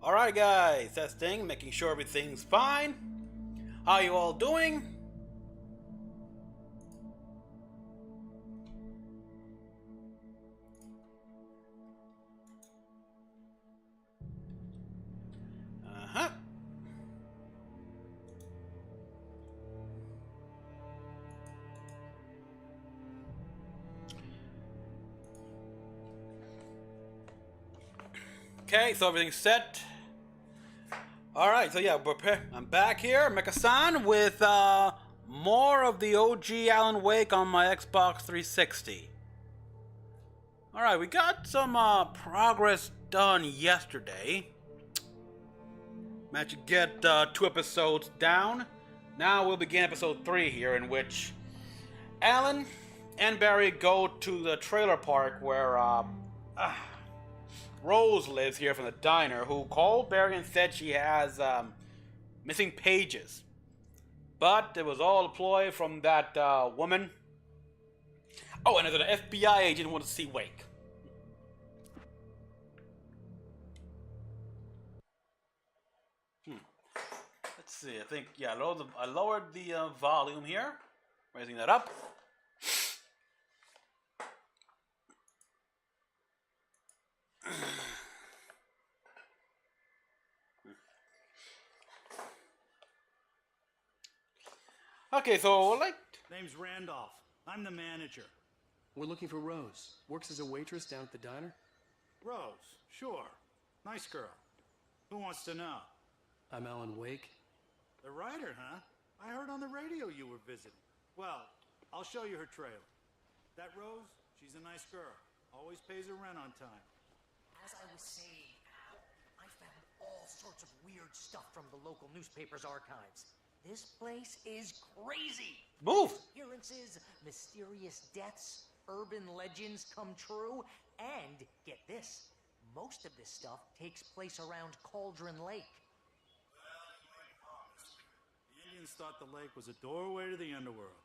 Alright guys, testing, making sure everything's fine. How you all doing? Uh-huh. Okay, so everything's set. Alright, so yeah, I'm back here, Mecha-san, with more of the OG Alan Wake on my Xbox 360. Alright, we got some progress done yesterday. Managed to get 2 episodes down. Now we'll begin episode 3 here, in which Alan and Barry go to the trailer park where Rose lives here from the diner, who called Barry and said she has missing pages. But it was all a ploy from that woman. Oh, and there's an FBI agent who wants to see Wake. Let's see, I think, yeah, I lowered the volume here. Raising that up. Okay, so like... Name's Randolph. I'm the manager. We're looking for Rose. Works as a waitress down at the diner. Rose, sure. Nice girl. Who wants to know? I'm Alan Wake. The writer, huh? I heard on the radio you were visiting. Well, I'll show you her trailer. That Rose, she's a nice girl. Always pays her rent on time. As I was saying, I found all sorts of weird stuff from the local newspaper's archives. This place is crazy. Move! Appearances, mysterious deaths, urban legends come true, and get this, most of this stuff takes place around Cauldron Lake. Well, like promised. The Indians thought the lake was a doorway to the underworld.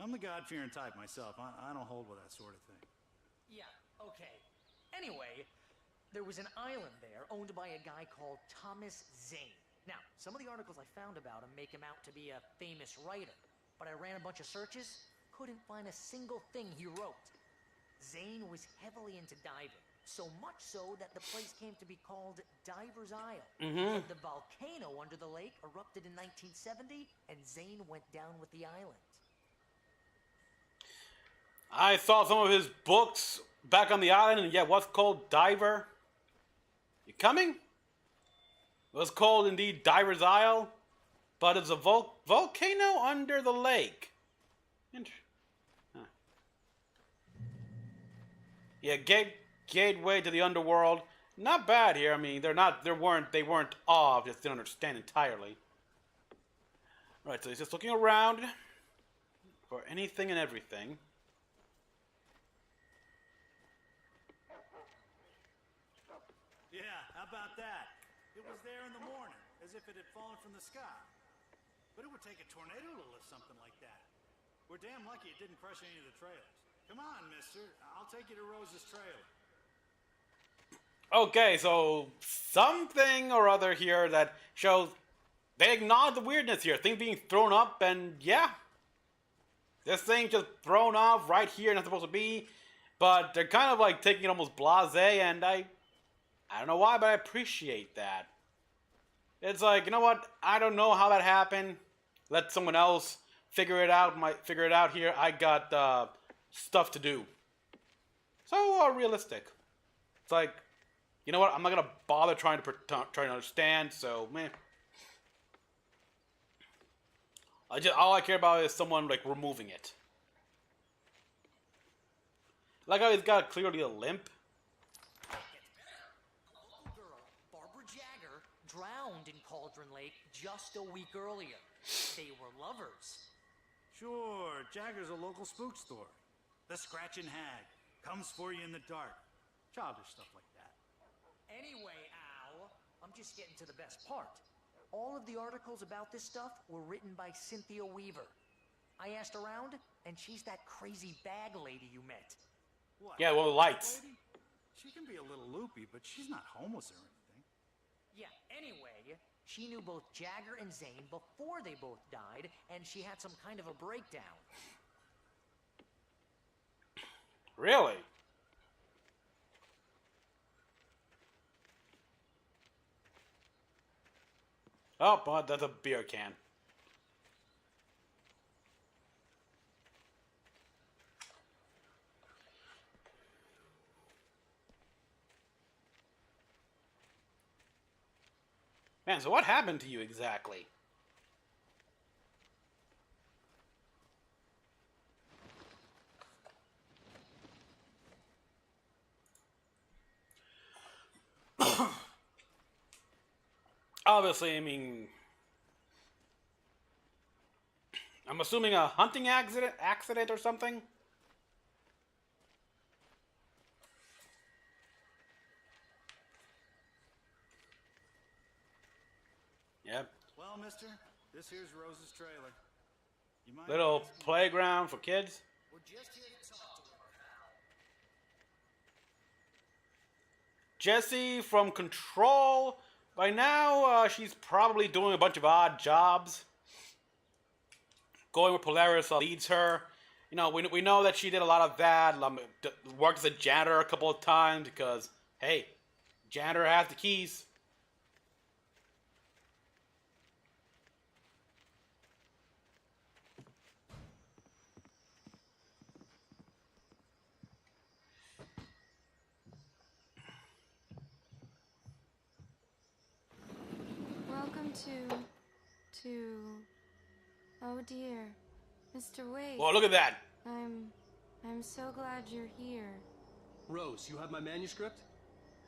I'm the God-fearing type myself. I don't hold with that sort of thing. Yeah, okay. Anyway, there was an island there owned by a guy called Thomas Zane. Now, some of the articles I found about him make him out to be a famous writer, but I ran a bunch of searches, couldn't find a single thing he wrote. Zane was heavily into diving, so much so that the place came to be called Diver's Isle. But the volcano under the lake erupted in 1970, and Zane went down with the island. I saw some of his books back on the island, and yeah, what's called Diver. You coming? It was called indeed Diver's Isle, but it's a volcano under the lake. Huh. Yeah, gateway to the underworld. Not bad here. I mean, they weren't off. Just didn't understand entirely. Right, so he's just looking around for anything and everything. Yeah, how about that? It was there in the morning, as if it had fallen from the sky. But it would take a tornado to lift something like that. We're damn lucky it didn't crush any of the trailers. Come on, mister. I'll take you to Rose's trailer. Okay, so something or other here that shows they acknowledge the weirdness here. Things being thrown up, and yeah. This thing just thrown off right here, not supposed to be. But they're kind of like taking it almost blasé, and I don't know why, but I appreciate that. It's like, you know what? I don't know how that happened. Let someone else figure it out. Figure it out here. I got stuff to do. So realistic. It's like, you know what? I'm not gonna bother trying to understand. So man, all I care about is someone like removing it. Like how he's got clearly a limp. Drowned in Cauldron Lake just a week earlier. They were lovers. Sure, Jagger's a local spook store. The Scratching Hag. Comes for you in the dark. Childish stuff like that. Anyway, Al, I'm just getting to the best part. All of the articles about this stuff were written by Cynthia Weaver. I asked around, and she's that crazy bag lady you met. What? Yeah, well, the lights. Lady? She can be a little loopy, but she's not homeless or anything. Yeah, anyway, she knew both Jagger and Zane before they both died, and she had some kind of a breakdown. Really? Oh, but that's a beer can. Man, so what happened to you exactly? Obviously, I mean, I'm assuming a hunting accident or something? Yep. Well, mister, this here's Rose's trailer. You mind Little asking- playground for kids. We're just here to talk to her, pal. Jessie from Control. By now, she's probably doing a bunch of odd jobs. Going where Polaris leads her. You know, we know that she did a lot of that. Worked as a janitor a couple of times because, hey, janitor has the keys. Welcome to... Oh dear, Mr. Wade. Well, look at that. I'm so glad you're here. Rose, you have my manuscript?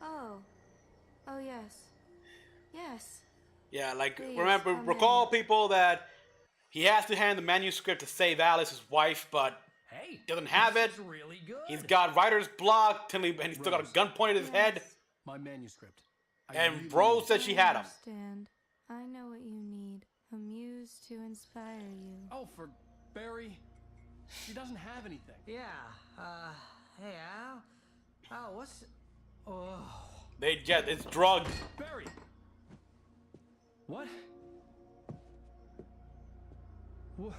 Oh. Oh yes. Yes. Yeah, like, Please, remember, come recall in. people that he has to hand the manuscript to save Alice, his wife, but Hey, doesn't have it. this is really good. He's got writer's block, and he's still got a gun pointed at his head. Yes. My manuscript. I And really Rose need- said she had him. Understand. I know what you need. A muse to inspire you. Oh, for Barry. She doesn't have anything. Yeah, hey, Al? Al, what's... Oh... It's drugged. Barry! What? What?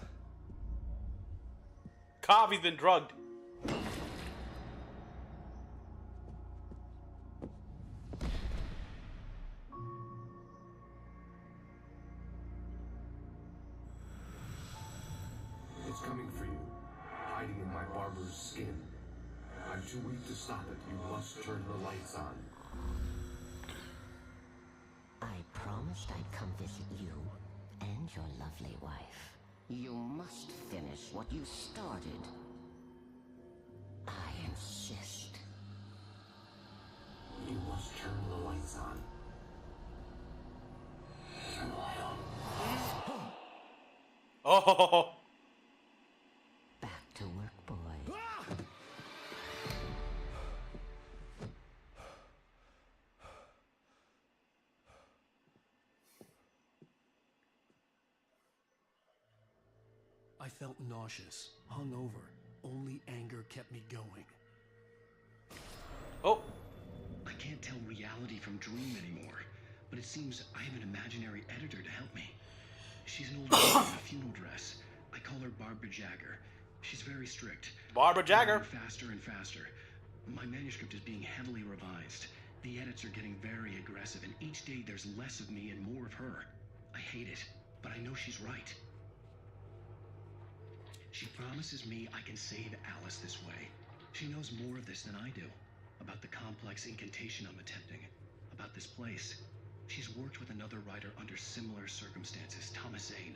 Coffee's been drugged. It's coming for you, hiding in my barber's skin. I'm too weak to stop it. You must turn the lights on. I promised I'd come visit you and your lovely wife. You must finish what you started. I insist. You must turn the lights on. Turn the light on. Oh, Back to work, boy. I felt nauseous, hungover. Only anger kept me going. oh, I can't tell reality from dream anymore, but it seems I have an imaginary editor to help me. She's an old woman in a funeral dress. I call her Barbara Jagger. She's very strict. Barbara Jagger. Going faster and faster. My manuscript is being heavily revised. The edits are getting very aggressive, and each day there's less of me and more of her. I hate it, but I know she's right. She promises me I can save Alice this way. She knows more of this than I do. About the complex incantation I'm attempting. About this place. She's worked with another writer under similar circumstances, Thomas Zane.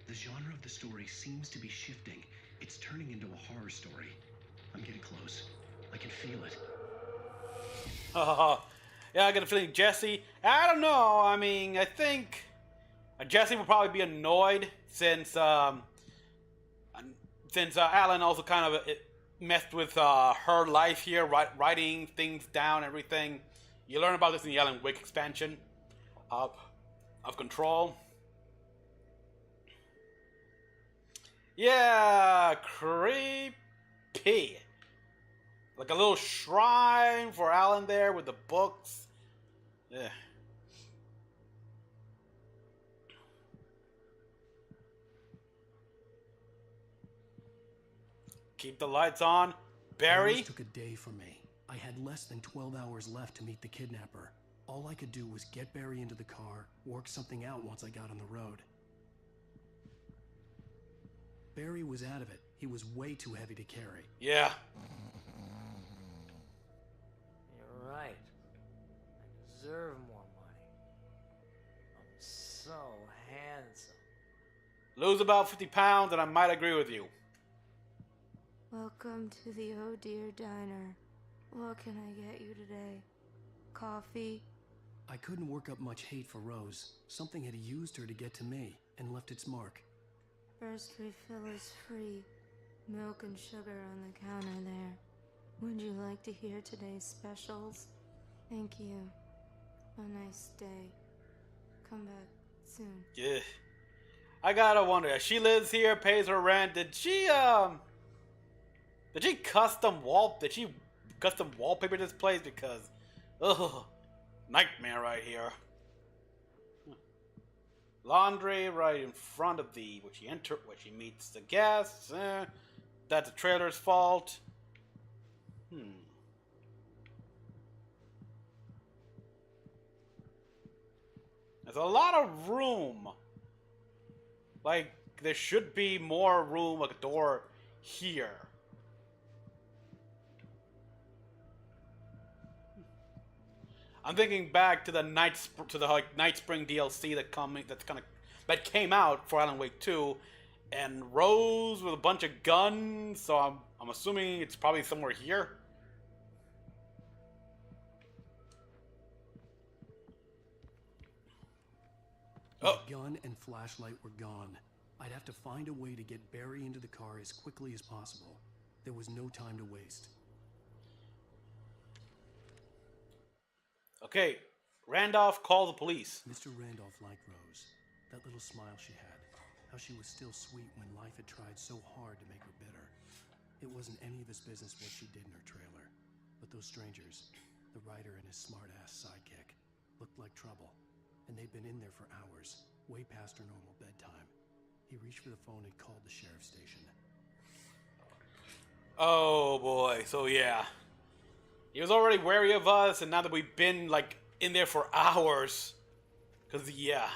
The genre of the story seems to be shifting. It's turning into a horror story. I'm getting close. I can feel it. Yeah, I get a feeling Jesse. I don't know. I mean, I think Jesse will probably be annoyed since Alan also kind of messed with her life here, writing things down, everything. You learn about this in the Alan Wake expansion of Control. Yeah, creepy. Like a little shrine for Alan there with the books. Yeah. Keep the lights on. Barry? Rose took a day from me. I had less than 12 hours left to meet the kidnapper. All I could do was get Barry into the car, work something out once I got on the road. Barry was out of it. He was way too heavy to carry. Yeah. You're right. I deserve more money. I'm so handsome. Lose about 50 pounds and I might agree with you. Welcome to the Oh Dear Diner. What can I get you today? Coffee? I couldn't work up much hate for Rose. Something had used her to get to me and left its mark. First refill is free. Milk and sugar on the counter there. Would you like to hear today's specials? Thank you. A nice day. Come back soon. Yeah. I gotta wonder, if she lives here, pays her rent, did she custom wallpaper this place? Because, ugh, nightmare right here. Laundry right in front of where she meets the guests. That's the trailer's fault. There's a lot of room. Like, there should be more room, like a door here. I'm thinking back to the Night Spring DLC that came out for Alan Wake 2, and Rose with a bunch of guns. So I'm assuming it's probably somewhere here. The gun and flashlight were gone. I'd have to find a way to get Barry into the car as quickly as possible. There was no time to waste. Okay, Randolph, call the police. Mr. Randolph liked Rose. That little smile she had. How she was still sweet when life had tried so hard to make her bitter. It wasn't any of his business what she did in her trailer. But those strangers, the writer and his smart-ass sidekick, looked like trouble. And they'd been in there for hours, way past her normal bedtime. He reached for the phone and called the sheriff's station. Oh boy, so yeah. He was already wary of us, and now that we've been, like, in there for hours. Because, yeah.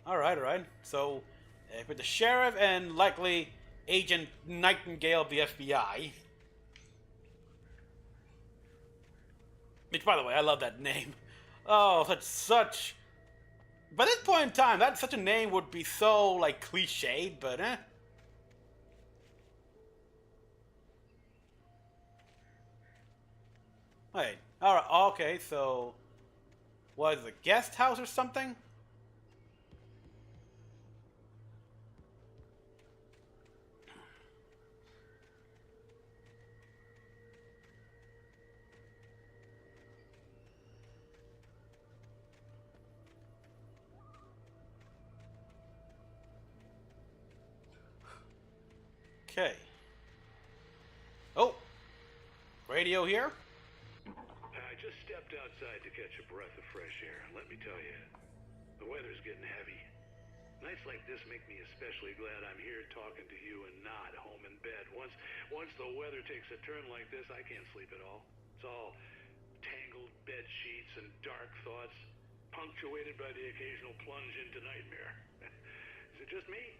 Alright. So, with the sheriff and likely Agent Nightingale of the FBI. Which, by the way, I love that name. Oh, such... By this point in time, such a name would be so, like, cliched, but Wait, alright, okay, so... Was it a guest house or something? Okay. Oh! Radio here? I just stepped outside to catch a breath of fresh air. Let me tell you, the weather's getting heavy. Nights like this make me especially glad I'm here talking to you and not home in bed. Once the weather takes a turn like this, I can't sleep at all. It's all tangled bed sheets and dark thoughts, punctuated by the occasional plunge into nightmare. Is it just me?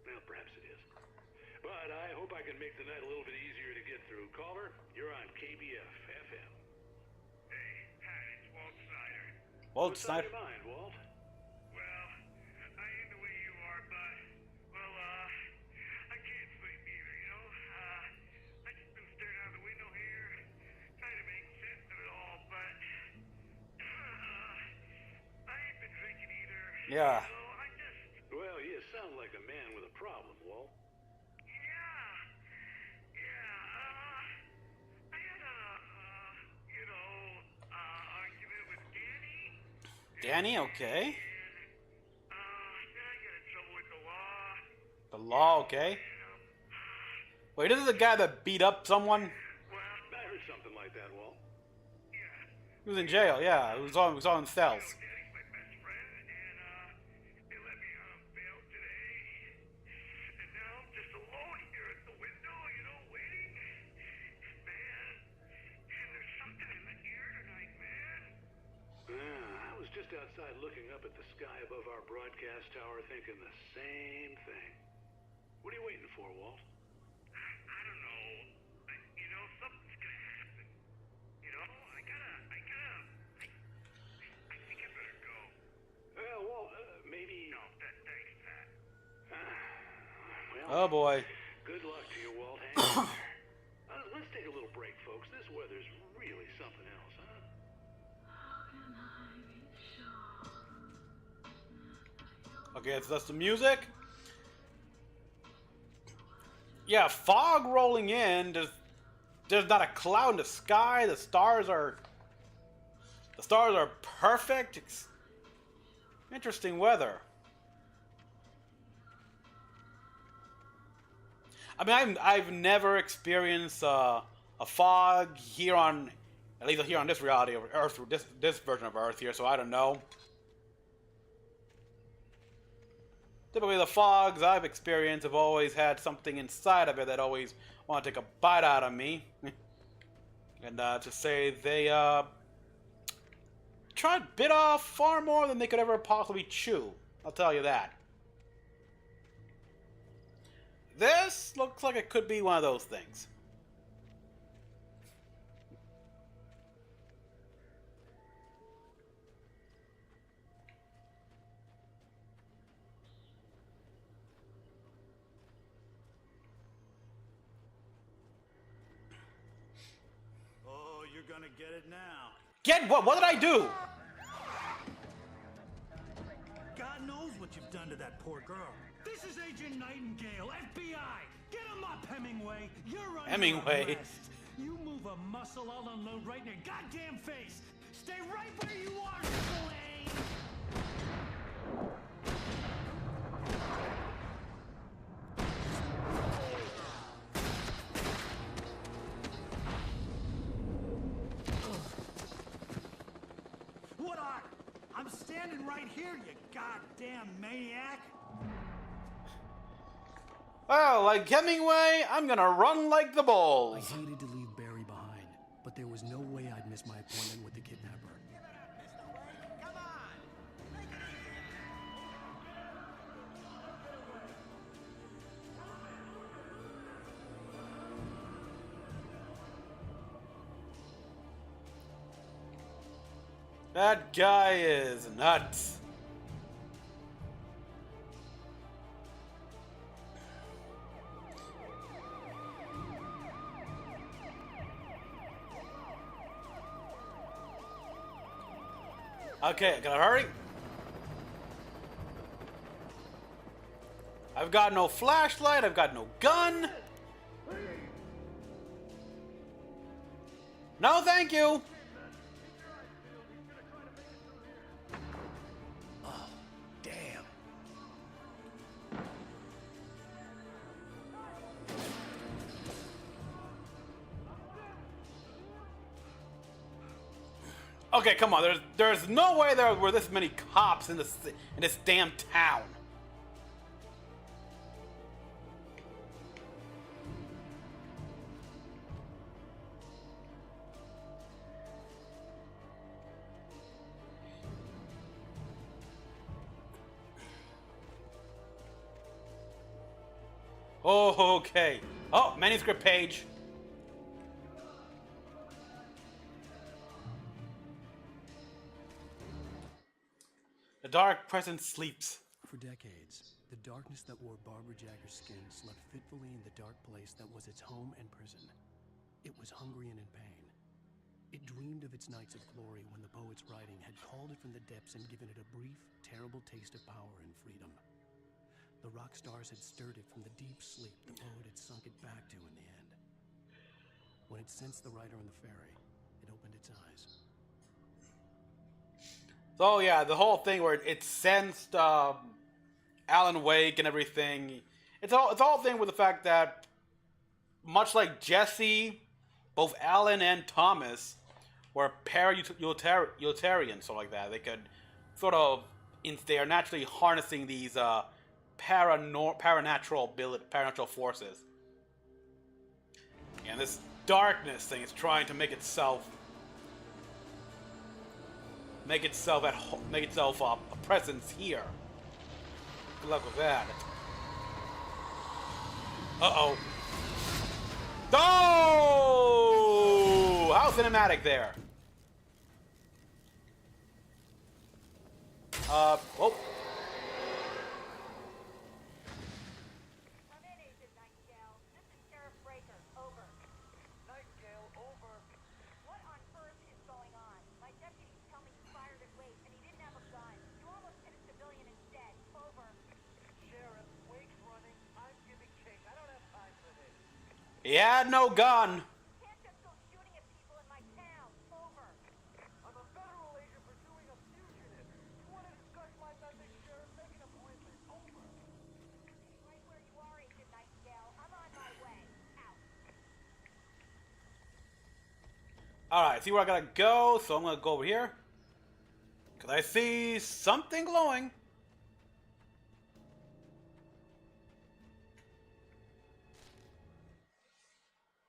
Well, perhaps it is. But I hope I can make the night a little bit easier to get through. Caller, you're on KBF FM. Hey, hi, it's Walt Snyder. Walt What's Snyder. on your mind, Walt? Well, I ain't the way you are, but, well, I can't sleep either, you know? I just been staring out the window here, trying to make sense of it all, but, I ain't been drinking either. Yeah. So I just... Well, you sound like a man with a problem, Walt. I had a, argument with Danny. Danny, okay. And, then I got in trouble with the law. The law, okay. Wait, this is the guy that beat up someone? Well, I heard something like that, Walt. yeah. He was in jail, yeah. He was all in cells. Danny's my best friend, and, they let me on bail today. just outside looking up at the sky above our broadcast tower thinking the same thing. What are you waiting for, Walt? I don't know. You know, something's gonna happen. You know, I think I better go. Walt, maybe... No, thanks, Pat. Well, Oh boy. good luck to you, Walt. Hang in there. Let's take a little break, folks. This weather's really something else, huh? Okay, so that's the music. Yeah, fog rolling in. There's not a cloud in the sky. The stars are perfect. It's interesting weather. I mean, I've never experienced a fog here on, at least here on this reality of Earth, this version of Earth here. So I don't know. Typically, the fogs I've experienced have always had something inside of it that always want to take a bite out of me. And to say they bit off far more than they could ever possibly chew. I'll tell you that. This looks like it could be one of those things. Oh, you're gonna get it now. Get what? What did I do? God knows what you've done to that poor girl. This is Agent Nightingale, FBI. Get him up, Hemingway. You're under Hemingway. arrest. You move a muscle, I'll unload right in your goddamn face. Stay right where you are, Slane. What are? I'm standing right here, you goddamn maniac. Well, like Hemingway, I'm gonna run like the I bulls. hated to leave Barry behind, but there was no way I'd miss my appointment with the kidnapper. That guy is nuts. Okay, gotta hurry. I've got no flashlight, I've got no gun. No, thank you. Damn. Okay, come on. There's no way there were this many cops in this damn town. Oh, okay. Oh, manuscript page. The dark presence sleeps. For decades, the darkness that wore Barbara Jagger's skin slept fitfully in the dark place that was its home and prison. It was hungry and in pain. It dreamed of its nights of glory when the poet's writing had called it from the depths and given it a brief, terrible taste of power and freedom. The rock stars had stirred it from the deep sleep the poet had sunk it back to in the end. When it sensed the writer on the ferry, it opened its eyes. So yeah, the whole thing where it sensed Alan Wake and everything. It's all thing with the fact that, much like Jesse, both Alan and Thomas were para-utilitarians, so like that. They could sort of, they are naturally harnessing these paranatural forces. And this darkness thing is trying to make itself make itself a presence here. Good luck with that. Uh-oh. Oh! How cinematic there. Oh. Come in, Agent Nightingale. This is Sheriff Breaker. Over. Nightingale, over. What on earth is going on? My deputies tell me you fired at Wake and he didn't have a gun. You almost hit a civilian instead. Over. Sheriff, Wake's running. I'm giving chase. I don't have time for this. He had no gun. You can't just go shooting at people in my town. Over. I'm a federal agent pursuing a fugitive. You want to discuss my message, Sheriff? Make an appointment. Over. Right where you are, Agent Nightingale. I'm on my way. Out. Alright, see where I gotta go, so I'm gonna go over here. Cause I see something glowing.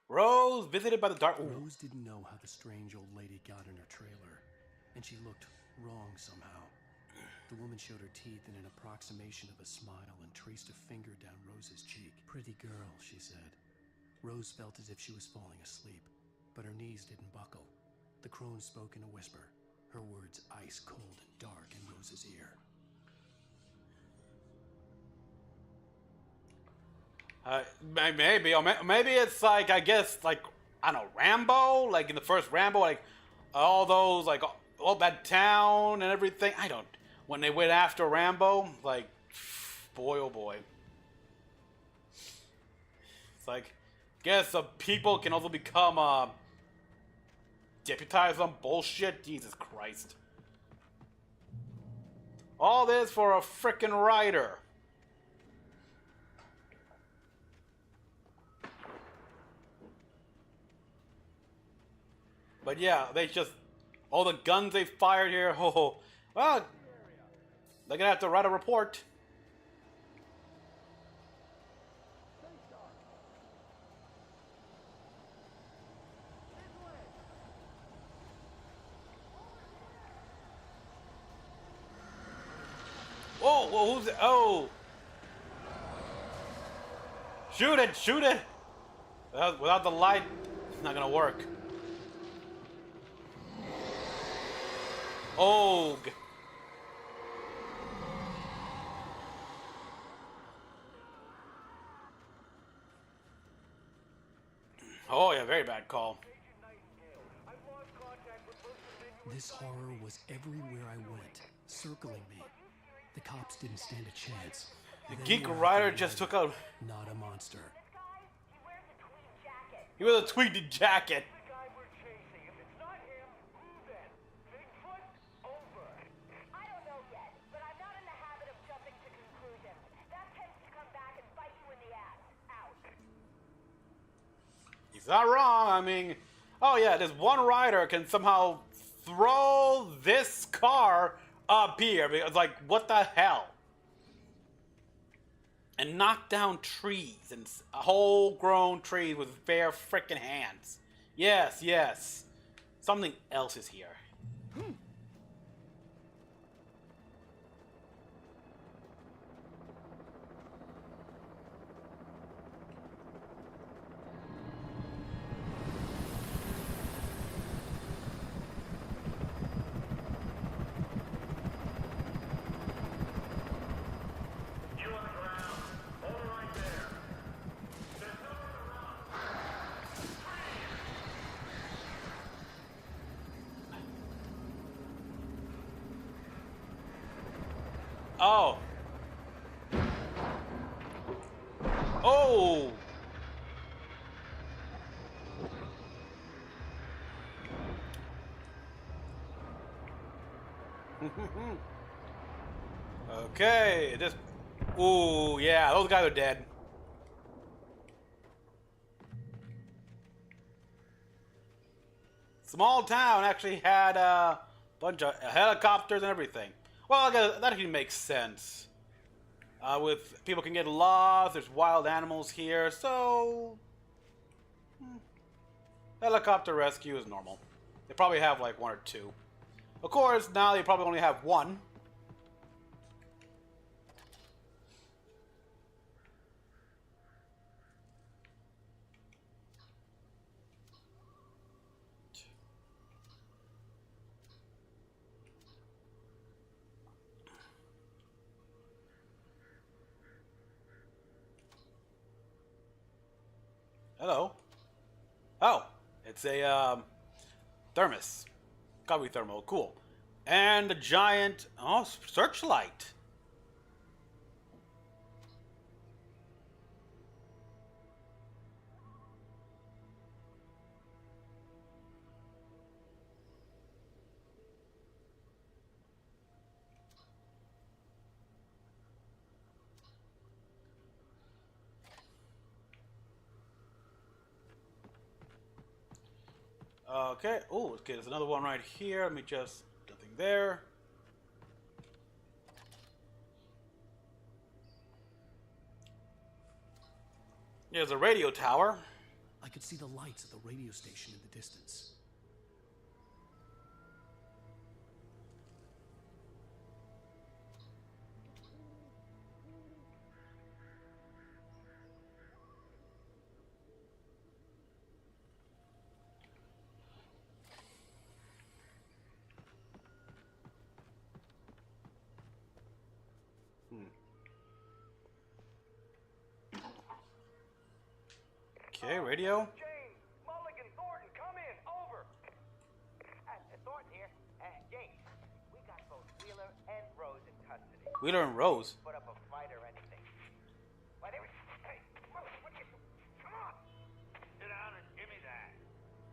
Rose visited by the dark. Ooh. Rose didn't know how the strange old lady got in her trailer, and she looked wrong somehow. The woman showed her teeth in an approximation of a smile and traced a finger down Rose's cheek. Pretty girl, she said. Rose felt as if she was falling asleep, but her knees didn't buckle. The crone spoke in a whisper, her words ice cold and dark in Rose's ear. Maybe, or maybe it's like, I guess, like, I don't know, Rambo? Like in the first Rambo, like all those, like all that town and everything. I don't. When they went after Rambo, like, boy, oh boy. It's like, guess the people can also become deputized on bullshit. Jesus Christ. All this for a frickin' writer. But yeah, they just, all the guns they fired here, oh, well, they're gonna have to write a report. Oh, well, who's it? Oh. Shoot it, shoot it. Without the light, it's not gonna work. Oh. Oh yeah, very bad call. This horror was everywhere I went, circling me. The cops didn't stand a chance. The Then geek were writer after just Ryder, took out. not a monster. He was a tweeted jacket. The guy we're chasing. If it's not him, who then? Bigfoot? Over. I don't know yet, but I'm not in the habit of jumping to conclusions. That tends to come back and bite you in the ass. Out. He's not wrong. I mean, oh yeah, this one rider can somehow throw this car up here. Because, like, what the hell? And knock down trees and whole-grown trees with bare frickin' hands. Yes, yes. Something else is here. You on the ground. Hold it right there. There's nowhere to run. Oh. Oh. Okay, this. Ooh, yeah, those guys are dead. Small town actually had a bunch of helicopters and everything. Well, I guess that actually makes sense. With people can get lost, there's wild animals here, so helicopter rescue is normal. They probably have like one or two. Of course, now they probably only have one. Hello. Oh, it's a thermos. Gotta be thermal. Cool. And a giant searchlight. Okay. Oh, okay. There's another one right here. Let me just nothing there. There's a radio tower. I could see the lights of the radio station in the distance. Okay, radio. James, Mulligan, Thornton, come in. Over. Thornton here. James, we got both Wheeler and Rose in custody. Wheeler and Rose. Put up a fight or anything. Why, they were... Hey, what are you... Come on. Sit down and give me that.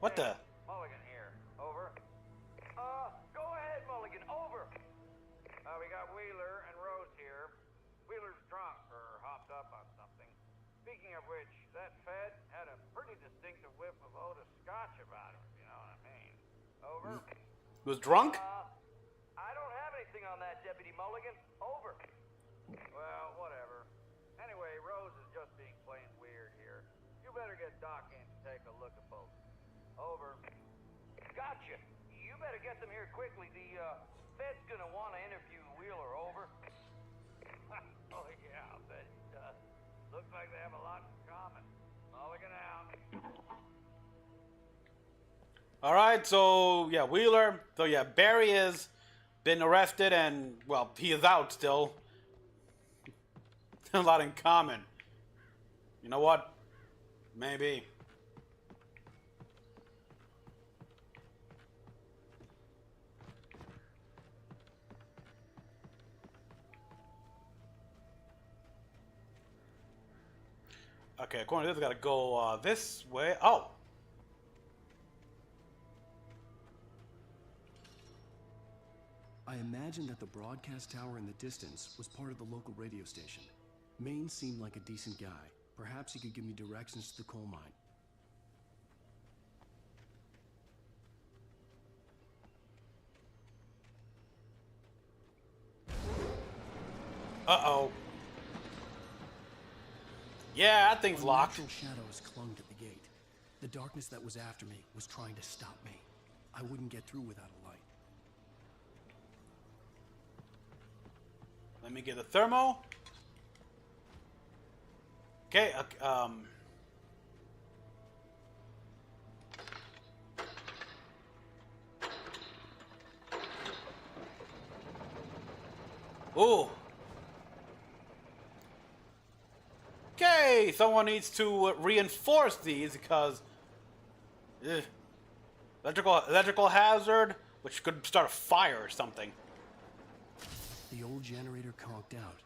What the? Mulligan here. Over. Go ahead, Mulligan. Over. We got Wheeler and Rose here. Wheeler's drunk or hopped up on something. Speaking of which, that Fed had a pretty distinctive whiff of Otis Scotch about him, if you know what I mean. Over. He was drunk? I don't have anything on that, Deputy Mulligan. Over. Well, whatever. Anyway, Rose is just being plain weird here. You better get Doc in to take a look at both. Over. Gotcha. You better get them here quickly. The Fed's gonna want to interview Wheeler. Over. Oh, yeah, I'll bet he does. Looks like they have a lot in common. Mulligan out. Alright, so yeah, Wheeler. So yeah, Barry has been arrested and, well, he is out still. A lot in common. You know what? Maybe. Okay, according to this, I gotta go this way. Oh! I imagined that the broadcast tower in the distance was part of the local radio station. Maine seemed like a decent guy. Perhaps he could give me directions to the coal mine. Uh-oh. Yeah, that thing's locked. Unnatural shadows clung to the gate. The darkness that was after me was trying to stop me. I wouldn't get through without a light. Let me get the thermo. Okay, Ooh. Okay, someone needs to reinforce these because electrical hazard, which could start a fire or something. The old generator conked out.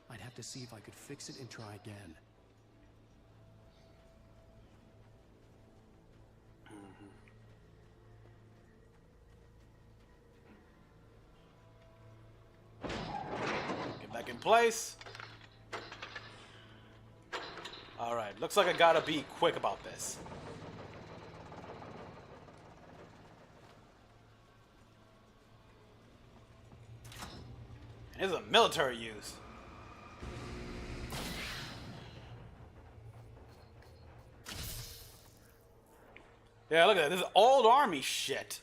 I'd have to see if I could fix it and try again. Get back in place. Alright, looks like I gotta be quick about this. This is a military use. Yeah, look at that. This is old army shit.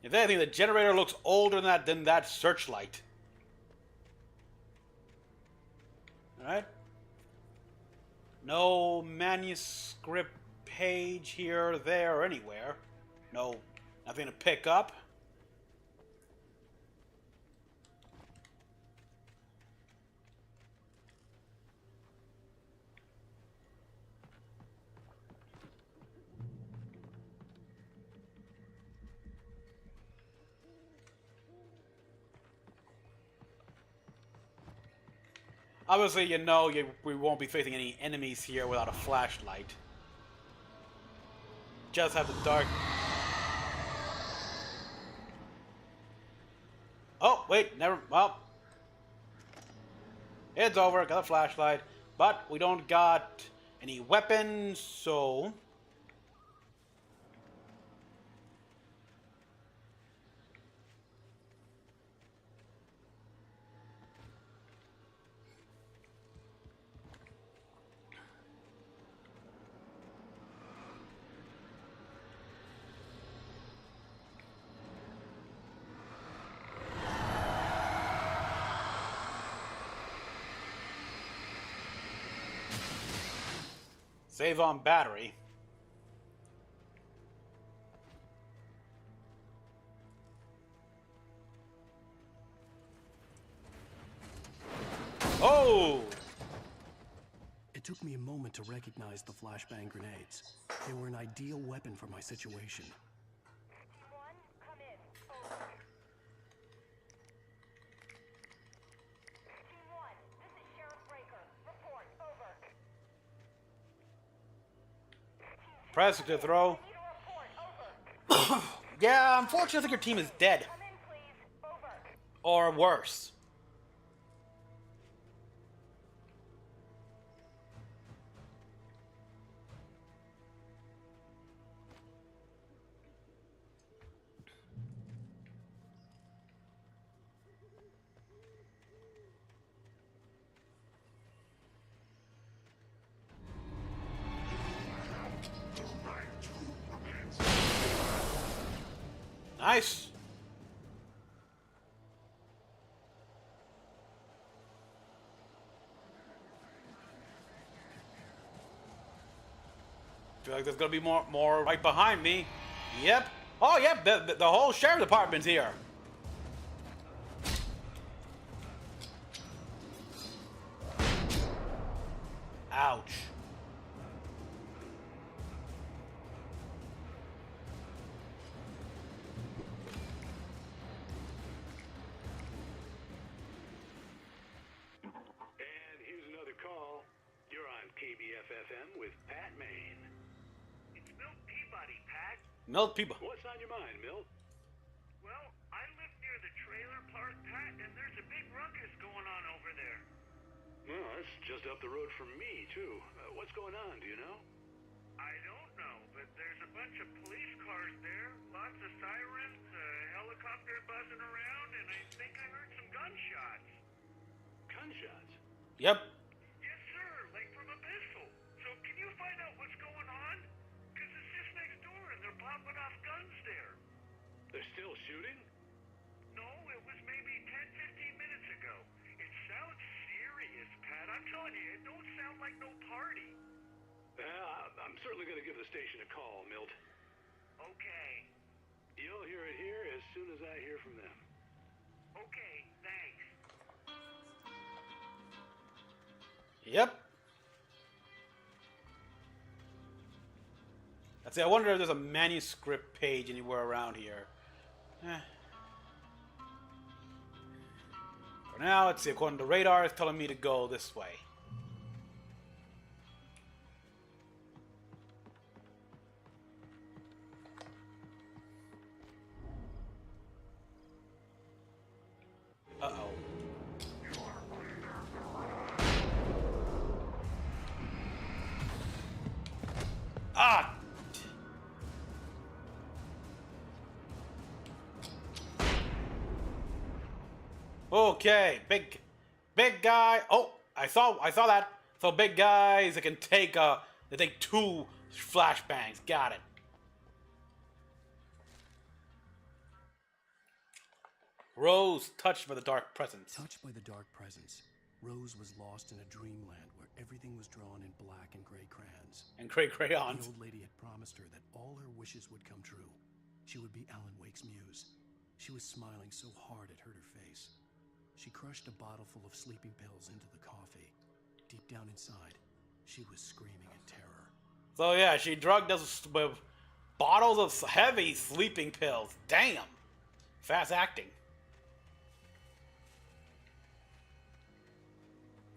If anything, the generator looks older than that searchlight. Alright. No manuscript page here, there, or anywhere. No, nothing to pick up. Obviously, you know we won't be facing any enemies here without a flashlight. Just have the dark... Oh, wait, never... Well... It's over, got a flashlight. But we don't got any weapons, so... Save on battery. Oh! It took me a moment to recognize the flashbang grenades. They were an ideal weapon for my situation. One, come in. Over. Team 1, this is Sheriff Breaker. Report. Over. Press to throw. Yeah, unfortunately, I think your team is dead. Come in, please. Over. Or worse. Nice. Feel like there's gonna be more right behind me. Yep. Oh, yep. The whole sheriff department's here. Ouch. Call. You're on KBFFM with Pat Maine. It's Milt Peabody, Pat. Milt Peabody. What's on your mind, Milt? Well, I live near the trailer park, Pat, and there's a big ruckus going on over there. Well, that's just up the road from me, too. What's going on, do you know? I don't know, but there's a bunch of police cars there, lots of sirens, a helicopter buzzing around, and I think I heard some gunshots. Gunshots? Yep. Yes, sir, like from a pistol. So can you find out what's going on? Because it's just next door and they're popping off guns there. They're still shooting? No, it was maybe 10, 15 minutes ago. It sounds serious, Pat. I'm telling you, it don't sound like no party. I'm certainly going to give the station a call, Milt. Okay. You'll hear it here as soon as I hear from them. Okay, thanks. Yep. Let's see, I wonder if there's a manuscript page anywhere around here. For now, let's see, according to radar, it's telling me to go this way. Uh-oh. Ah! Okay, big guy. Oh, I saw that. So big guys that can take they take 2 flashbangs. Got it. Rose touched by the dark presence. Touched by the dark presence, Rose was lost in a dreamland where everything was drawn in black and gray crayons. And gray crayons. The old lady had promised her that all her wishes would come true. She would be Alan Wake's muse. She was smiling so hard it hurt her face. She crushed a bottle full of sleeping pills into the coffee. Deep down inside, she was screaming in terror. So yeah, she drugged us with bottles of heavy sleeping pills. Damn. Fast acting.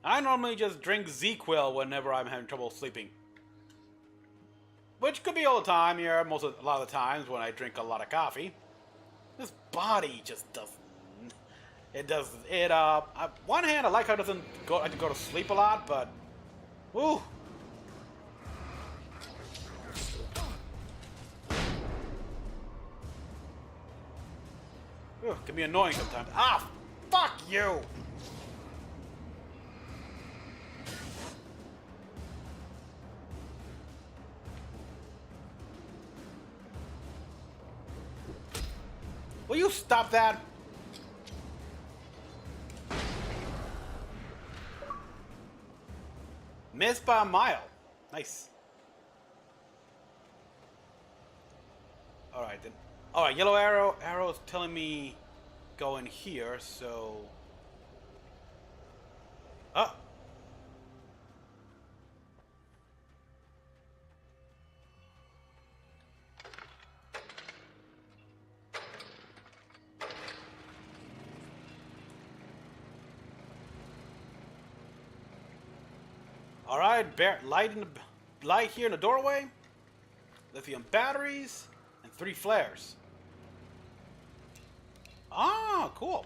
I normally just drink Z-Quil whenever I'm having trouble sleeping. Which could be all the time here, a lot of the times when I drink a lot of coffee. This body just doesn't. It does. On one hand, I like how it doesn't go. I have to go to sleep a lot, but. Woo! Ooh, can be annoying sometimes. Ah! Fuck you! Will you stop that? Missed by a mile. Nice. Alright then. Alright, yellow arrow. Arrow is telling me go in here, so... Oh! Alright, light here in the doorway, lithium batteries, and 3 flares. Ah, cool.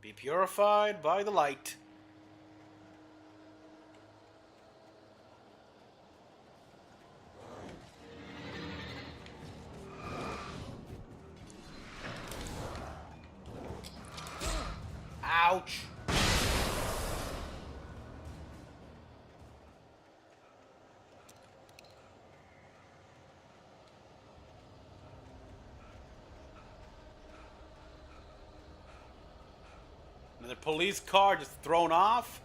Be purified by the light. Ouch. Another police car just thrown off.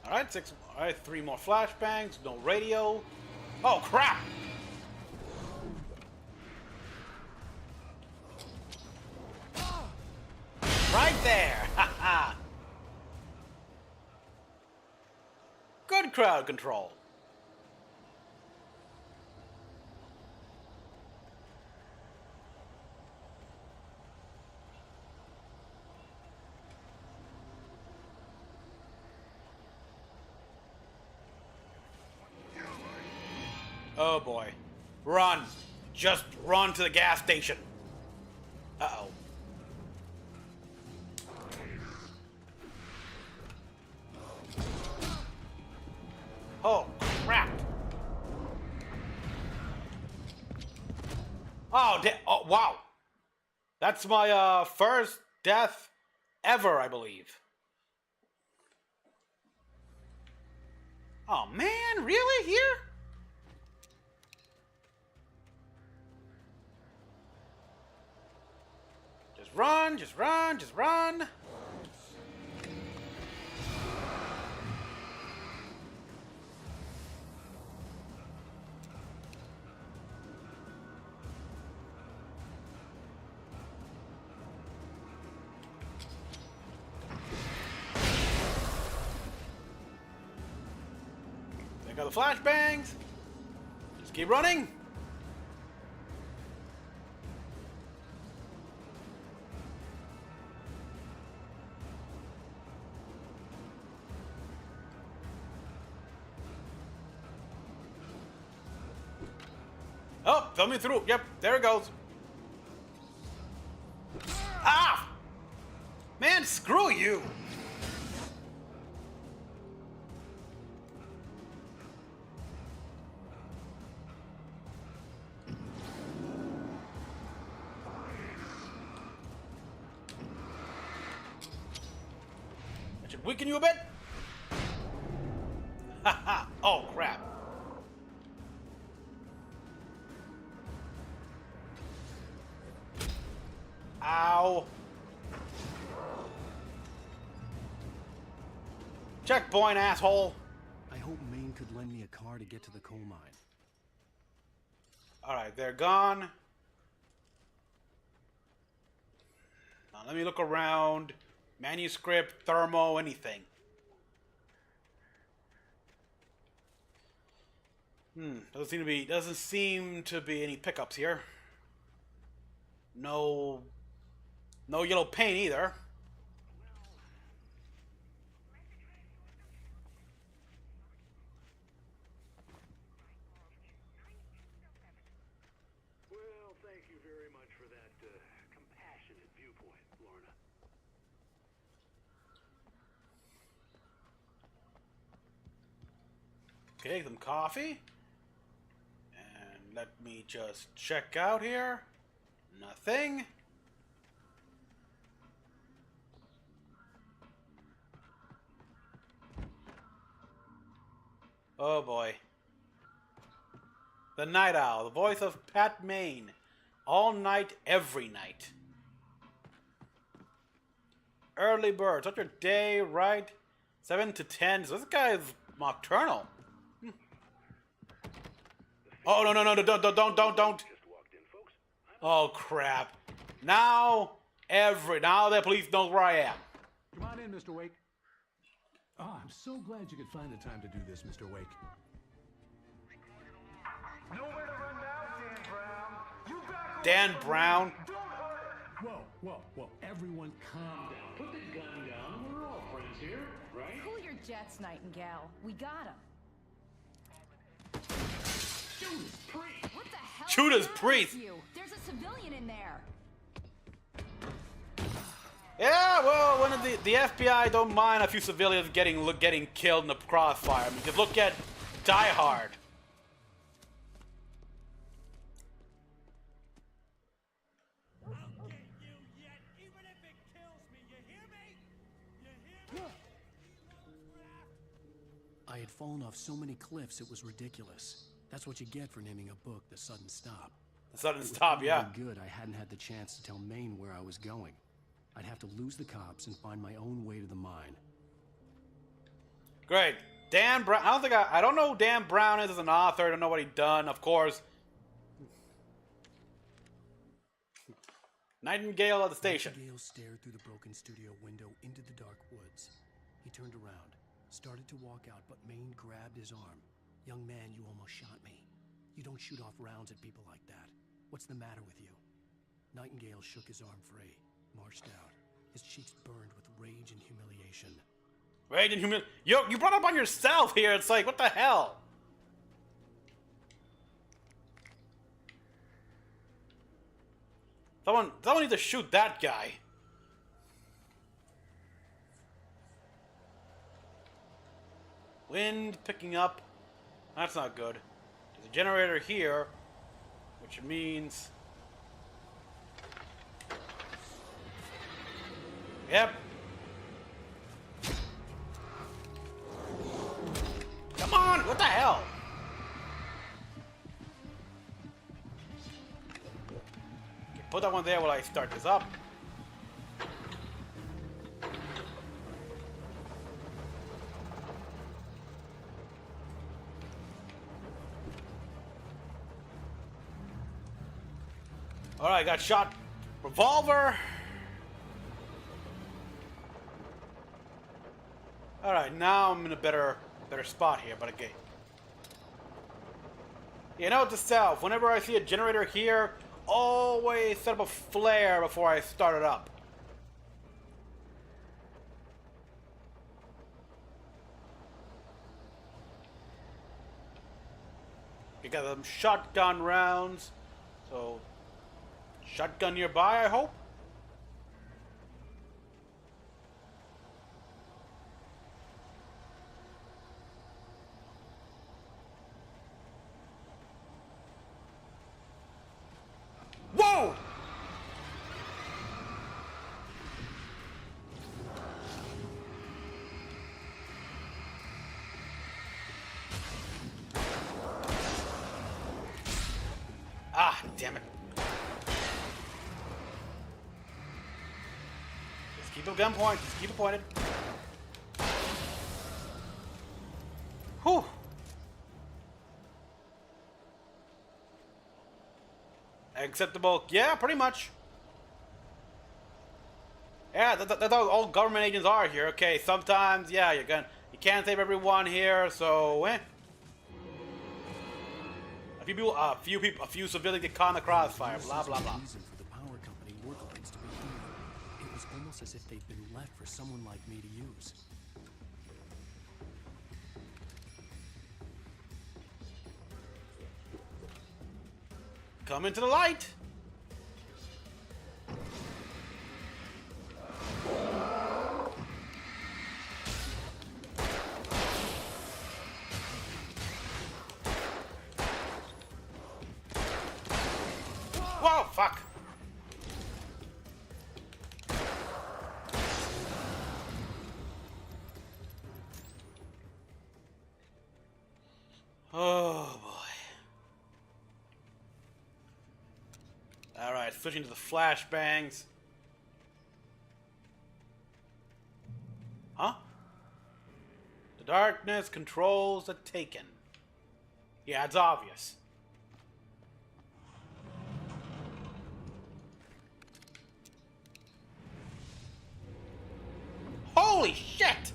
Alright, 6. Alright, 3 more flashbangs, no radio. Oh crap! Right there! Haha! Good crowd control. Oh boy. Run! Just run to the gas station. Uh-oh. Oh, crap. Oh, oh, wow. That's my first death ever, I believe. Oh, man, really? Here? Just run, just run, just run. Got the flashbangs. Just keep running. Oh, throw me through. Yep, there it goes. Ah! Man, screw you. Weaken you a bit. Ha Oh, crap. Ow. Checkpoint, asshole. I hope Maine could lend me a car to get to the coal mine. Alright, they're gone. Now let me look around. Manuscript, thermo, anything. Doesn't seem to be any pickups here. No yellow paint either. Well, thank you very much for that compassionate viewpoint, Lorna. Okay, some coffee. And let me just check out here. Nothing. Oh boy. The Night Owl, the voice of Pat Maine. All night, every night. Early bird, such a day, right? 7 to 10. So this guy is nocturnal. Oh, no, don't. Oh, crap. Now the police knows where I am. Come on in, Mr. Wake. Oh, I'm so glad you could find the time to do this, Mr. Wake. Nowhere to run now, Dan Brown. You back Dan Brown? Whoa. Everyone calm down. Put the gun down. We're all friends here, right? Cool your jets, Nightingale. We got him. Judas Priest! What the hell? Judas is wrong Priest! with you? There's a civilian in there. Yeah, well, when the FBI don't mind a few civilians getting killed in the crossfire. I mean, just look at Die Hard. I'll get you yet, even if it kills me. You hear me? You hear me? I had fallen off so many cliffs it was ridiculous. That's what you get for naming a book The Sudden Stop. The Sudden Stop, yeah. Good I hadn't had the chance to tell Maine where I was going. I'd have to lose the cops and find my own way to the mine. Great. Dan Brown. I don't know who Dan Brown is as an author. I don't know what he done. Of course. Nightingale at the station. Nightingale stared through the broken studio window into the dark woods. He turned around, started to walk out, but Maine grabbed his arm. Young man, you almost shot me. You don't shoot off rounds at people like that. What's the matter with you? Nightingale shook his arm free, marched out. His cheeks burned with rage and humiliation. Rage and humiliation. Yo, you brought up on yourself here. It's like, what the hell? Someone needs to shoot that guy. Wind picking up. That's not good. There's a generator here, which means... Yep. Come on! What the hell? Okay, put that one there while I start this up. Alright, got shot. Revolver. Alright, now I'm in a better spot here, but again. You know, to self, whenever I see a generator here, always set up a flare before I start it up. You got some shotgun rounds, so shotgun nearby, I hope. Whoa! Keep it gun point. Just keep it pointed. Whew. Acceptable. Yeah, pretty much. Yeah, that's how all government agents are here. Okay, sometimes, yeah, you can't save everyone here, so a few civilians get caught in the crossfire. Blah blah blah. Reason for the power company worklines to be here. It was almost as if they'd been left for someone like me to use. Come into the light. Whoa, fuck. Oh boy. Alright, switching to the flashbangs. Huh? The darkness controls the Taken. Yeah, it's obvious. Holy shit!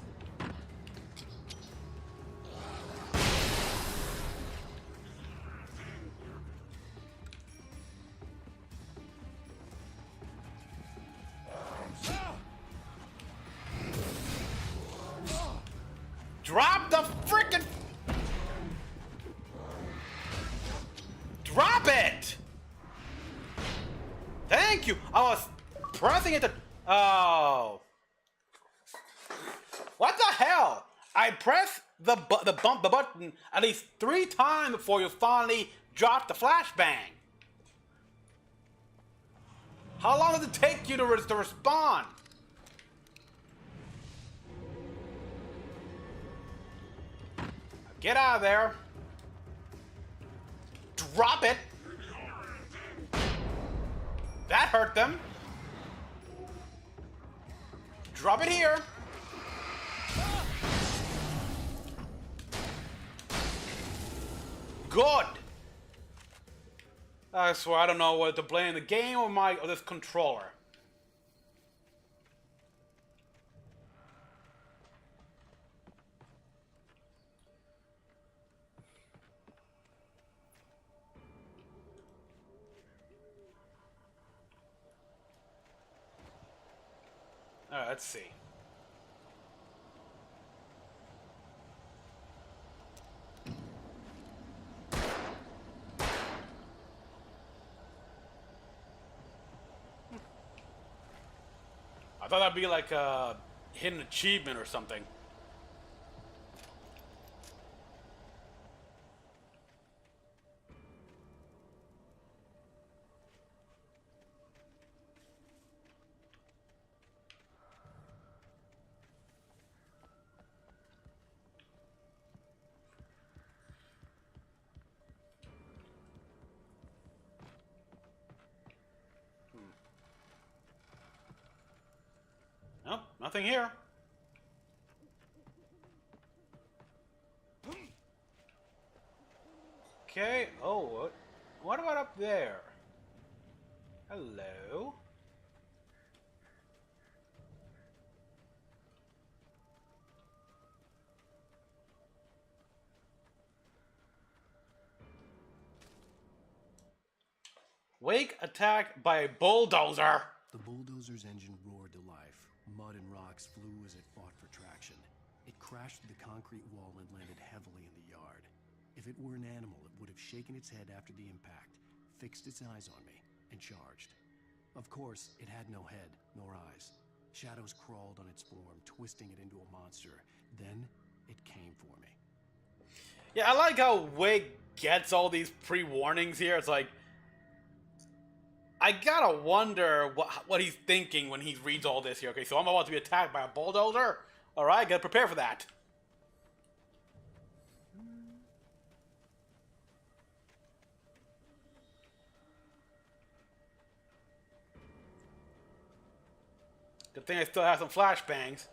Drop the frickin'... Drop it! Thank you! I was pressing it to... Oh... What the hell? I pressed the button at least 3 times before you finally dropped the flashbang. How long does it take you to respond? Get out of there. Drop it. That hurt them. Drop it here. Good. I swear I don't know whether to blame the game or this controller. Alright, let's see. I thought that'd be like a hidden achievement or something. Nope, nothing here. Okay, oh, what about up there? Hello? Wake attacked by a bulldozer. The bulldozer's engine roared to life. Mud and rocks flew as it fought for traction. It crashed through the concrete wall and landed heavily in the yard. If it were an animal, it would have shaken its head after the impact, fixed its eyes on me, and charged. Of course, it had no head, nor eyes. Shadows crawled on its form, twisting it into a monster. Then, it came for me. Yeah, I like how Wake gets all these pre-warnings here. It's like, I gotta wonder what he's thinking when he reads all this here. Okay, so I'm about to be attacked by a bulldozer. Alright, gotta prepare for that. Good thing I still have some flashbangs.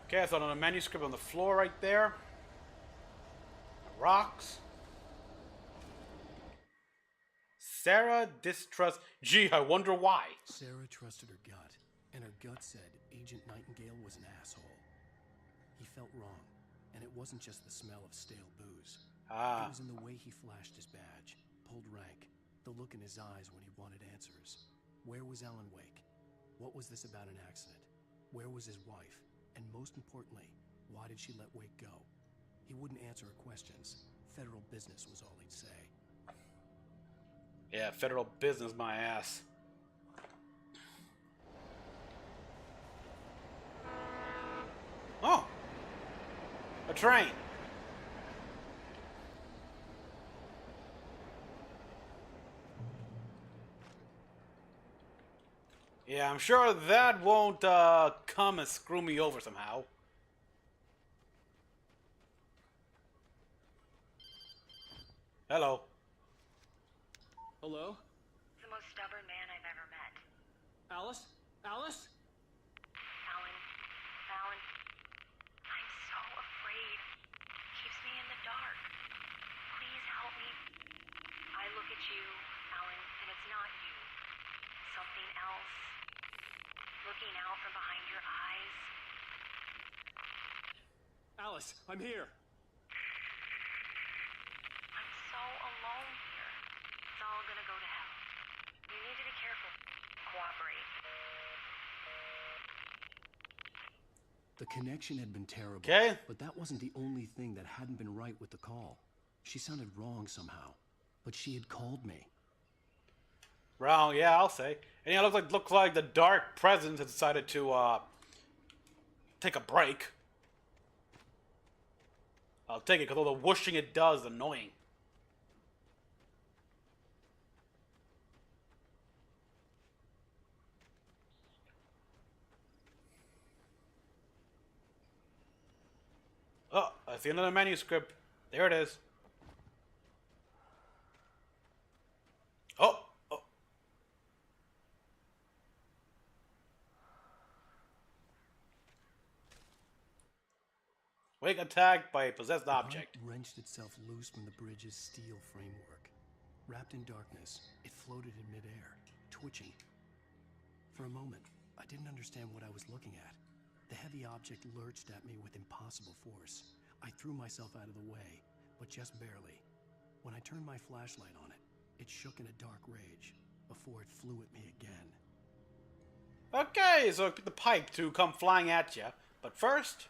Okay, I saw a manuscript on the floor right there. Rocks. Sarah distrusts. Gee, I wonder why. Sarah trusted her gut, and her gut said Agent Nightingale was an asshole. He felt wrong, and it wasn't just the smell of stale booze. It was in the way he flashed his badge, pulled rank, the look in his eyes when he wanted answers. Where was Alan Wake? What was this about an accident? Where was his wife? And most importantly, why did she let Wake go? He wouldn't answer her questions. Federal business was all he'd say. Yeah, federal business, my ass. Oh! A train! Yeah, I'm sure that won't come and screw me over somehow. Hello. Hello? The most stubborn man I've ever met. Alice? Alice? Alan. Alan. I'm so afraid. Keeps me in the dark. Please help me. I look at you, Alan, and it's not you. Something else. Looking out from behind your eyes. Alice, I'm here. I'm so alone here. It's all gonna go to hell. You need to be careful. Cooperate. The connection had been terrible, but that wasn't the only thing that hadn't been right with the call. She sounded wrong somehow, but she had called me. Wrong, yeah, I'll say. And yeah, it looks like the dark presence has decided to take a break. I'll take it, because all the whooshing it does is annoying. Oh, I see another manuscript. There it is. Oh! Oh. Wake attacked by a possessed object. The wrenched itself loose from the bridge's steel framework. Wrapped in darkness, it floated in midair, twitching. For a moment, I didn't understand what I was looking at. The heavy object lurched at me with impossible force. I threw myself out of the way, but just barely. When I turned my flashlight on it, it shook in a dark rage before it flew at me again. Okay, so expect the pipe to come flying at you. But first...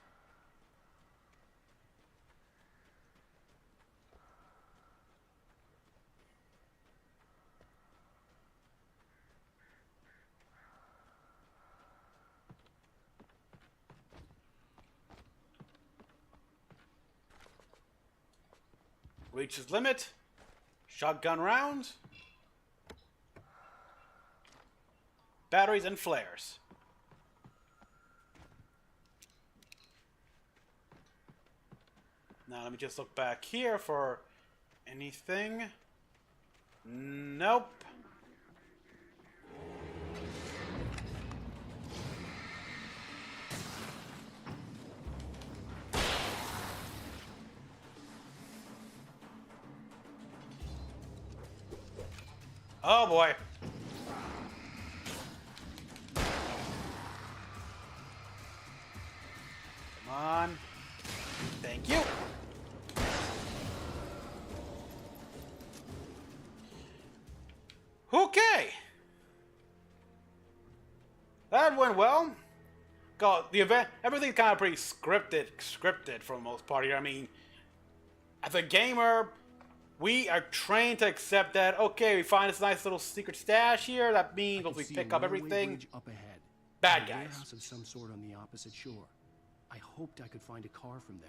reaches limit. Shotgun rounds. Batteries and flares. Now let me just look back here for anything. Nope. Oh boy. Come on. Thank you. Okay. That went well. God, the event, everything's kind of pretty scripted for the most part here. I mean, as a gamer, we are trained to accept that, okay, we find this nice little secret stash here. That means once we pick up everything, Up ahead. bad A guys. warehouse of some sort on the opposite shore. I hoped I could find a car from there.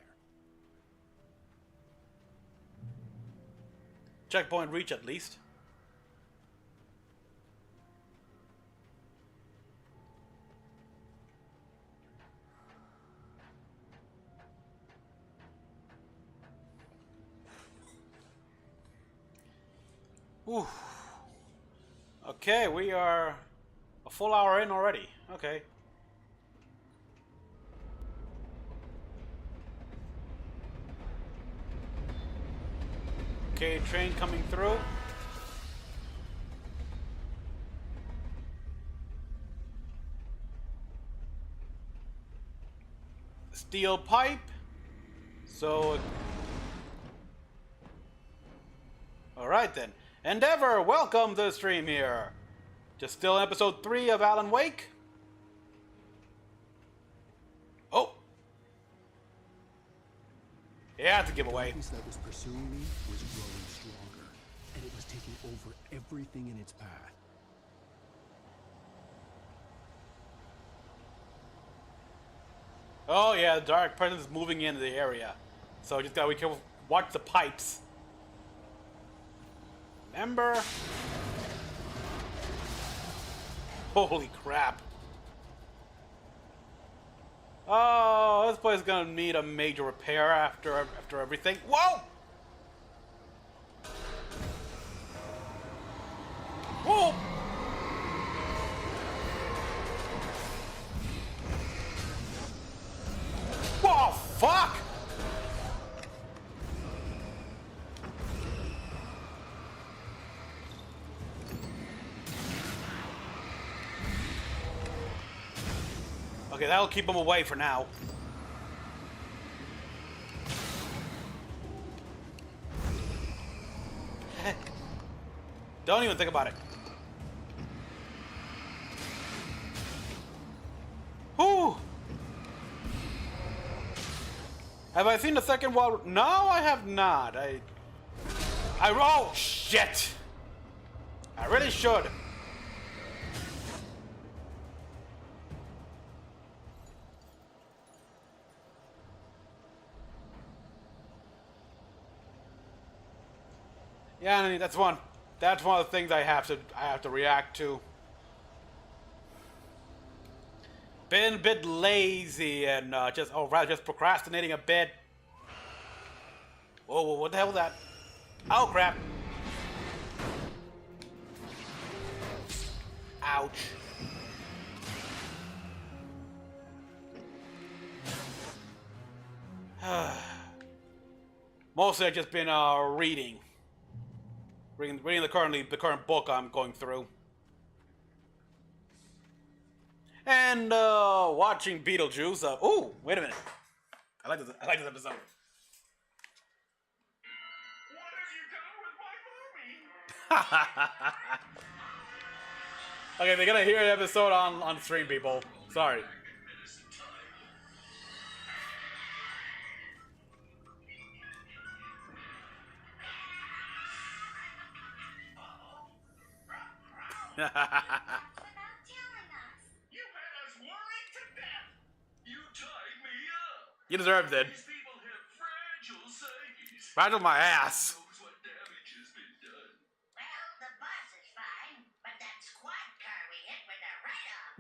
Checkpoint reach at least. Whew. Okay, we are a full hour in already. Okay. Okay, train coming through. Steel pipe. So, alright then. Endeavor, welcome to the stream here. Just still in episode 3 of Alan Wake. Oh! Yeah, it's a giveaway. The darkness that was pursuing me was growing stronger, and it was taking over everything in its path. Oh yeah, the dark presence is moving into the area. So just gotta be careful. Watch the pipes. Remember? Holy crap. Oh, this place is gonna need a major repair after everything. Whoa! Whoa! Whoa, fuck! Okay, that'll keep him away for now. Don't even think about it. Whew! Have I seen the second wall? No, I have not. Oh, shit! I really should. Yeah, I mean, that's one of the things I have to react to. Been a bit lazy and just procrastinating a bit. Whoa, what the hell was that? Oh crap! Ouch! Mostly I've just been reading the current book I'm going through. And watching Beetlejuice. Oh, wait a minute! I like this episode. Okay, they're gonna hear the episode on stream, people. Sorry. You deserved it. Fragile my ass. Well, the bus is fine, but that squad car we hit with a write-off.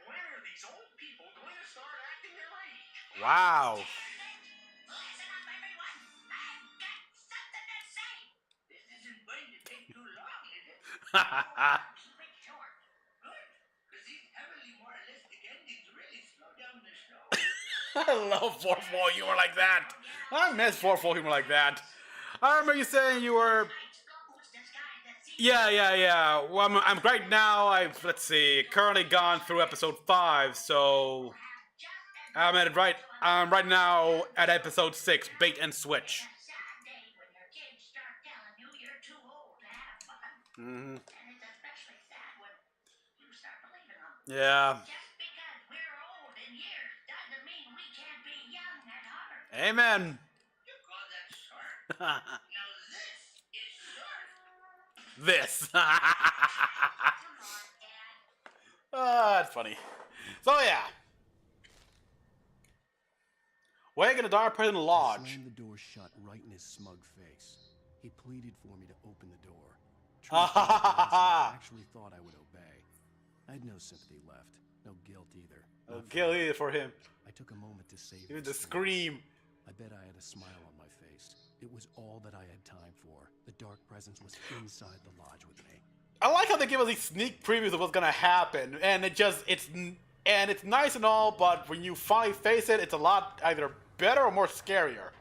When are these old people going to start acting their age? Wow. Listen up, everyone. I've got something to say. This isn't going to take too long, is it? Keep it short. Good. Because these heavily moralistic endings really slow down the show. I love fourth wall humor like that. I miss fourth wall humor like that. I remember you saying you were. Yeah. Well, I'm right now. Let's see. Currently gone through episode 5, so I'm right now at episode 6, bait and switch. Mm-hmm. Yeah. Amen. You call that short? Now this is short. This. Oh, that's funny. So yeah. Wake in the dark prison lodge. I slammed the door shut right in his smug face. He pleaded for me to open the door. I actually thought I would obey. I had no sympathy left. No guilt either. No guilt either for him. I took a moment to save even the scream. I bet I had a smile on my face. It was all that I had time for. The dark presence was inside the lodge with me. I like how they give us these sneak previews of what's gonna happen, and it's nice and all, but when you finally face it, it's a lot either better or more scarier.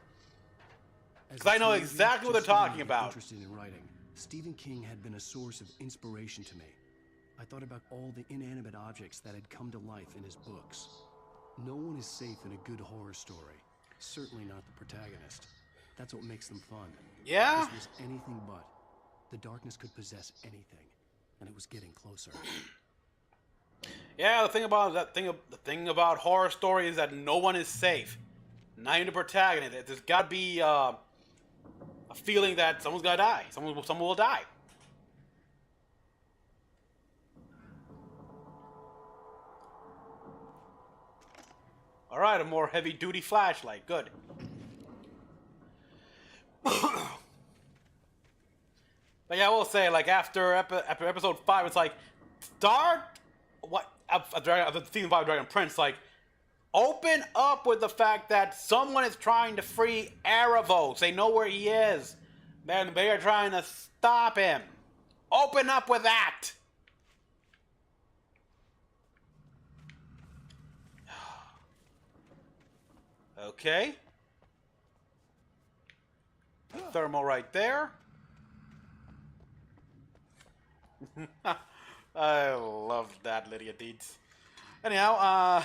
Because I know exactly what they're talking about. Interested in writing, Stephen King had been a source of inspiration to me. I thought about all the inanimate objects that had come to life in his books. No one is safe in a good horror story. Certainly not the protagonist. That's what makes them fun. Yeah? This was anything but. The darkness could possess anything, and it was getting closer. Yeah, the thing about horror stories is that no one is safe. Not even the protagonist. There's got to be a feeling that someone's gonna die. Someone will die. All right, a more heavy-duty flashlight. Good. But yeah, I will say, like, after episode 5, it's like, start of the season 5 of Dragon Prince, like, open up with the fact that someone is trying to free Erebos. They know where he is. Then they are trying to stop him. Open up with that. Okay. Thermal right there. I love that, Lydia Deeds. Anyhow,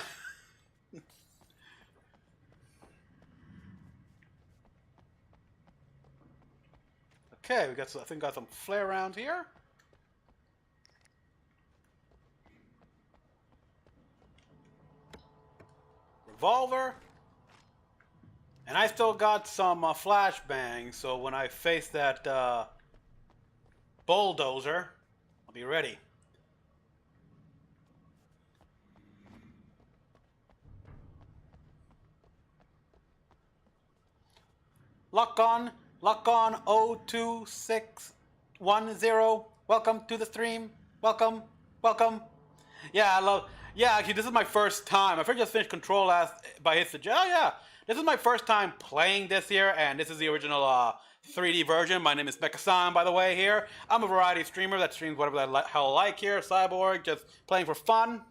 okay, I think we got some flare around here. Revolver. And I still got some flashbang, so when I face that bulldozer, I'll be ready. Lock on 02610. Welcome to the stream. Welcome. Yeah, actually, this is my first time. I just finished Control by his suggestion. Oh, yeah. This is my first time playing this here, and this is the original 3D version. My name is Mecha-san, by the way, here. I'm a variety streamer that streams whatever the hell I like here. Cyborg, just playing for fun.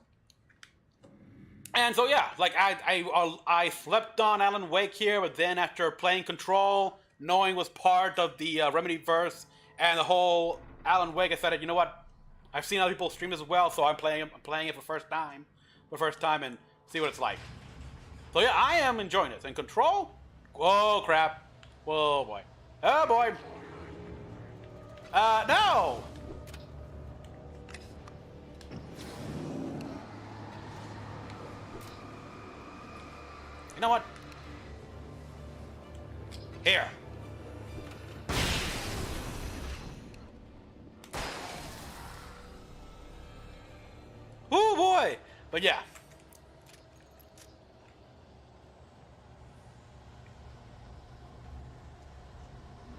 And so, yeah, like, I slept on Alan Wake here, but then after playing Control, knowing was part of the Remedy-verse, and the whole Alan Wake, I decided, you know what? I've seen other people stream this as well, so I'm playing it for first time, and see what it's like. So yeah, I am enjoying this. And Control? Whoa, crap. Whoa, boy. Oh, boy. No! You know what? Here. Oh, boy. But yeah.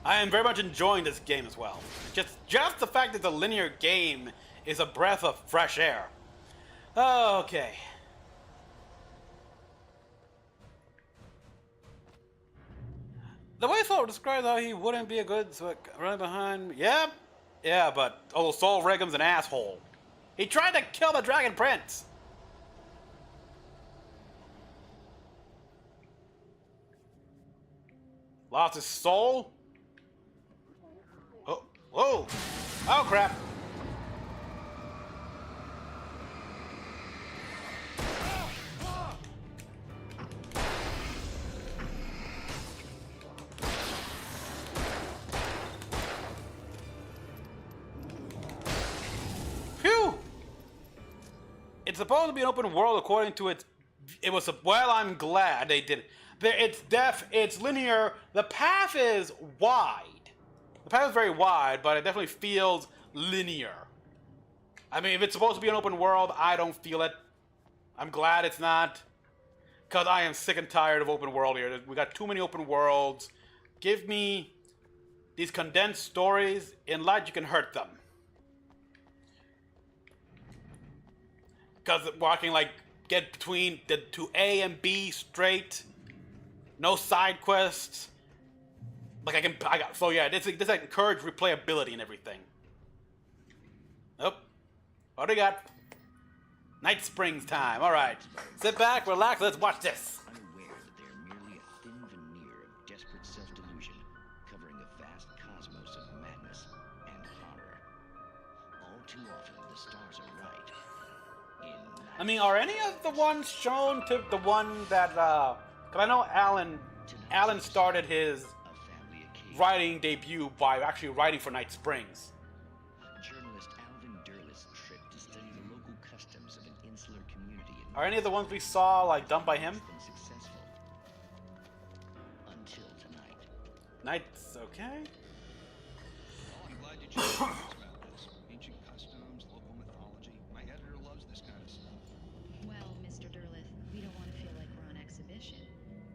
I am very much enjoying this game as well. Just the fact that the linear game is a breath of fresh air. Okay. The way Soul described how he wouldn't be a good running behind. Yeah, but Soul Regum's an asshole. He tried to kill the Dragon Prince. Lost his soul. Oh, whoa! Oh crap! Phew! It's supposed to be an open world according to its. Well, I'm glad they did it. It's linear. The path is wide. The path is very wide, but it definitely feels linear. I mean, if it's supposed to be an open world, I don't feel it. I'm glad it's not. Because I am sick and tired of open world here. We got too many open worlds. Give me these condensed stories. In light, you can hurt them. Because walking, like, get between the to A and B straight. no side quests. Like so yeah, this like encourage replayability and everything. Nope. What do we got? Night Springs time. All right. Sit back, relax. Let's watch this. Unaware that they're merely a thin veneer of desperate self-delusion, covering a vast cosmos of madness and horror. All too often, the stars are right. I mean, are any of the ones shown to the one that? Cause I know Alan started his writing debut by actually writing for Night Springs. Journalist Alvin Durlis' trip to study the local customs of an insular community in Are any of the ones we saw like done by him? been successful until tonight. Night's okay. Well, I'm glad you chose to ask about this. Ancient customs, local mythology. My editor loves this kind of stuff. Well, Mr. Durlith, we don't want to feel like we're on exhibition,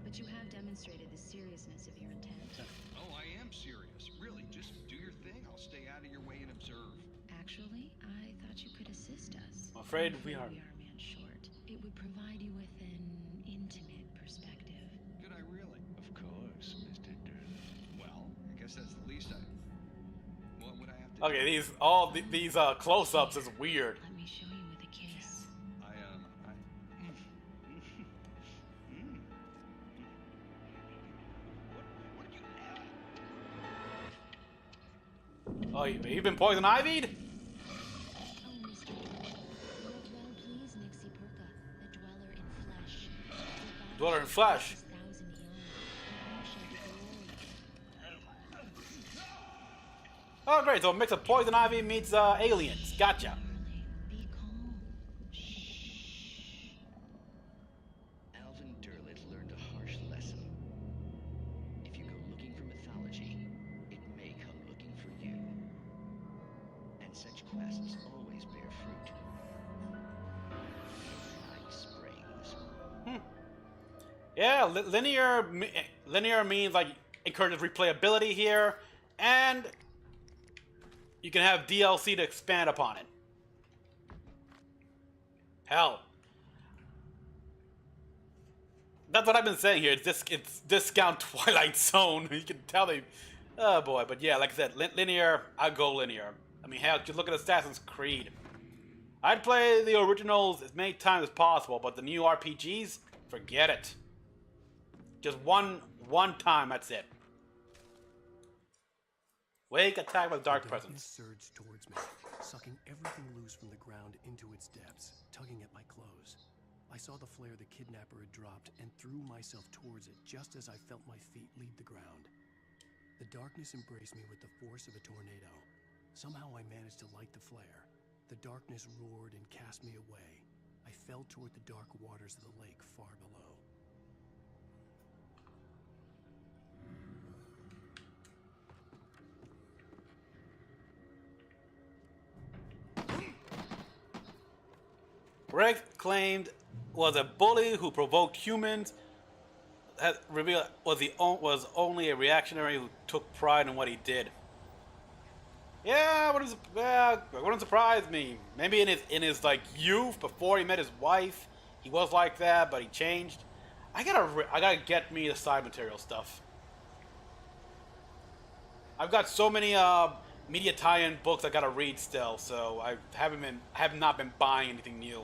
but you have demonstrated the seriousness of your intent. Oh, I am serious. Really, just do your thing. I'll stay out of your way and observe. Actually, I thought you could assist us. I'm afraid we are. We are a man short. It would provide you with an intimate perspective. Could I really? Of course, Mr. Durlith. Well, I guess that's the least I... What would I have to Okay, do? these close-ups is weird. Let me show you with a kiss. Oh, you've been poison ivied? Oh, Mr. Durlith, well please, Nixie Perka, the dweller in flesh. Dweller in flesh. Oh, great. So a mix of poison ivy meets aliens. Gotcha. Alvin Durlith learned a harsh lesson. If you go looking for mythology, it may come looking for you. And such quests always bear fruit. Night Springs. Yeah, linear means like encourages replayability here, and you can have DLC to expand upon it. Hell, that's what I've been saying here. It's discount Twilight Zone. You can tell they, oh boy. But yeah, like I said, linear. I'll go linear. I mean, hell, just look at Assassin's Creed. I'd play the originals as many times as possible, but the new RPGs, forget it. Just one time, that's it. Wake, attack with dark presence. Surged towards me, sucking everything loose from the ground into its depths, tugging at my clothes. I saw the flare the kidnapper had dropped and threw myself towards it just as I felt my feet leave the ground. The darkness embraced me with the force of a tornado. Somehow I managed to light the flare. The darkness roared and cast me away. I fell toward the dark waters of the lake far below. Rick claimed was a bully who provoked humans. Had revealed was only a reactionary who took pride in what he did. Yeah, wouldn't surprise me. Maybe in his like youth before he met his wife, he was like that, but he changed. I gotta get me the side material stuff. I've got so many media tie-in books I gotta read still, so I have not been buying anything new.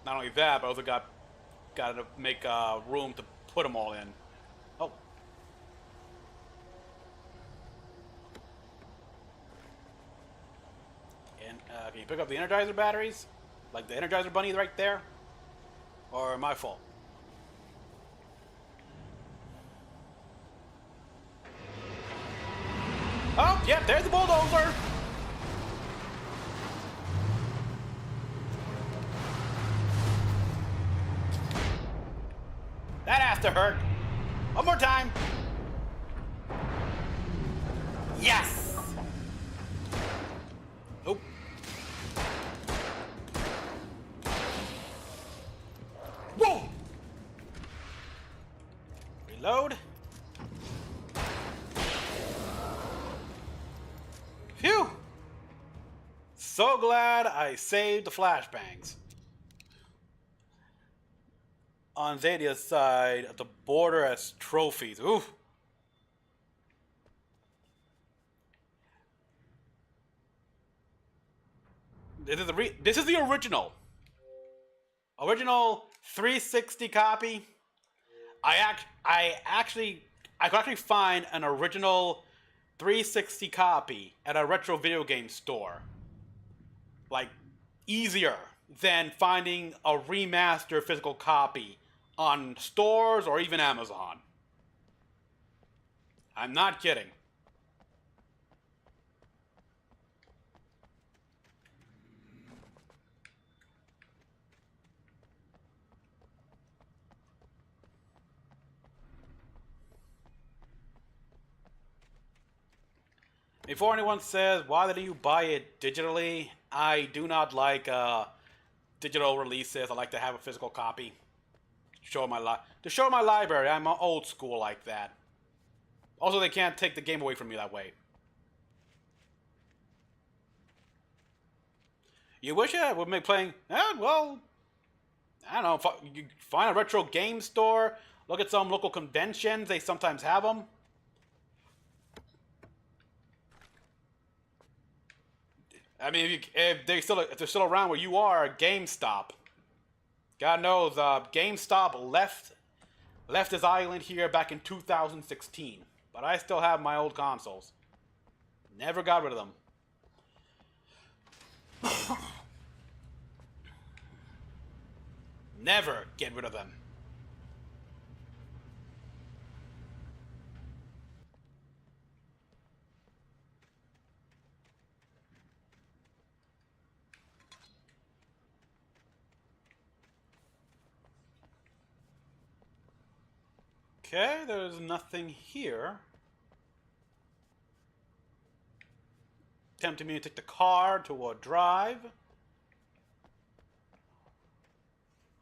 Not only that, but I also gotta make room to put them all in. Oh. And can you pick up the Energizer batteries? Like the Energizer bunny right there? Or am I full? Oh, yeah, there's the bulldozer! That has to hurt. One more time. Yes! Oh. Whoa! Reload. Phew! So glad I saved the flashbangs. on Zadia's side of the border as trophies. Ooh. This is the original. Original 360 copy. I could actually find an original 360 copy at a retro video game store. Like, easier than finding a remastered physical copy on stores or even Amazon. I'm not kidding. Before anyone says, why didn't you buy it digitally? I do not like digital releases. I like to have a physical copy. To show my library. I'm old school like that. Also, they can't take the game away from me that way. You wish I would make playing... well... I don't know. You find a retro game store. Look at some local conventions. They sometimes have them. I mean, if they're still around where you are, GameStop. God knows, GameStop left his island here back in 2016. But I still have my old consoles. Never got rid of them. Never get rid of them. Okay, there's nothing here. Tempting me to take the car to a drive.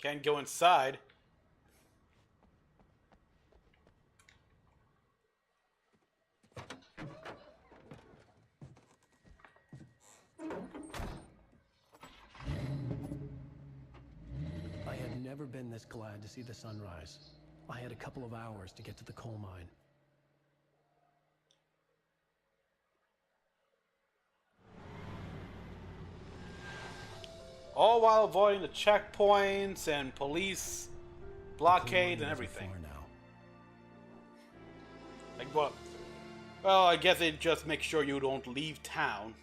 Can't go inside. I had never been this glad to see the sunrise. I had a couple of hours to get to the coal mine. All while avoiding the checkpoints and police blockades and everything. Like what? Well, I guess it just makes sure you don't leave town.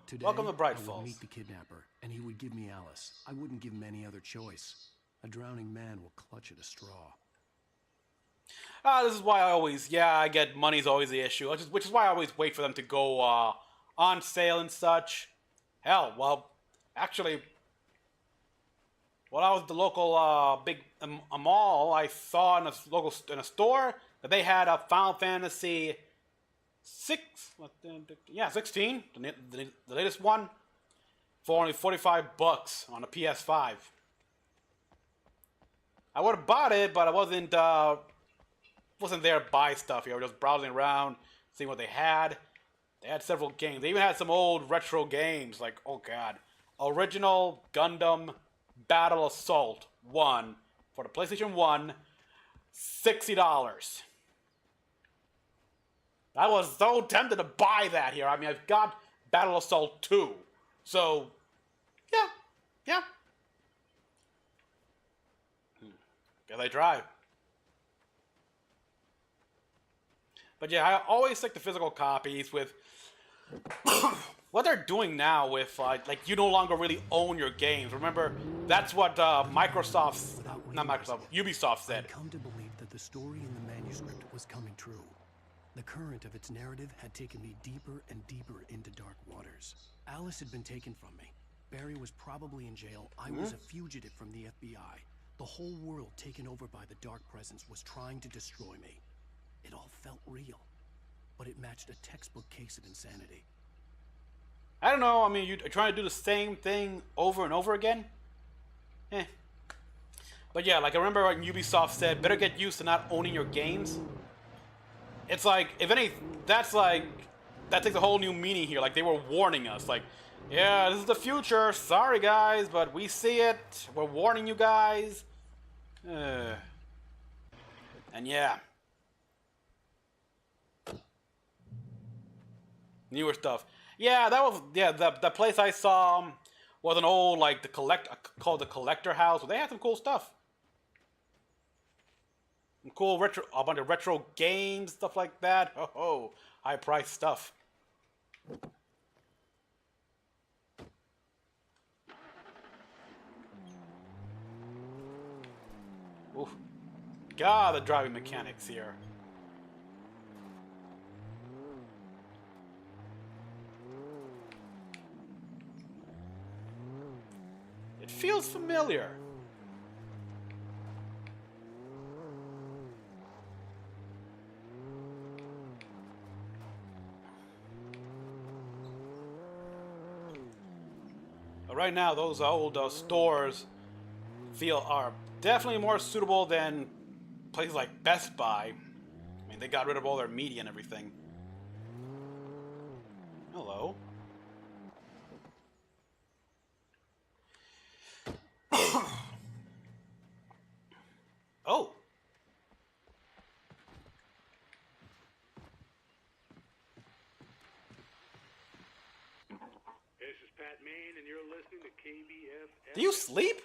Today, Welcome to Bright I would Falls. meet the kidnapper, and he would give me Alice. I wouldn't give him any other choice. A drowning man will clutch at a straw. This is why I get money's always the issue, which is why I always wait for them to go on sale and such. Hell, well, actually, when I was at the local big mall, I saw in a store that they had a Final Fantasy 16, the latest one, for only $45 on a PS5. I would have bought it, but I wasn't there to buy stuff here. I was just browsing around, seeing what they had. They had several games. They even had some old retro games, like, oh god, original Gundam Battle Assault 1 for the PlayStation 1, $60. I was so tempted to buy that here. I mean, I've got Battle Assault 2. So, yeah. Guess I drive. But yeah, I always like the physical copies with what they're doing now with, like, you no longer really own your games. Remember, that's what Ubisoft said. I'd come to believe that the story in the manuscript was coming true. The current of its narrative had taken me deeper and deeper into dark waters. Alice had been taken from me. Barry was probably in jail. I was a fugitive from the FBI. The whole world taken over by the dark presence was trying to destroy me. It all felt real, but it matched a textbook case of insanity. I don't know, I mean, you're trying to do the same thing over and over again? But yeah, like I remember when Ubisoft said, better get used to not owning your games. It's like, if any, that's like that takes a whole new meaning here. Like they were warning us. Like, yeah, this is the future. Sorry, guys, but we see it. We're warning you guys. And yeah. Newer stuff. Yeah, that was the place I saw was an old like called the Collector House. They had some cool stuff. Some cool a bunch of retro games, stuff like that. Oh, high price stuff. Oof. God, the driving mechanics here. It feels familiar. But right now, those old stores are definitely more suitable than places like Best Buy. I mean, they got rid of all their media and everything. Hello. Oh. This is Pat Main, and you're listening to KBF. Do you sleep?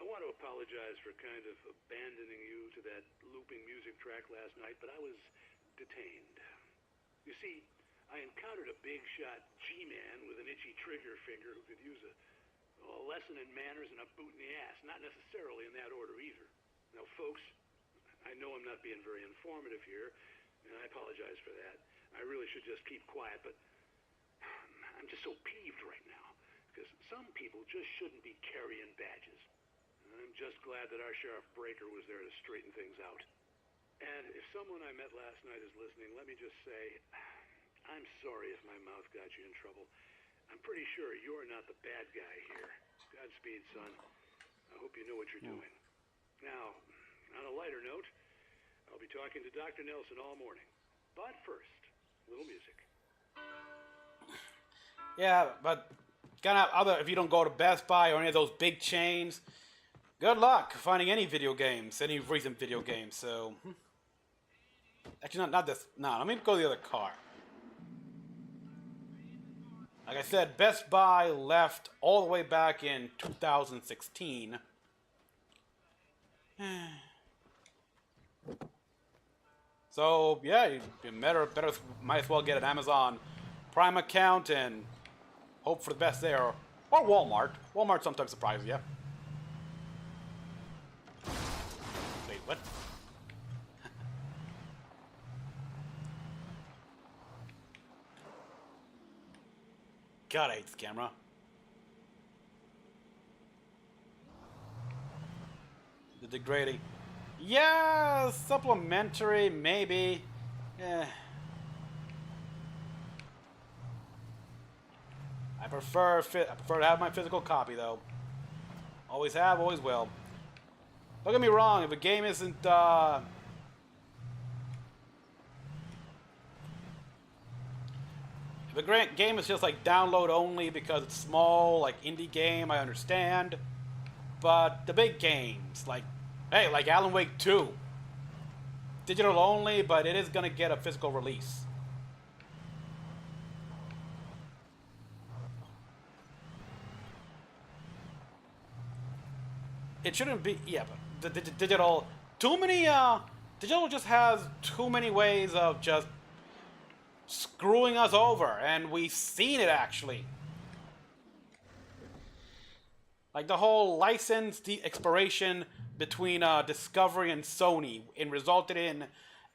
I want to apologize for kind of abandoning you to that looping music track last night, but I was detained. You see, I encountered a big shot G-man with an itchy trigger finger who could use a lesson in manners and a boot in the ass. Not necessarily in that order either. Now, folks, I know I'm not being very informative here, and I apologize for that. I really should just keep quiet, but I'm just so peeved right now, because some people just shouldn't be carrying badges. I'm just glad that our Sheriff Breaker was there to straighten things out. And if someone I met last night is listening, let me just say, I'm sorry if my mouth got you in trouble. I'm pretty sure you're not the bad guy here. Godspeed, son. I hope you know what you're doing. Now, on a lighter note, I'll be talking to Dr. Nelson all morning. But first, a little music. Yeah, but if you don't go to Best Buy or any of those big chains, good luck finding any video games, any recent video games. So, actually, not this. No, let me go to the other car. Like I said, Best Buy left all the way back in 2016. So yeah, you might as well get an Amazon Prime account and hope for the best there, or Walmart. Walmart sometimes surprises you. Wait, what? God, I hate this camera. The degrading. Yeah, supplementary, maybe. Yeah. I prefer to have my physical copy, though. Always have, always will. Don't get me wrong, if a game isn't, if a game is just like download only because it's small, like indie game, I understand. But the big games, like Alan Wake 2. Digital only, but it is going to get a physical release. It shouldn't be, yeah, but the digital, digital just has too many ways of just screwing us over, and we've seen it actually. Like the whole license expiration between Discovery and Sony, and resulted in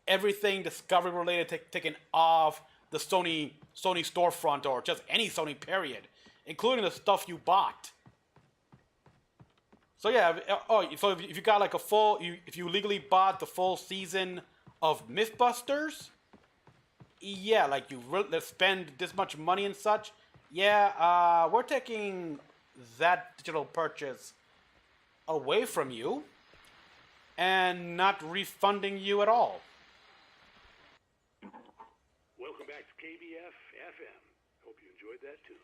everything Discovery related taken off the Sony storefront, or just any Sony period, including the stuff you bought. So yeah, so if you got like if you legally bought the full season of Mythbusters, yeah, like you spend this much money and such, yeah, we're taking that digital purchase away from you and not refunding you at all. Welcome back to KBF. Hope you enjoyed that tune.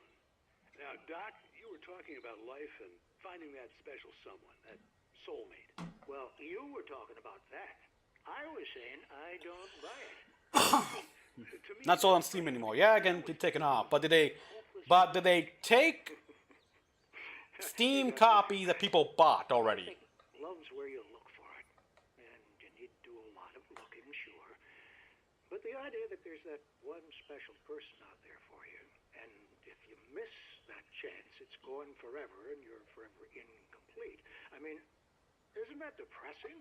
Now, Doc, you were talking about life and finding that special someone, that soulmate. Well, you were talking about that. I was saying I don't buy it. Not sold on Steam anymore. Yeah, again, they've taken off. But did they take Steam copies that people bought already? Love's where you look for it. And you need to do a lot of looking, sure. But the idea that there's that one special person out there for you, and if you miss that chance, it's gone forever and you're forever incomplete. I mean, isn't that depressing?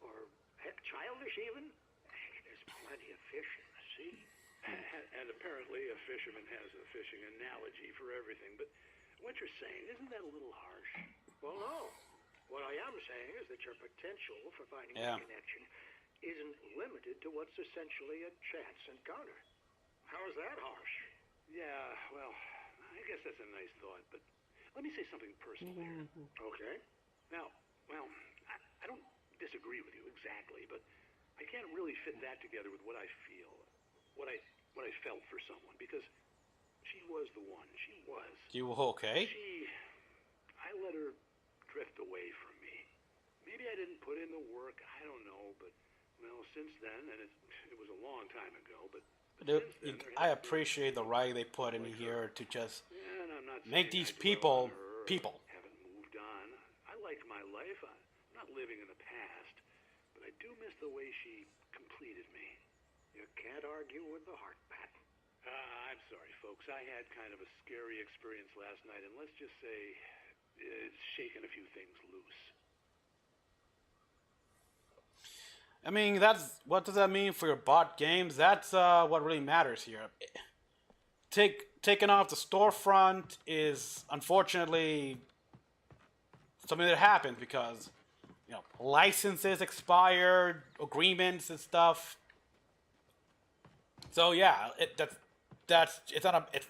Or heck, childish even? There's plenty of fish in the sea. And apparently a fisherman has a fishing analogy for everything. But what you're saying, isn't that a little harsh? Well, no. What I am saying is that your potential for finding a connection isn't limited to what's essentially a chance encounter. How is that harsh? Yeah, well, I guess that's a nice thought, but let me say something personal here. Okay. Now, well, I don't disagree with you exactly, but I can't really fit that together with what I feel, what I felt for someone, because she was the one. She was. You okay? I let her drift away from me. Maybe I didn't put in the work. I don't know, but well, since then, and it was a long time ago, but I appreciate the writing they put in here to just make these people people. Haven't moved on. I like my life. I'm not living in the past, but I do miss the way she completed me. You can't argue with the heart, Pat. I'm sorry, folks. I had kind of a scary experience last night, and let's just say it's shaken a few things loose. I mean, what does that mean for your bot games? That's what really matters here. Taking off the storefront is unfortunately something that happens because licenses expired, agreements and stuff. So yeah, it's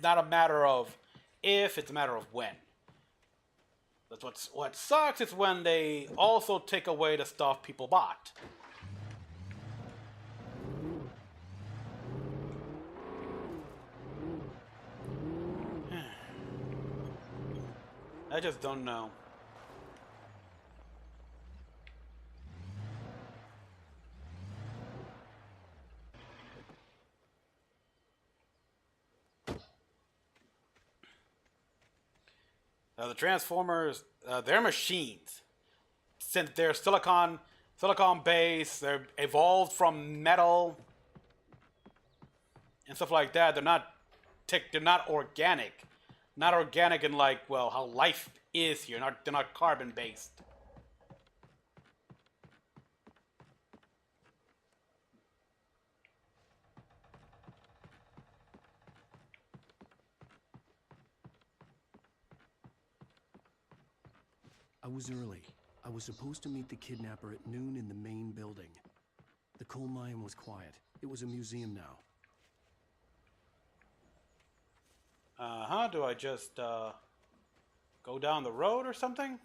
not a matter of if, it's a matter of when. That's what sucks is when they also take away the stuff people bought. I just don't know. The Transformers, they're machines. Since they're silicon based, they're evolved from metal and stuff like that. They're not organic. Not organic in how life is here. They're not carbon based. I was early. I was supposed to meet the kidnapper at noon in the main building. The coal mine was quiet. It was a museum now. Do I just go down the road or something?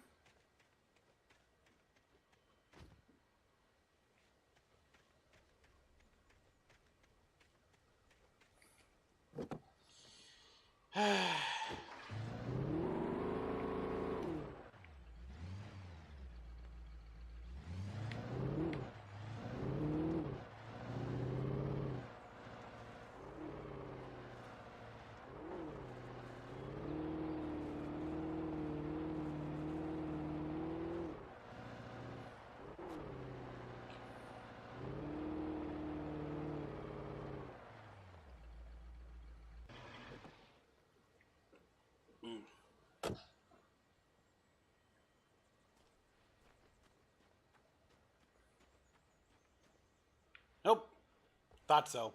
Nope. Thought so.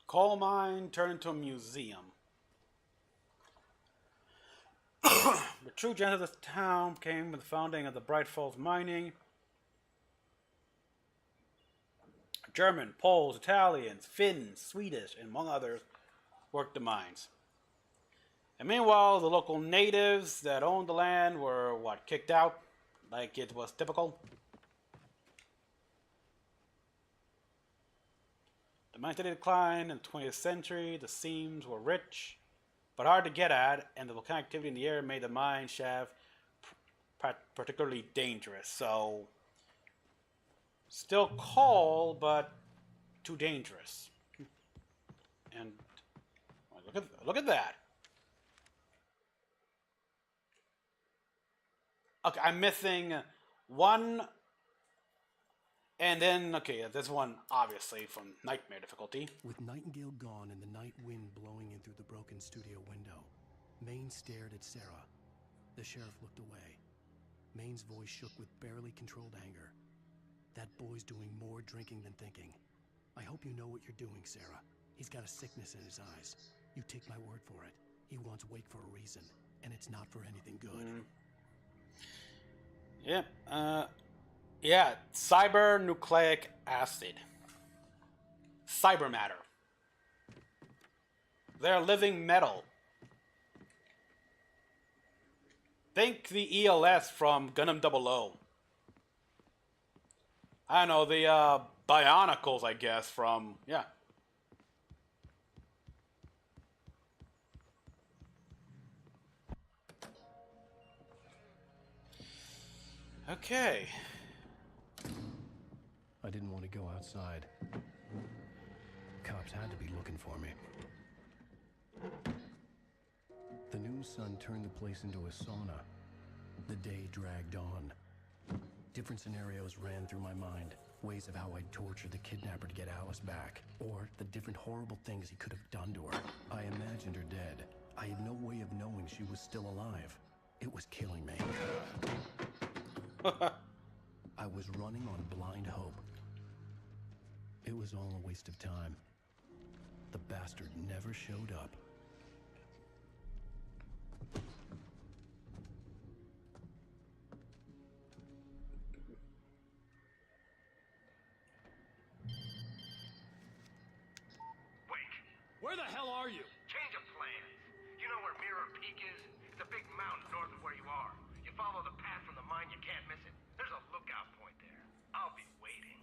Coal mine turned into a museum. The true genesis of this town came with the founding of the Bright Falls Mining. German, Poles, Italians, Finns, Swedish, and among others worked the mines. And meanwhile, the local natives that owned the land were, kicked out, like it was typical. The mine steadily declined in the 20th century. The seams were rich, but hard to get at, and the volcanic activity in the area made the mine shaft particularly dangerous. So, still coal, but too dangerous. And look at that. Okay, I'm missing one, and then okay, this one obviously from Nightmare difficulty. With Nightingale gone and the night wind blowing in through the broken studio window, Maine stared at Sarah. The sheriff looked away. Maine's voice shook with barely controlled anger. That boy's doing more drinking than thinking. I hope you know what you're doing, Sarah. He's got a sickness in his eyes. You take my word for it. He wants Wake for a reason, and it's not for anything good. Yeah, cybernucleic acid. Cyber matter. They're living metal. Think the ELS from Gundam 00. I don't know, the Bionicles, I guess, from, yeah. Okay. I didn't want to go outside. Cops had to be looking for me. The noon sun turned the place into a sauna. The day dragged on. Different scenarios ran through my mind. Ways of how I'd torture the kidnapper to get Alice back. Or the different horrible things he could have done to her. I imagined her dead. I had no way of knowing she was still alive. It was killing me. I was running on blind hope. It was all a waste of time. The bastard never showed up. Where the hell are you? Change of plans. You know where Mirror Peak is? It's a big mountain north of where you are. You follow the path from the mine, you can't miss it. There's a lookout point there. I'll be waiting.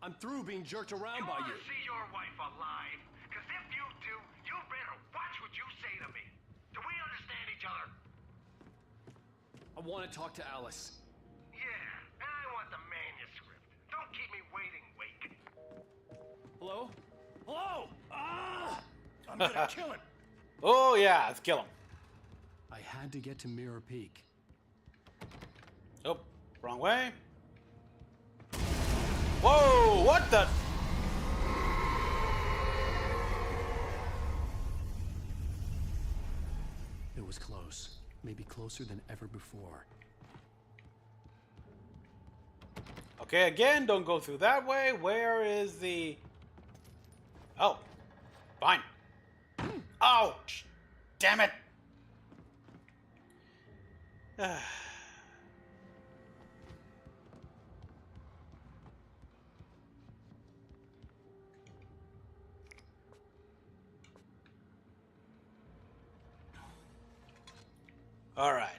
I'm through being jerked around by you. You want to see your wife alive? Because if you do, you better watch what you say to me. Do we understand each other? I want to talk to Alice. Yeah, and I want the manuscript. Don't keep me waiting, Wake. Hello? Hello? Ah! I'm gonna kill him. Oh yeah, let's kill him. I had to get to Mirror Peak. Oh, wrong way. Whoa, what the? It was close. Maybe closer than ever before. Okay, again, don't go through that way. Where is the... Oh, fine. Ouch! Damn it! All right.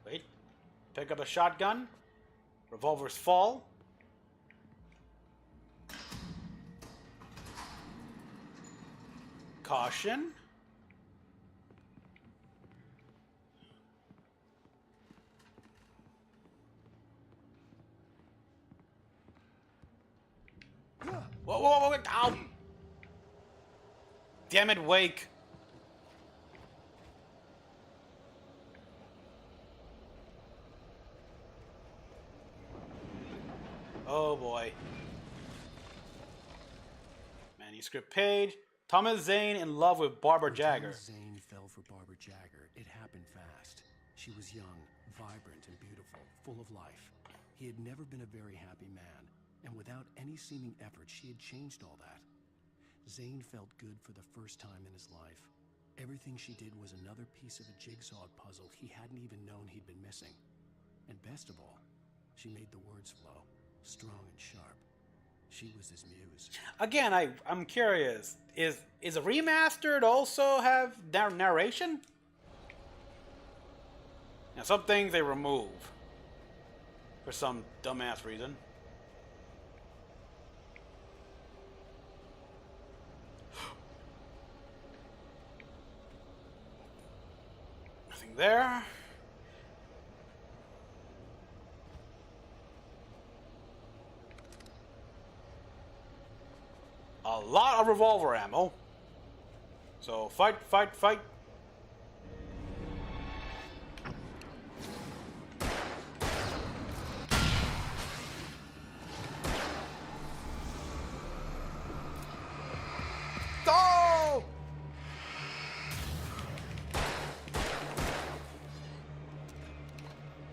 Wait. Pick up a shotgun. Revolvers fall. Caution. Whoa, whoa, whoa, ow! Damn it, Wake. Oh boy. Manuscript page. Thomas Zane in love with Barbara Jagger. Thomas Zane fell for Barbara Jagger. It happened fast. She was young, vibrant, and beautiful, full of life. He had never been a very happy man, and without any seeming effort, she had changed all that. Zane felt good for the first time in his life. Everything she did was another piece of a jigsaw puzzle he hadn't even known he'd been missing. And best of all, she made the words flow, strong and sharp. She was his muse. Again, I'm curious. Is a remastered also have narration? Now, some things they remove for some dumbass reason. Nothing there. A lot of revolver ammo. So fight, fight, fight. Oh!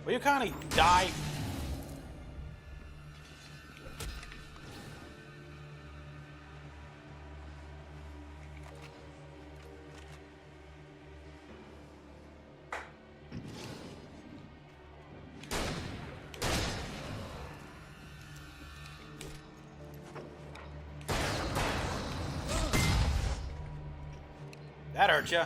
Will you kind of die? That hurt ya.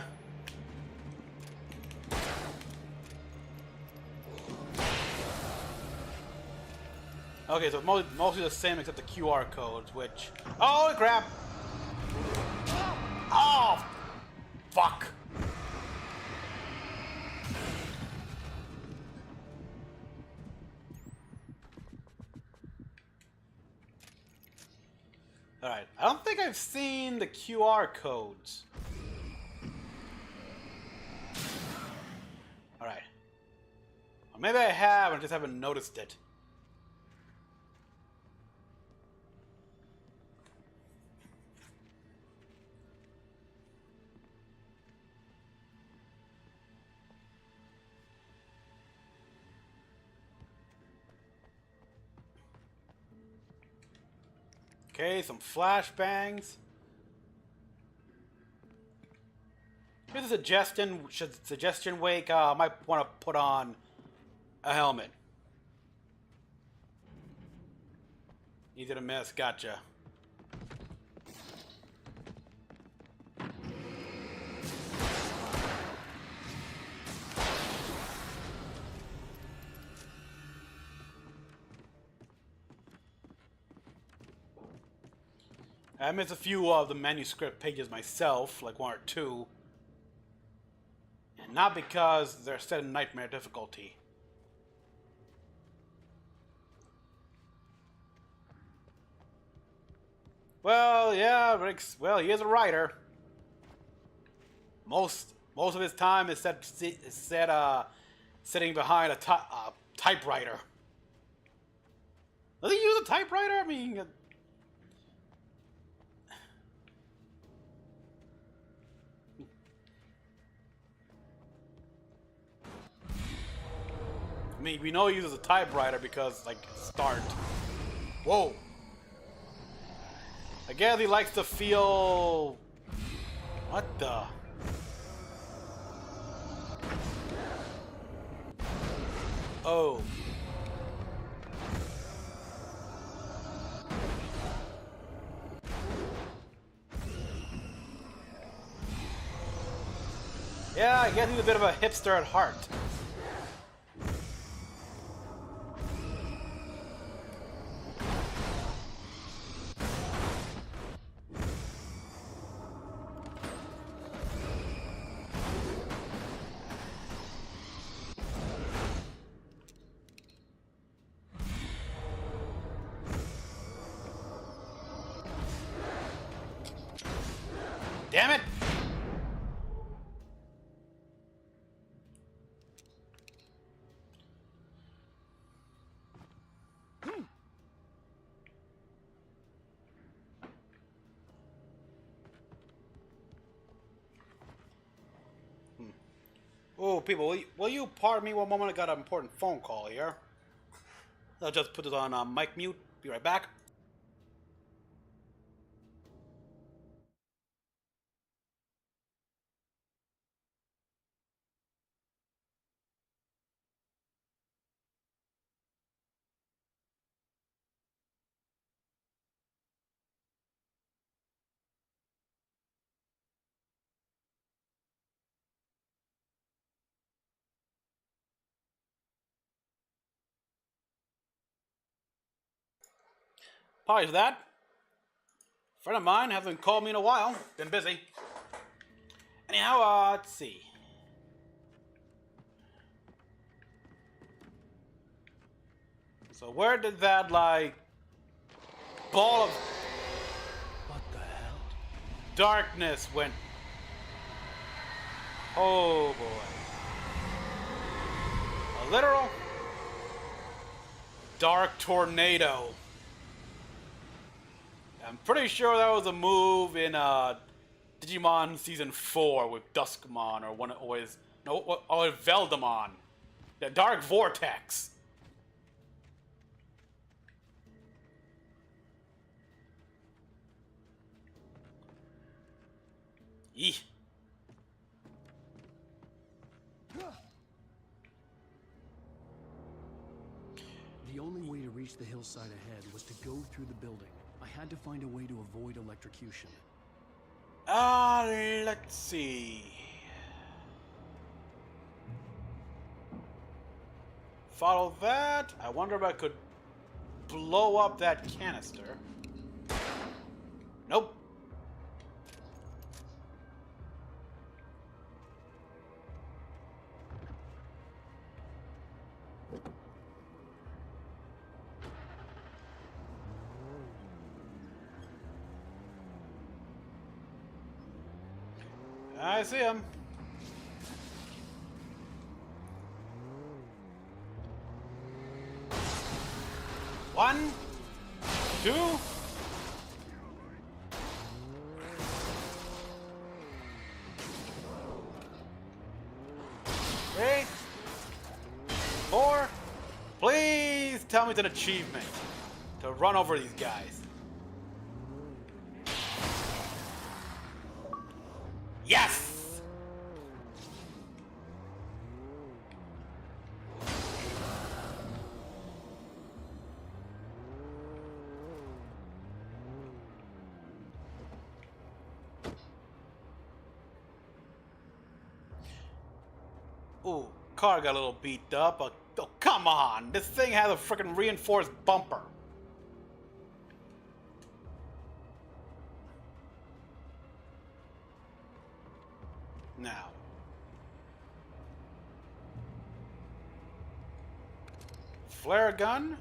Okay, so mostly the same except the QR codes, which... Oh, crap! Oh! Fuck! Alright, I don't think I've seen the QR codes. Alright. Well, maybe I have, and just haven't noticed it. Okay, some flashbangs. Here's a suggestion Wake. I might want to put on a helmet. Easy to miss, gotcha. I missed a few of the manuscript pages myself, like one or two. And not because they're set in nightmare difficulty. Well, yeah, Rick's, well, he is a writer. Most of his time is sitting behind a typewriter. Does he use a typewriter? I mean... we know he uses a typewriter because, like, start. Whoa. I guess he likes to feel... What the... Oh. Yeah, I guess he's a bit of a hipster at heart. Damn it! Oh, people, will you pardon me one moment? I got an important phone call here. I'll just put it on mic mute. Be right back. Apologies for that. A friend of mine hasn't called me in a while. Been busy. Anyhow, let's see. So where did that, like, ball of What the hell? darkness went? Oh boy. A literal dark tornado. I'm pretty sure that was a move in Digimon Season 4 with Duskmon, or one always or Veldamon. The Dark Vortex. Eeh. The only way to reach the hillside ahead was to go through the building. I had to find a way to avoid electrocution. Let's see. Follow that. I wonder if I could blow up that canister. Nope. I see him. One, two. Three, four. Please tell me it's an achievement to run over these guys. Yes! Ooh, car got a little beat up. Oh, come on! This thing has a freaking reinforced bumper. Now. Flare gun.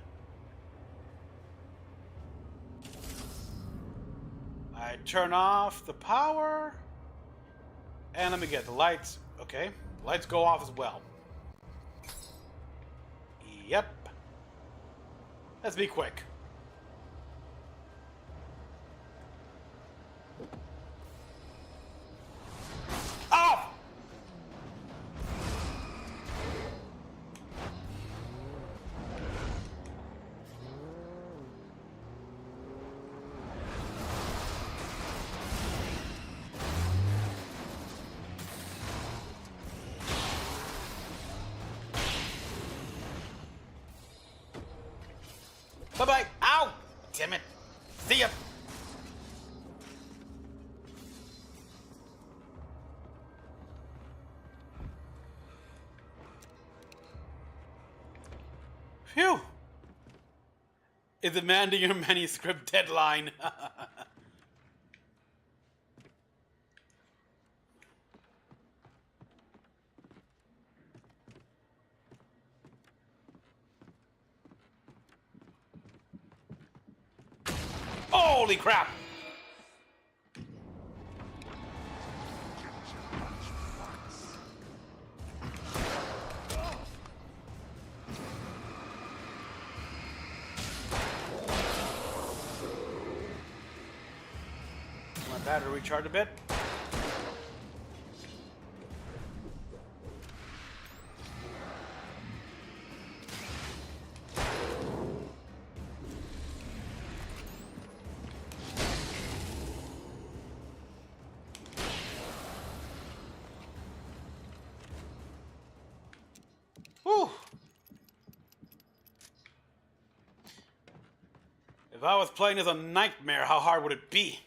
I turn off the power. And let me get the lights. Okay. Lights go off as well. Yep. Let's be quick. Oh! Bye-bye. Ow! Damn it. See ya. Phew. Is demanding your manuscript deadline. Holy crap! My battery recharge a bit. Whew. If I was playing as a nightmare, how hard would it be?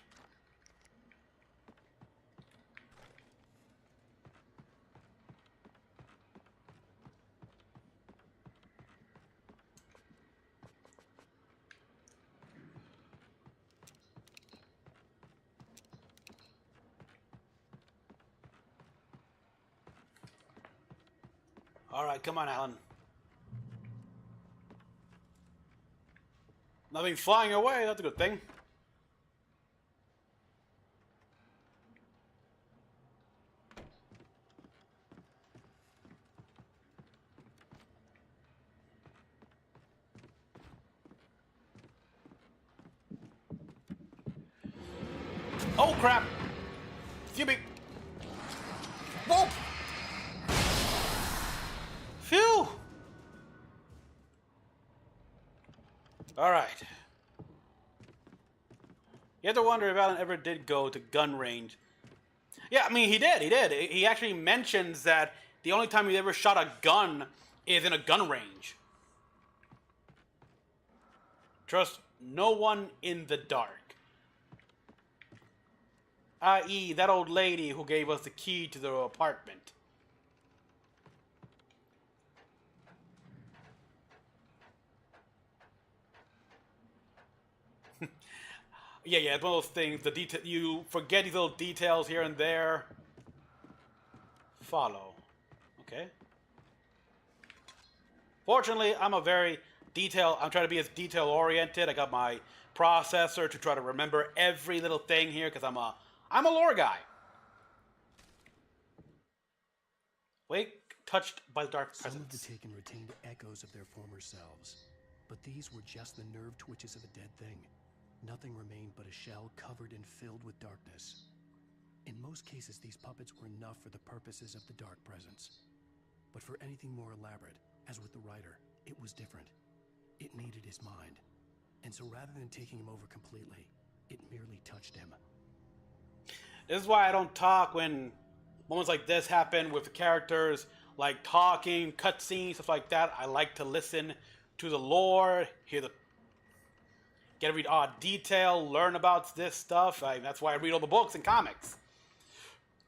Alright, come on, Alan. Nothing flying away, that's a good thing. Oh crap! Excuse me! Whoa! Phew! Alright. You have to wonder if Alan ever did go to gun range. Yeah, I mean, he did. He actually mentions that the only time he ever shot a gun is in a gun range. Trust no one in the dark. I.e., that old lady who gave us the key to the apartment. Yeah, it's one of those things. The detail, you forget these little details here and there. Follow. Okay. Fortunately, I'm trying to be as detail oriented. I got my processor to try to remember every little thing here because I'm a lore guy. Wake touched by the dark presence. Some of the Taken retained echoes of their former selves, but these were just the nerve twitches of a dead thing. Nothing remained but a shell covered and filled with darkness. In most cases, these puppets were enough for the purposes of the dark presence. But for anything more elaborate, as with the writer, it was different. It needed his mind. And so rather than taking him over completely, it merely touched him. This is why I don't talk when moments like this happen with the characters, like talking, cutscenes, stuff like that. I like to listen to the lore, get every odd detail, learn about this stuff. That's why I read all the books and comics.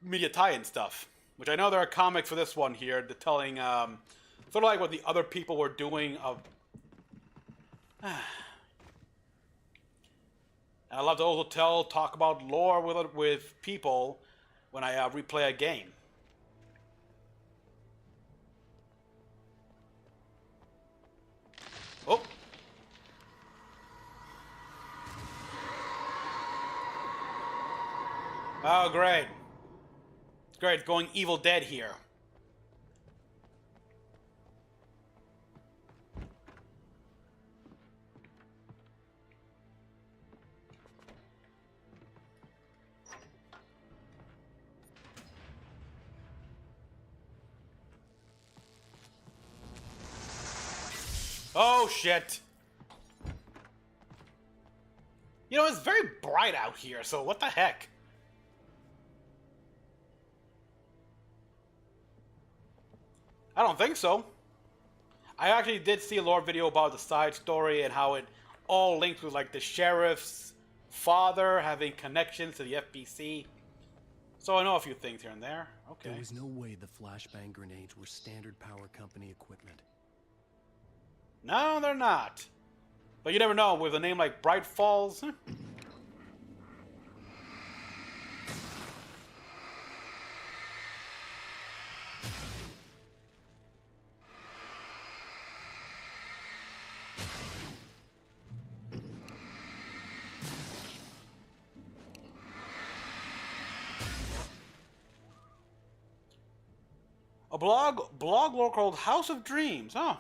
Media tie-in stuff. Which I know there are comics for this one here, telling, sort of like what the other people were doing of... And I love to also talk about lore with people when I replay a game. Oh! Oh, great. It's great. It's going Evil Dead here. Oh, shit. You know, it's very bright out here, so what the heck? I don't think so. I actually did see a lore video about the side story and how it all linked with, like, the sheriff's father having connections to the FBC. So I know a few things here and there. Okay. There was no way the flashbang grenades were standard power company equipment. No, they're not. But you never know, with a name like Bright Falls. A blog lore called House of Dreams, huh?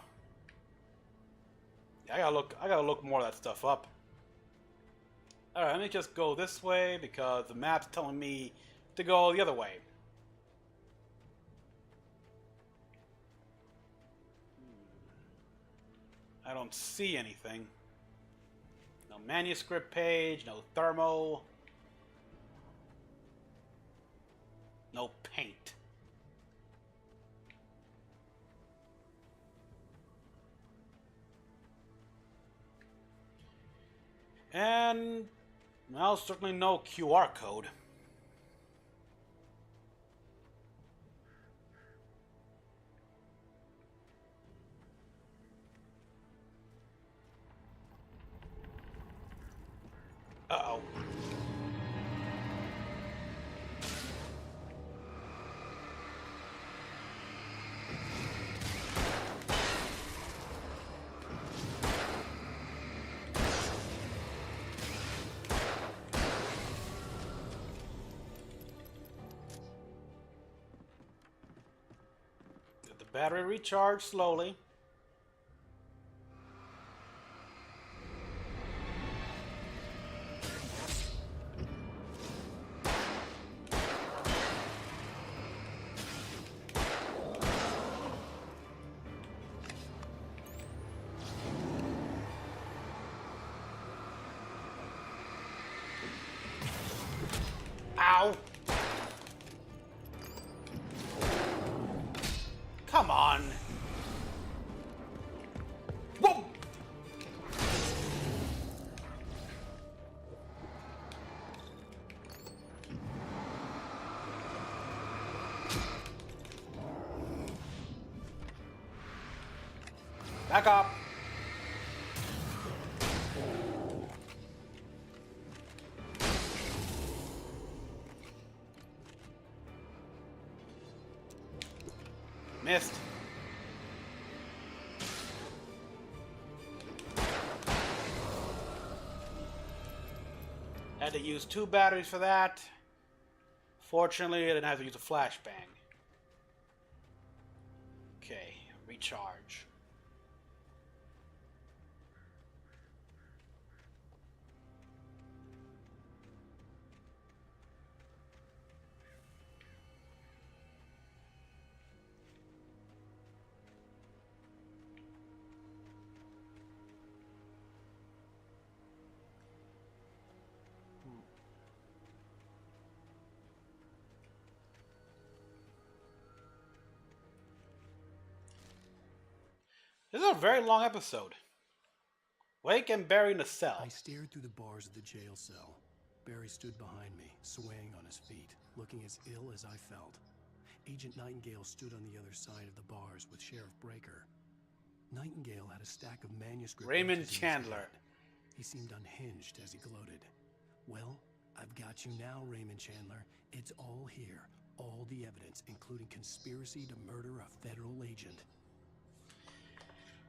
Yeah, I gotta look more of that stuff up. Alright, let me just go this way because the map's telling me to go the other way. I don't see anything. No manuscript page, no thermo. No paint. And, well, certainly no QR code. Uh-oh. Battery recharge slowly. Ow! Come on! Whoa! Back up! Missed. Had to use 2 batteries for that. Fortunately, I didn't have to use a flashbang. Okay, recharge. This is a very long episode. Wake and Barry in a cell. I stared through the bars of the jail cell. Barry stood behind me, swaying on his feet, looking as ill as I felt. Agent Nightingale stood on the other side of the bars with Sheriff Breaker. Nightingale had a stack of manuscript. Raymond Chandler. He seemed unhinged as he gloated. Well, I've got you now, Raymond Chandler. It's all here. All the evidence, including conspiracy to murder a federal agent.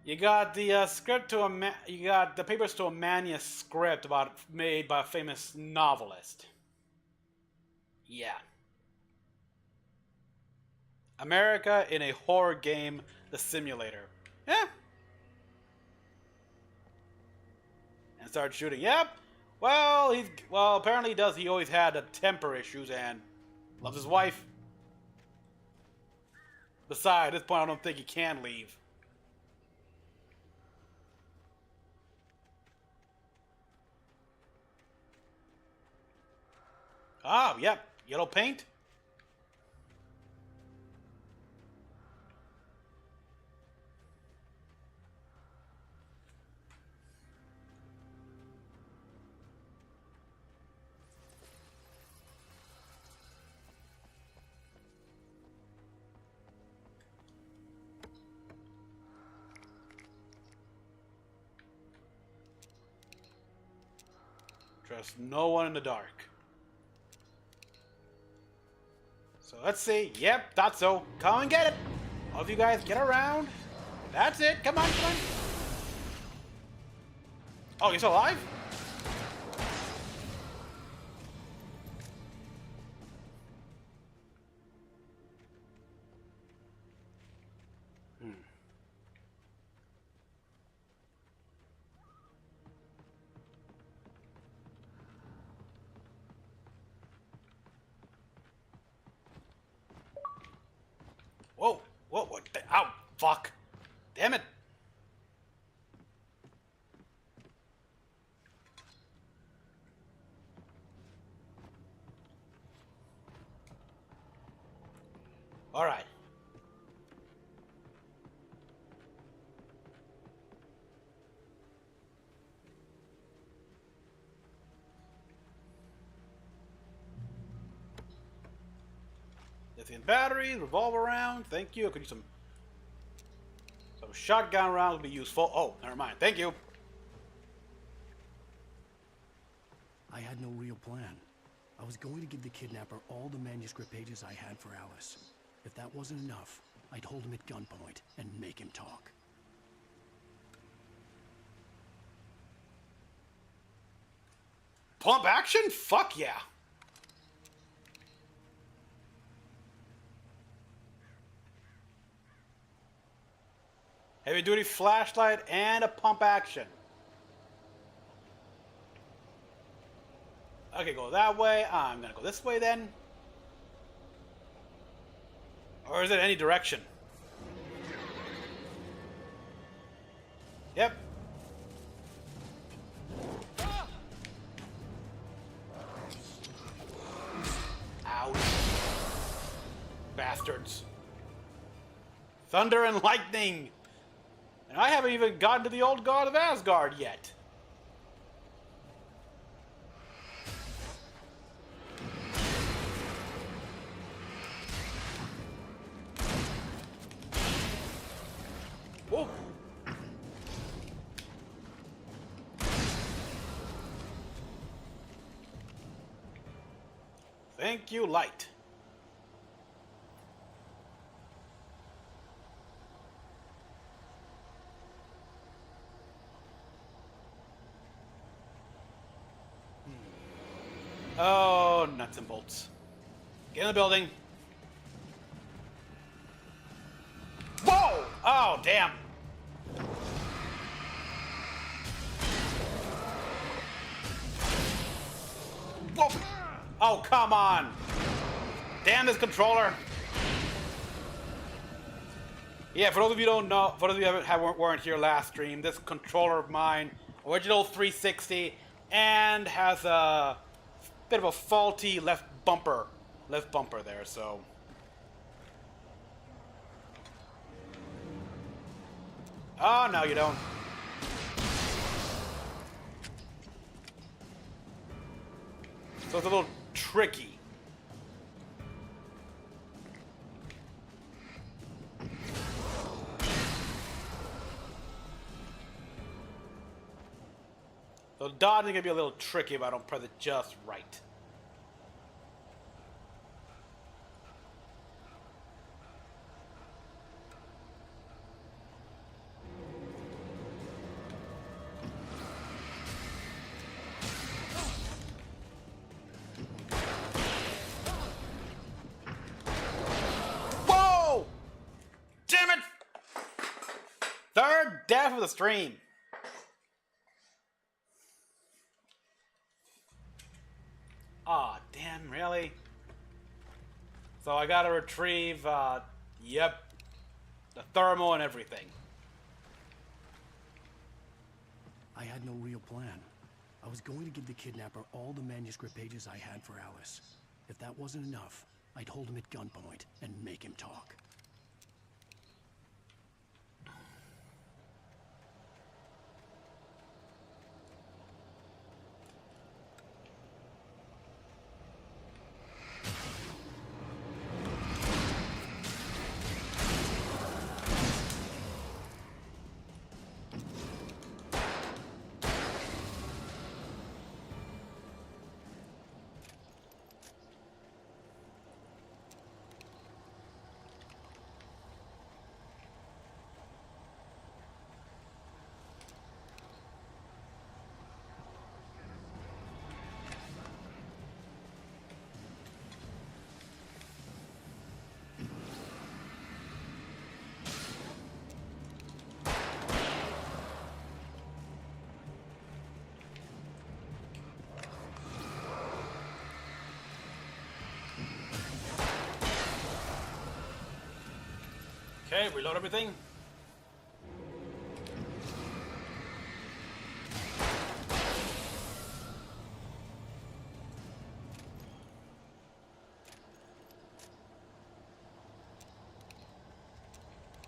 You got the script to a you got the papers to a manuscript made by a famous novelist. Yeah. America in a horror game, The Simulator. Yeah. And started shooting. Yep. Well, apparently he does. He always had temper issues and loves his wife. Besides, at this point, I don't think he can leave. Ah, yep. Yellow paint. Trust no one in the dark. So let's see. Yep, thought so. Come and get it. All of you guys, get around. That's it. Come on, come on. Oh, you're still alive? Whoa, whoa, what the, ow, fuck. Damn it. All right. Lithium battery, revolver round. Thank you. I could use some shotgun rounds would be useful. Oh, never mind. Thank you. I had no real plan. I was going to give the kidnapper all the manuscript pages I had for Alice. If that wasn't enough, I'd hold him at gunpoint and make him talk. Pump action? Fuck yeah. Heavy duty flashlight and a pump action. Okay, go that way. I'm gonna go this way then. Or is it any direction? Yep. Ouch. Bastards. Thunder and lightning. And I haven't even gotten to the old god of Asgard yet. Whoa. Thank you, light. Oh, nuts and bolts. Get in the building. Whoa! Oh, damn. Whoa! Oh, come on. Damn this controller. Yeah, for those of you who don't know, for those of you who weren't here last stream, this controller of mine, original 360, and has a bit of a faulty left bumper there, so. Oh, no, you don't. So it's a little tricky. So dodging can be a little tricky if I don't press it just right. Whoa! Damn it! Third death of the stream. Aw, damn, really? So I gotta retrieve, yep, the thermal and everything. I had no real plan. I was going to give the kidnapper all the manuscript pages I had for Alice. If that wasn't enough, I'd hold him at gunpoint and make him talk. Okay, reload everything.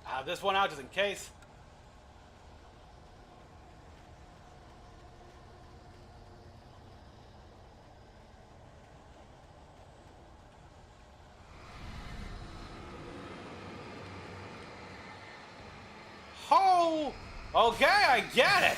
I have this one out just in case. Oh, okay, I get it.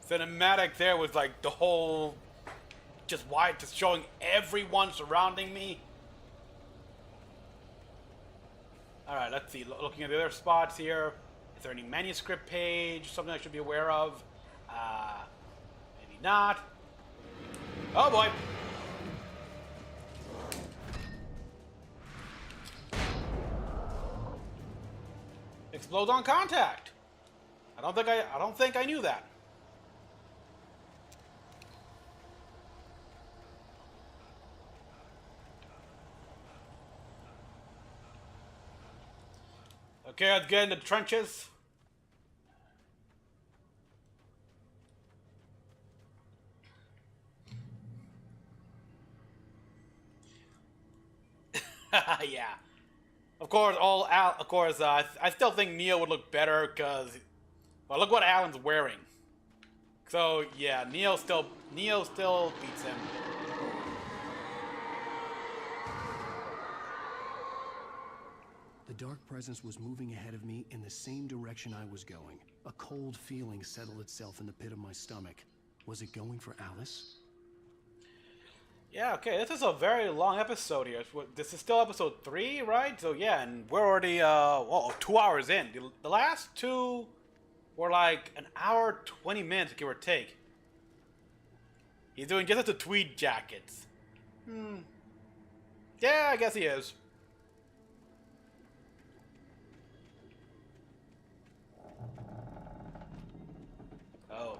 Cinematic there was like the whole, just showing everyone surrounding me. Alright, let's see. Looking at the other spots here. Is there any manuscript page? Something I should be aware of? Maybe not. Oh boy! Explodes on contact! I don't think I knew that. Okay, let's get in the trenches. Yeah. Of course, I still think Neo would look better because, well, look what Alan's wearing. So yeah, Neo still beats him. The dark presence was moving ahead of me in the same direction I was going. A cold feeling settled itself in the pit of my stomach. Was it going for Alice? Yeah, okay, this is a very long episode here. This is still episode 3, right? So yeah, and we're already, 2 hours in. The last two were like an hour, 20 minutes, give or take. He's doing just the tweed jackets. Yeah, I guess he is. Oh.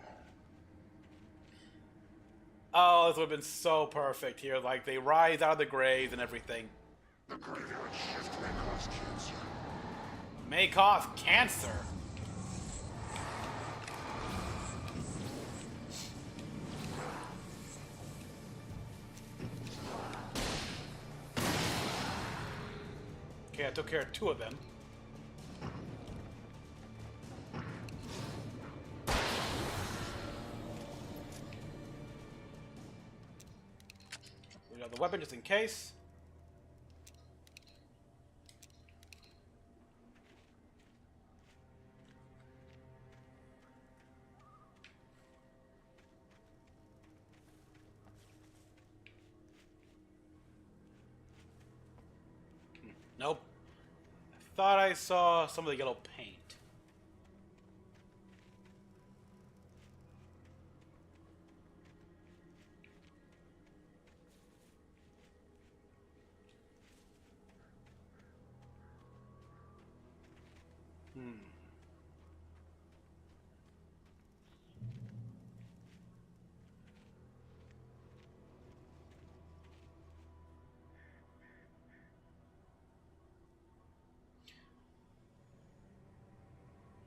Oh, this would have been so perfect here. Like, they rise out of the graves and everything. The graveyard shift may cause cancer. May cause cancer? Okay, I took care of 2 of them. We got the weapon just in case. Nope. I thought I saw some of the yellow paint.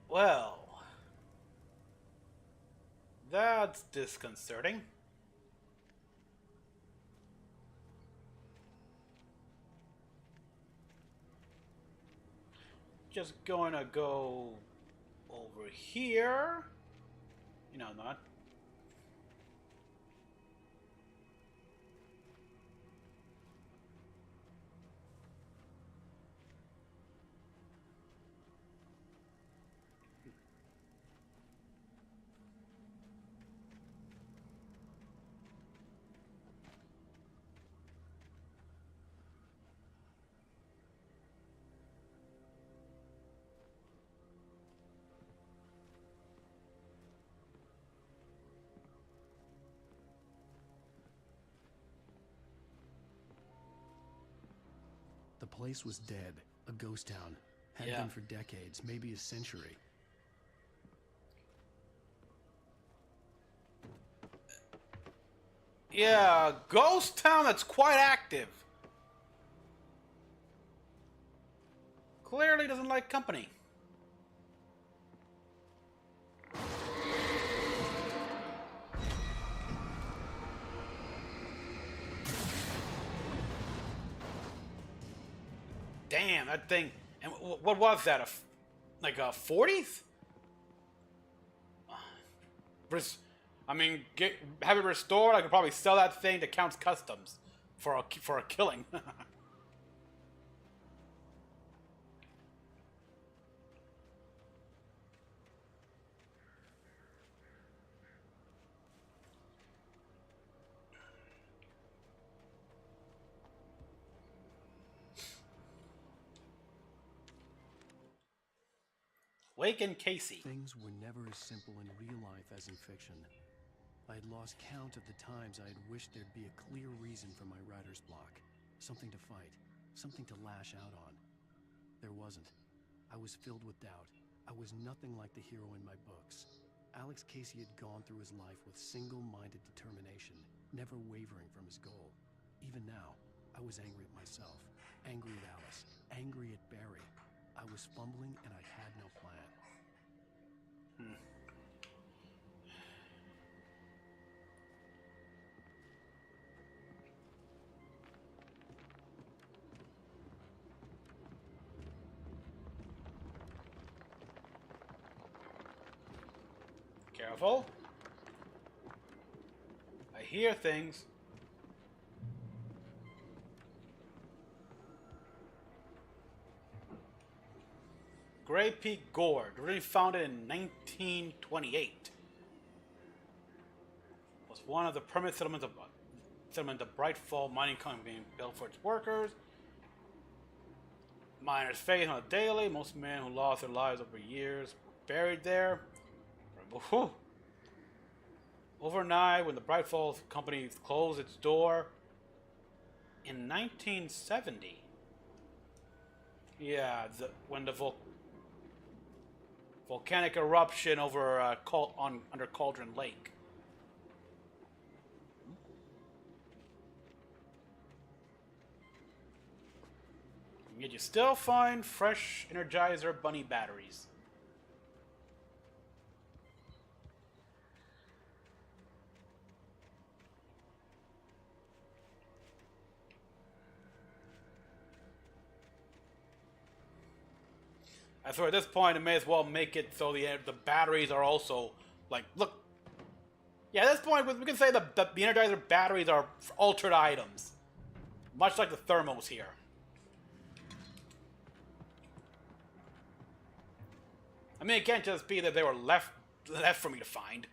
Well, that's disconcerting. Just gonna go over here. You know, not. The place was dead, a ghost town. Had been for decades, maybe a century. Yeah, ghost town that's quite active. Clearly doesn't like company. Damn, that thing. And what was that? Like a 40th? I mean, have it restored. I could probably sell that thing to Count's Customs for a killing. Wake and Casey. Things were never as simple in real life as in fiction. I had lost count of the times I had wished there'd be a clear reason for my writer's block. Something to fight, something to lash out on. There wasn't. I was filled with doubt. I was nothing like the hero in my books. Alex Casey had gone through his life with single-minded determination, never wavering from his goal. Even now, I was angry at myself, angry at Alice, angry at Barry. I was fumbling and I had no plan. Careful. I hear things. Gray Peak Gorge, originally founded in 1928. Was one of the permanent settlements of Bright Fall Mining Company built for its workers. Miners face on a daily. Most men who lost their lives over years were buried there. Whew. Overnight, when the Bright Falls Company closed its door in 1970. Yeah, when the volcanic eruption over under Cauldron Lake. And yet you still find fresh Energizer Bunny batteries. I swear, at this point, it may as well make it so the batteries are also, like, look. Yeah, at this point, we can say the Energizer batteries are altered items. Much like the thermos here. I mean, it can't just be that they were left for me to find.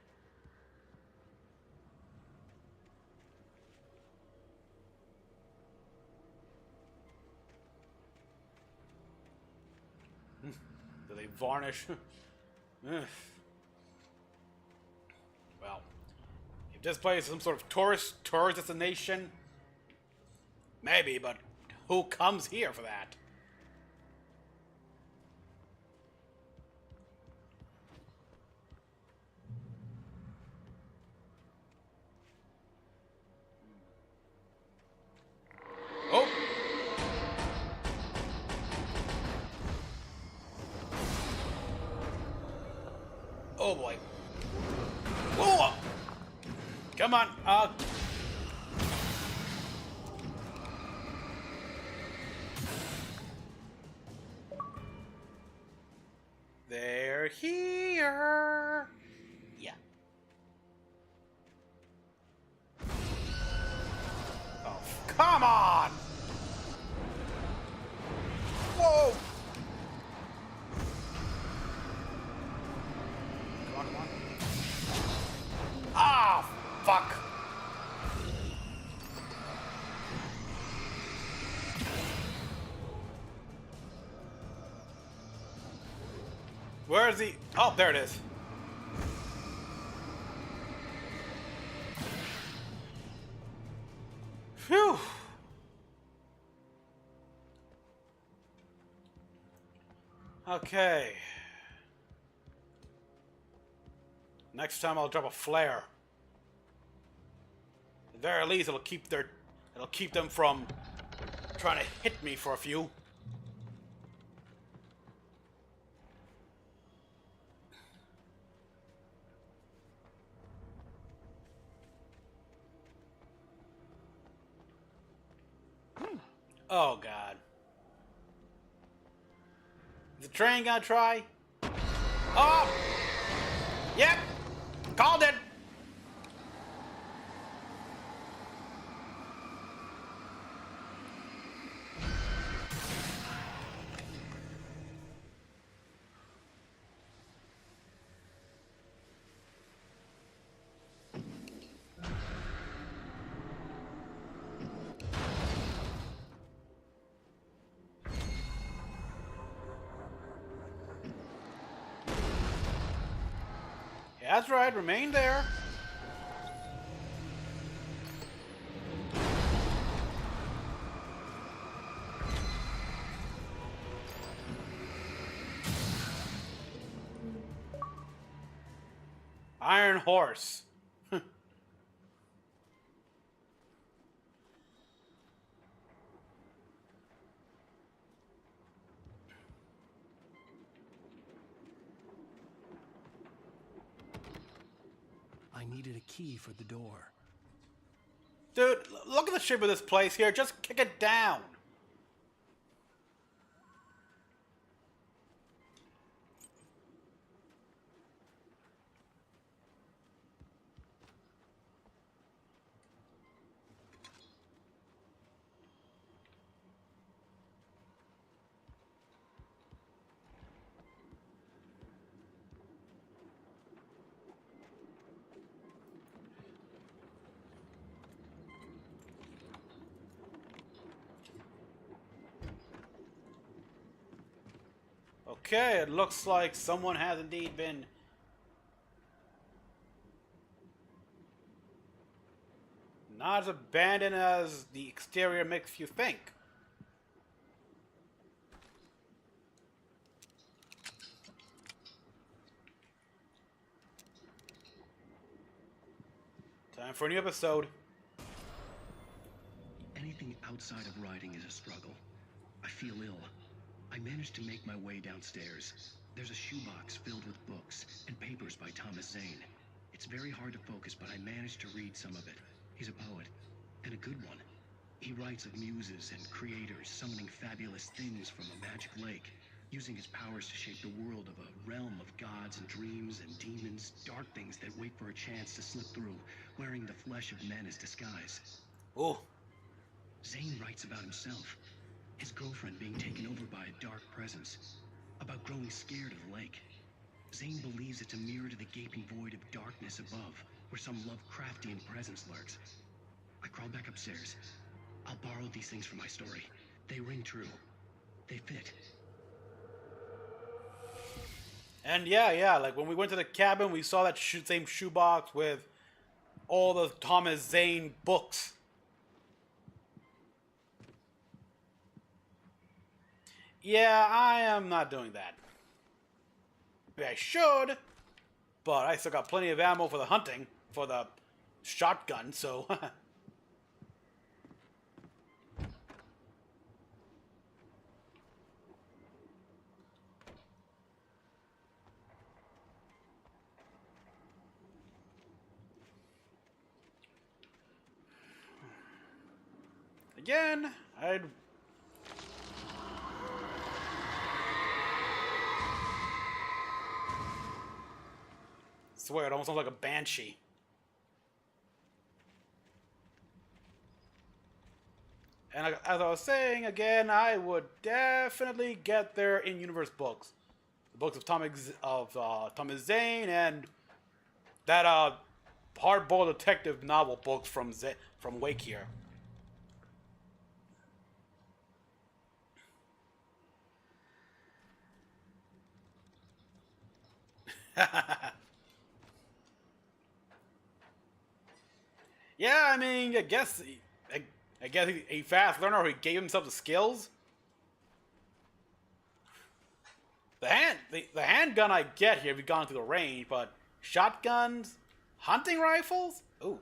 Do they varnish? Well, if this place is some sort of tourist destination, maybe, but who comes here for that? Oh! Oh boy. Whoa! Come on. They're here. Yeah. Oh, come on! Whoa! Come on. Ah, fuck. Where is he? Oh, there it is. Phew. Okay. Next time I'll drop a flare. At the very least, it'll keep them from trying to hit me for a few. Oh god. Is the train gonna try? Oh! Yep! Called it! Yeah, that's right, remain there. Iron Horse. I needed a key for the door. Dude, look at the shape of this place here. Just kick it down. Okay, it looks like someone has indeed been... not as abandoned as the exterior makes you think. Time for a new episode. Anything outside of writing is a struggle. I feel ill. I managed to make my way downstairs. There's a shoebox filled with books and papers by Thomas Zane. It's very hard to focus, but I managed to read some of it. He's a poet, and a good one. He writes of muses and creators summoning fabulous things from a magic lake, using his powers to shape the world of a realm of gods and dreams and demons, dark things that wait for a chance to slip through, wearing the flesh of men as disguise. Oh. Zane writes about himself, his girlfriend being taken over by a dark presence, about growing scared of the lake. Zane believes it's a mirror to the gaping void of darkness above, where some Lovecraftian presence lurks. I crawl back upstairs. I'll borrow these things for my story. They ring true. They fit. And yeah, like when we went to the cabin, we saw that same shoebox with all the Thomas Zane books. Yeah, I am not doing that. Maybe I should, but I still got plenty of ammo for the hunting, for the shotgun, so... Again, I'd... swear, it almost sounds like a banshee. And as I was saying, again, I would definitely get their in-universe books. The books of Thomas Zane and that hardboiled detective novel books from Wake here. Yeah, I mean, I guess he's a fast learner who gave himself the skills. The handgun I get here if you've gone through the range, but shotguns, hunting rifles? Ooh.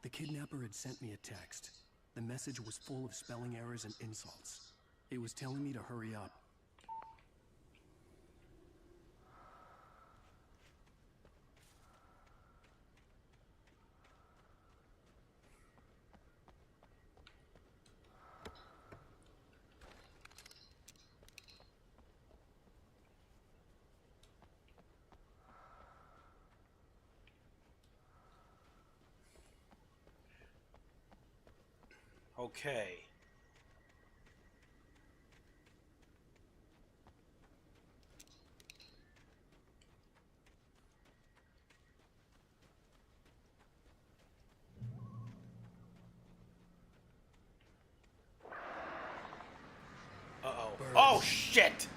The kidnapper had sent me a text. The message was full of spelling errors and insults. It was telling me to hurry up. Okay. Uh-oh. Oh, shit!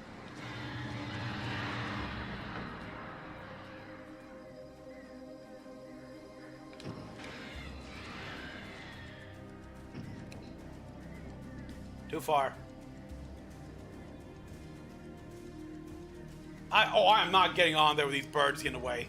Too far. I'm not getting on there with these birds getting away.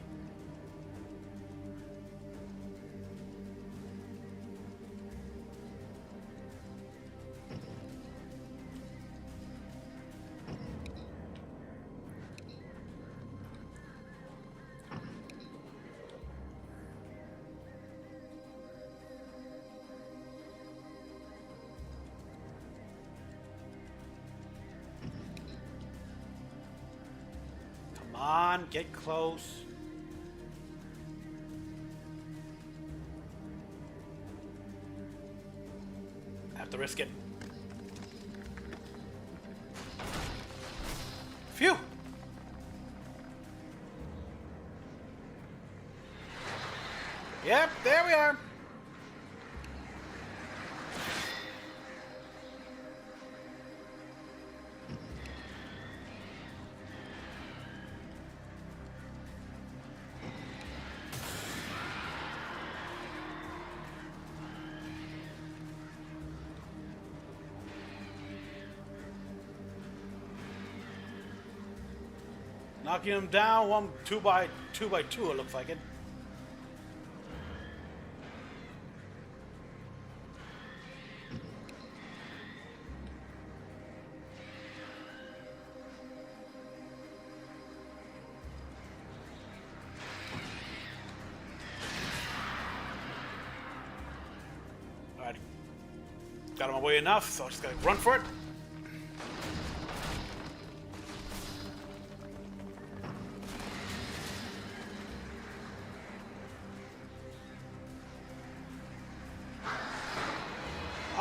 Come on, get close. Have to risk it. Phew! Yep, there we are. Knocking him down, two by two, it looks like it. Alright. Got him away enough, so I just gotta run for it.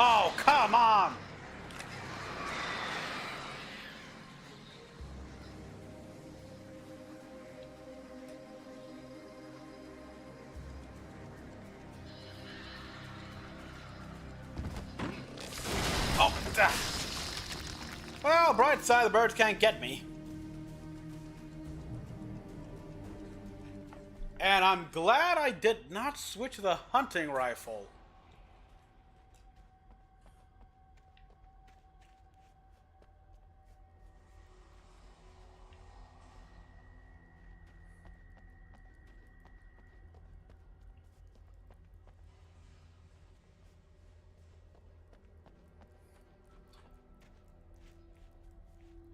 Oh, come on! Oh, well, bright side, the birds can't get me. And I'm glad I did not switch to the hunting rifle.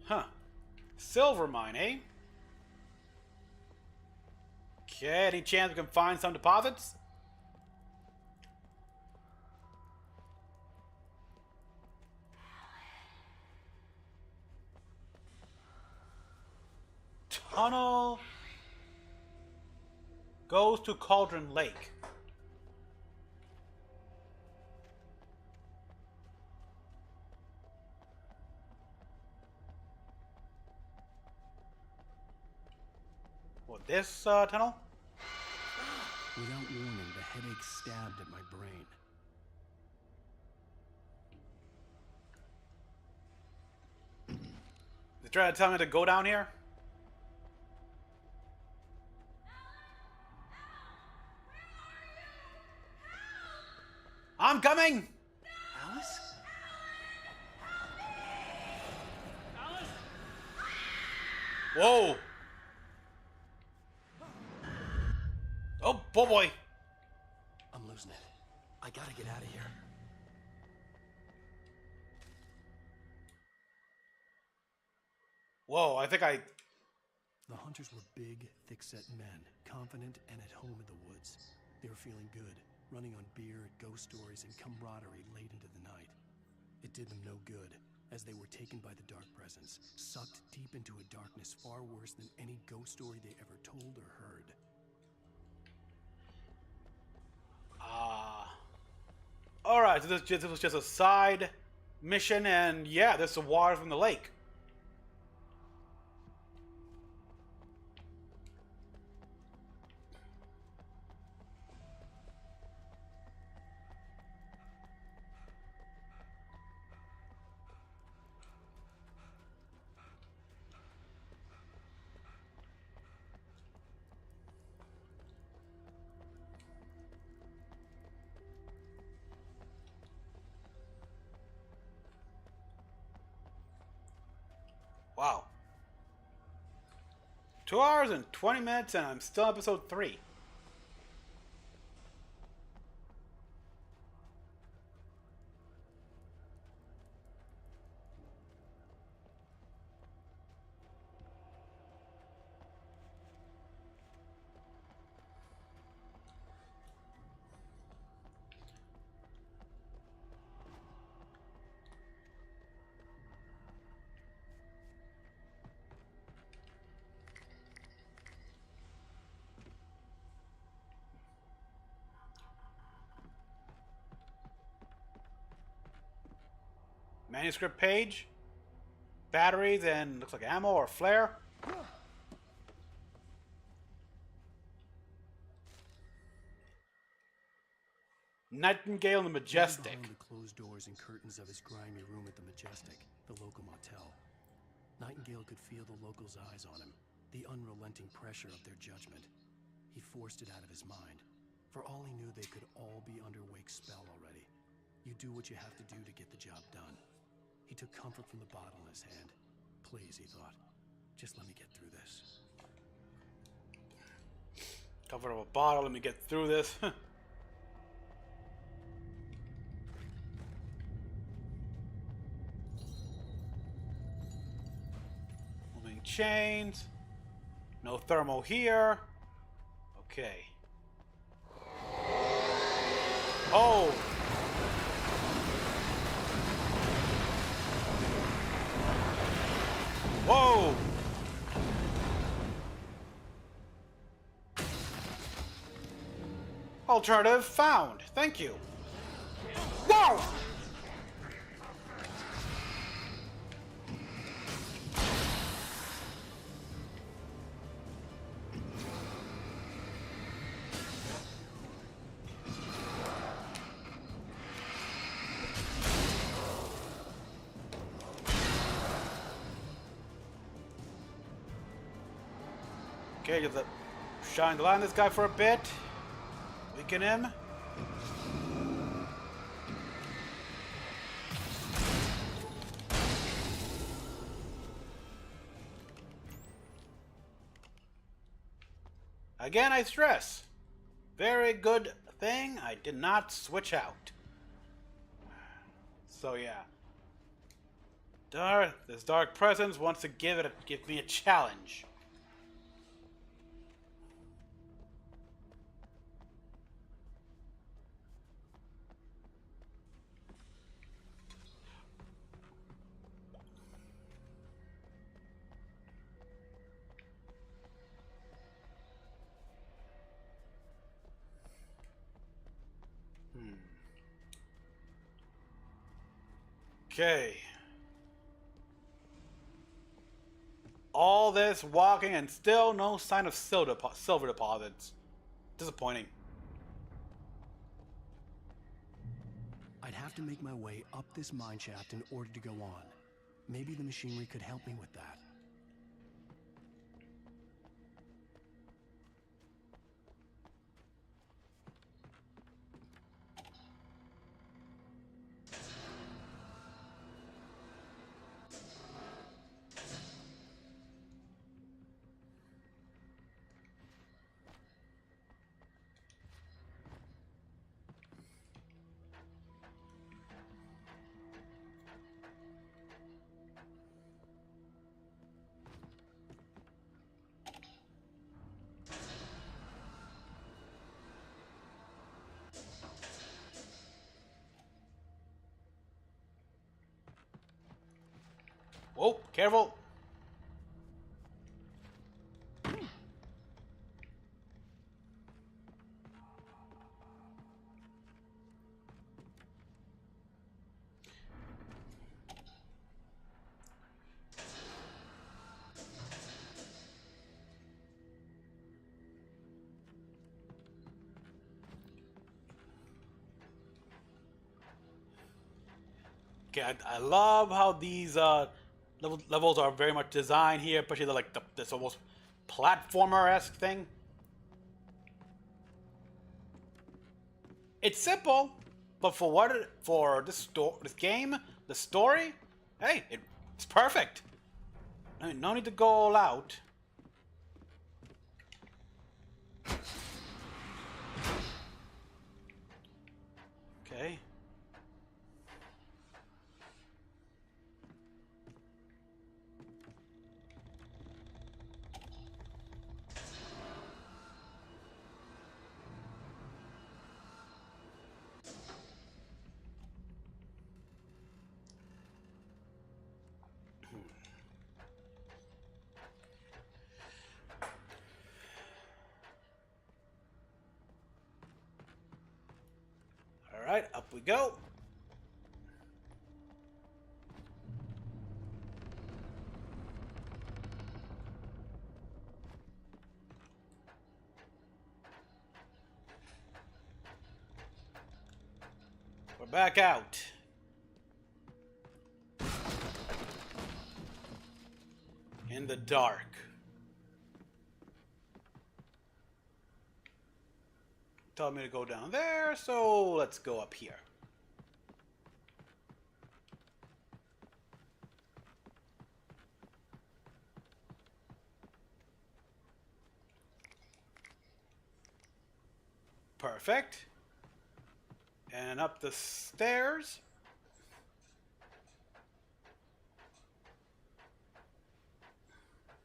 Huh. Silver mine, eh? Okay, any chance we can find some deposits? Tunnel goes to Cauldron Lake. What, this tunnel? Without warning, the headache stabbed at my brain. They trying to tell me to go down here? I'm coming! Alice? Alice? Whoa! Oh, boy! I'm losing it. I gotta get out of here. Whoa, I think I... The hunters were big, thick-set men, confident and at home in the woods. They were feeling good, running on beer, ghost stories, and camaraderie late into the night. It did them no good, as they were taken by the dark presence, sucked deep into a darkness far worse than any ghost story they ever told or heard. Alright, so this was just a side mission, and yeah, there's some water from the lake. 2 hours and 20 minutes, and I'm still episode 3. Manuscript page, batteries, and looks like ammo or flare. Nightingale in the Majestic. Behind the closed doors and curtains of his grimy room at the Majestic, the local motel, Nightingale could feel the locals' eyes on him, the unrelenting pressure of their judgment. He forced it out of his mind. For all he knew, they could all be under Wake's spell already. You do what you have to do to get the job done. He took comfort from the bottle in his hand. Please, he thought, just let me get through this. Comfort of a bottle, let me get through this. Moving chains. No thermal here. Okay. Oh! Whoa! Alternative found. Thank you. Whoa! Okay, get the shine the light on this guy for a bit. Weaken him. Again, I stress. Very good thing I did not switch out. So yeah. This dark presence wants to give me a challenge. Okay. All this walking and still no sign of silver deposits. Disappointing. I'd have to make my way up this mine shaft in order to go on. Maybe the machinery could help me with that. Whoa, careful. Okay, I love how these levels are very much designed here, especially this almost platformer-esque thing. It's simple, but for this game, the story, hey, it's perfect. I mean, no need to go all out. Okay. All right, up we go. We're back out. In the dark. Told me to go down there, so let's go up here. Perfect. And up the stairs.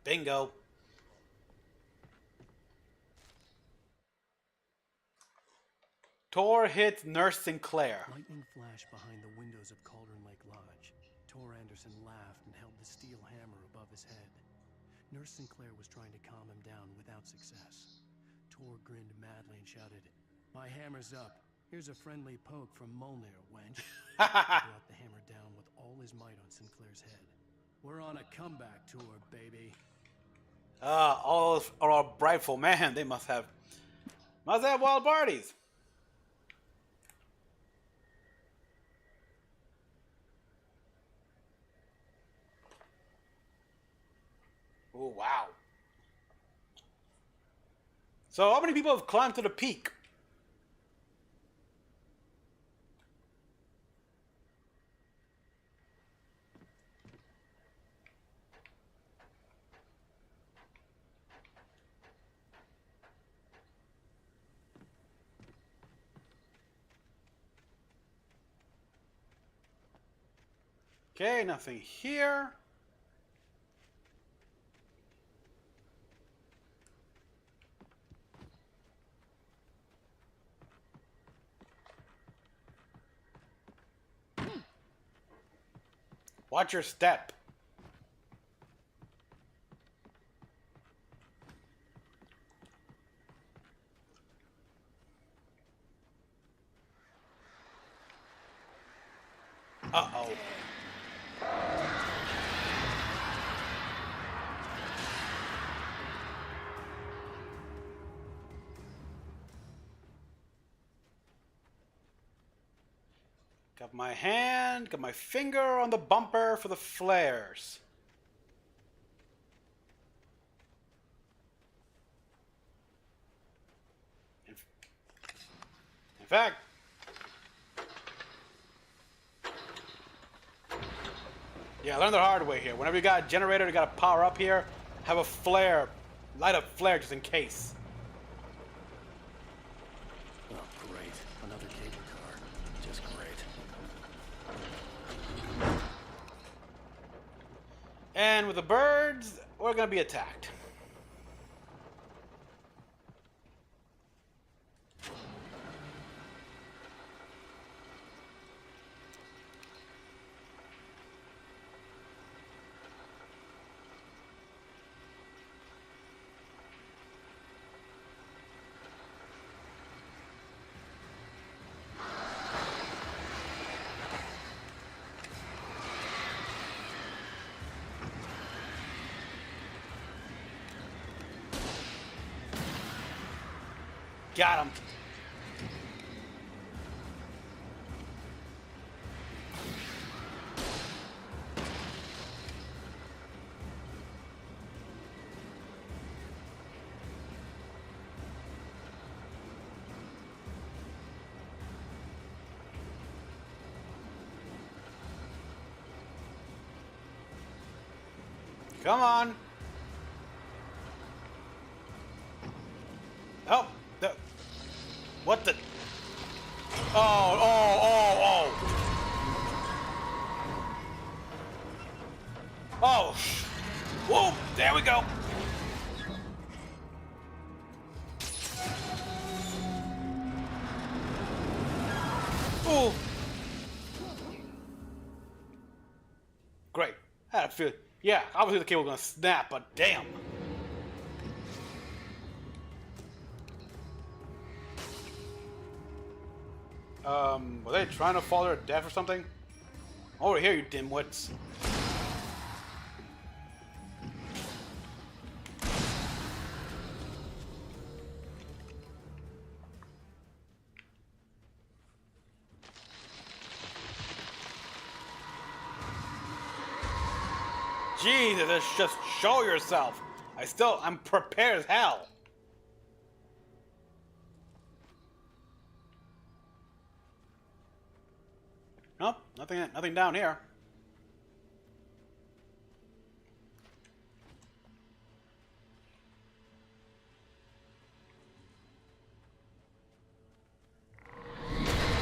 Bingo. Tor hits Nurse Sinclair. Lightning flashed behind the windows of Cauldron Lake Lodge. Tor Anderson laughed and held the steel hammer above his head. Nurse Sinclair was trying to calm him down without success. Tor grinned madly and shouted, "My hammer's up. Here's a friendly poke from Molnir, wench." He brought the hammer down with all his might on Sinclair's head. "We're on a comeback tour, baby." All are all brightful. Man, they must have wild parties. Oh, wow. So how many people have climbed to the peak? Okay, nothing here. Watch your step. Uh-oh. Got my hand, got my finger on the bumper for the flares. In fact, yeah, learn the hard way here. Whenever you got a generator, you got to power up here, have a flare, light up flare just in case. Oh, great. Another cable car. Just great. And with the birds, we're going to be attacked. Got him. Come on. Oh, what the? Oh, oh, go. Whoa, there we go. Ooh. Great. I had a feel. Yeah, obviously the cable was gonna snap, but damn. Were they trying to fall to their death or something? Over here, you dimwits. Jesus, just show yourself. I'm prepared as hell. Nope, nothing down here.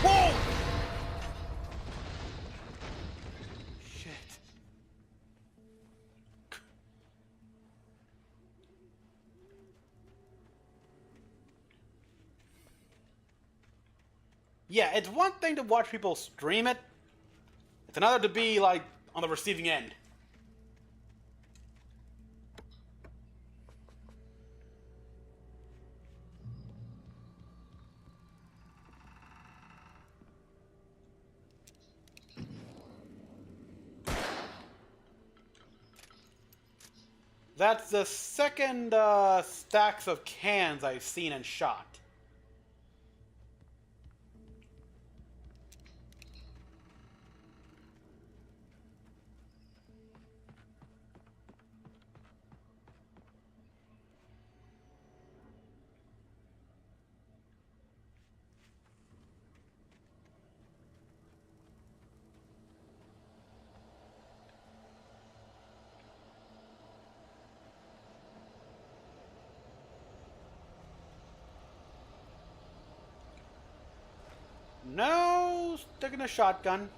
Whoa! Shit. Yeah, it's one thing to watch people stream it. It's another to be, like, on the receiving end. That's the second stacks of cans I've seen and shot. No, sticking a shotgun.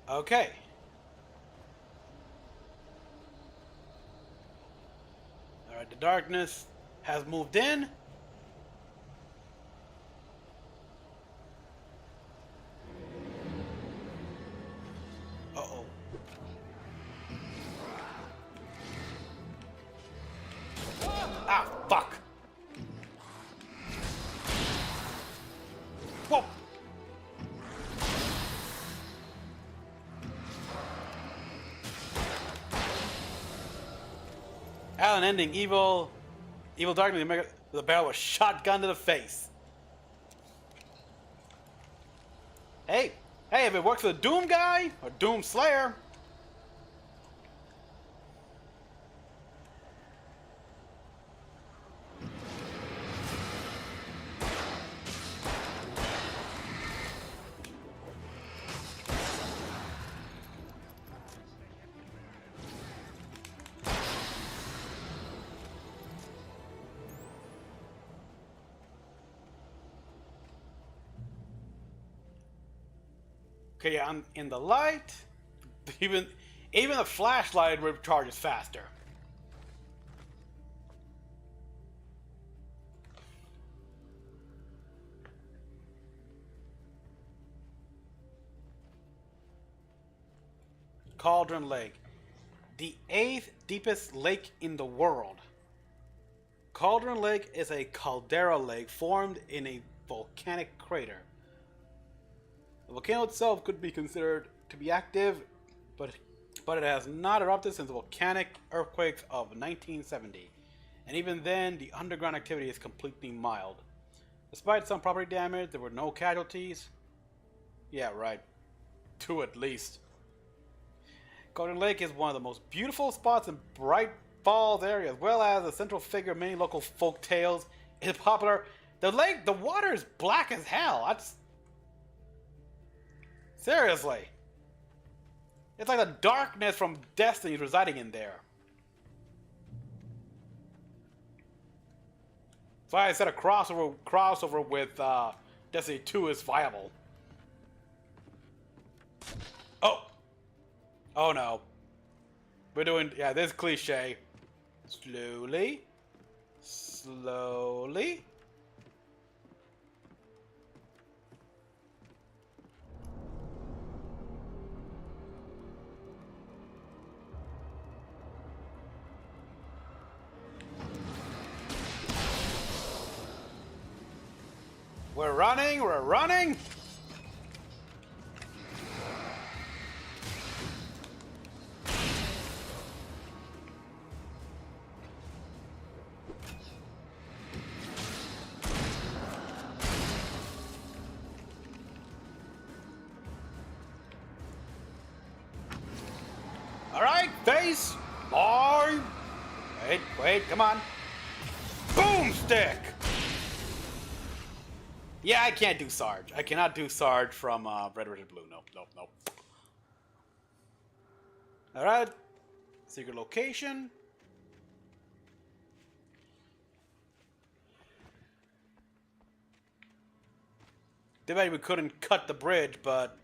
Okay. Alright, the darkness has moved in. Uh-oh. Ah, fuck. Whoa. Alan ending evil darkness. The barrel was shotgun to the face. Hey, if it works for the Doom guy or Doom Slayer. Okay, yeah, I'm in the light. Even the flashlight recharges faster. Cauldron Lake, the 8th deepest lake in the world. Cauldron Lake is a caldera lake formed in a volcanic crater. The volcano itself could be considered to be active, but it has not erupted since the volcanic earthquakes of 1970. And even then, the underground activity is completely mild. Despite some property damage, there were no casualties. Yeah, right. 2 at least. Golden Lake is one of the most beautiful spots in Bright Falls area, as well as a central figure of many local folk tales. It's popular. The lake, the water is black as hell. That's seriously. It's like the darkness from Destiny residing in there. That's why I said a crossover with Destiny 2 is viable. Oh! Oh no. We're doing, yeah, this cliche. Slowly. Slowly. We're running, we're running! Alright, face! Boy! Wait, come on. Boomstick! Yeah, I can't do Sarge. I cannot do Sarge from Red, Red, Blue. Nope. Alright. Secret location. Too bad we couldn't cut the bridge, but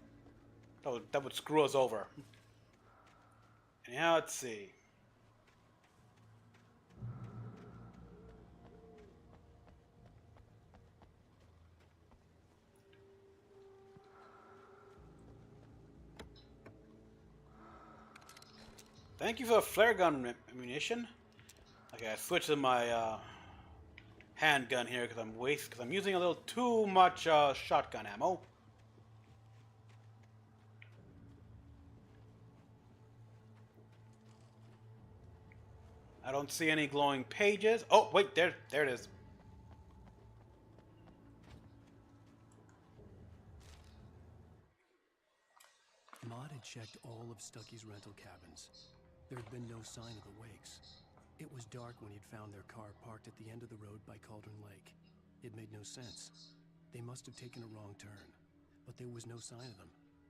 that would screw us over. And now let's see. Thank you for the flare gun ammunition. Okay, I switched to my handgun here because I'm using a little too much shotgun ammo. I don't see any glowing pages. Oh, wait, there it is. Maud had checked all of Stucky's rental cabins. There had been no sign of the Wakes. It was dark when he'd found their car parked at the end of the road by Cauldron Lake. It made no sense. They must have taken a wrong turn, but there was no sign of them,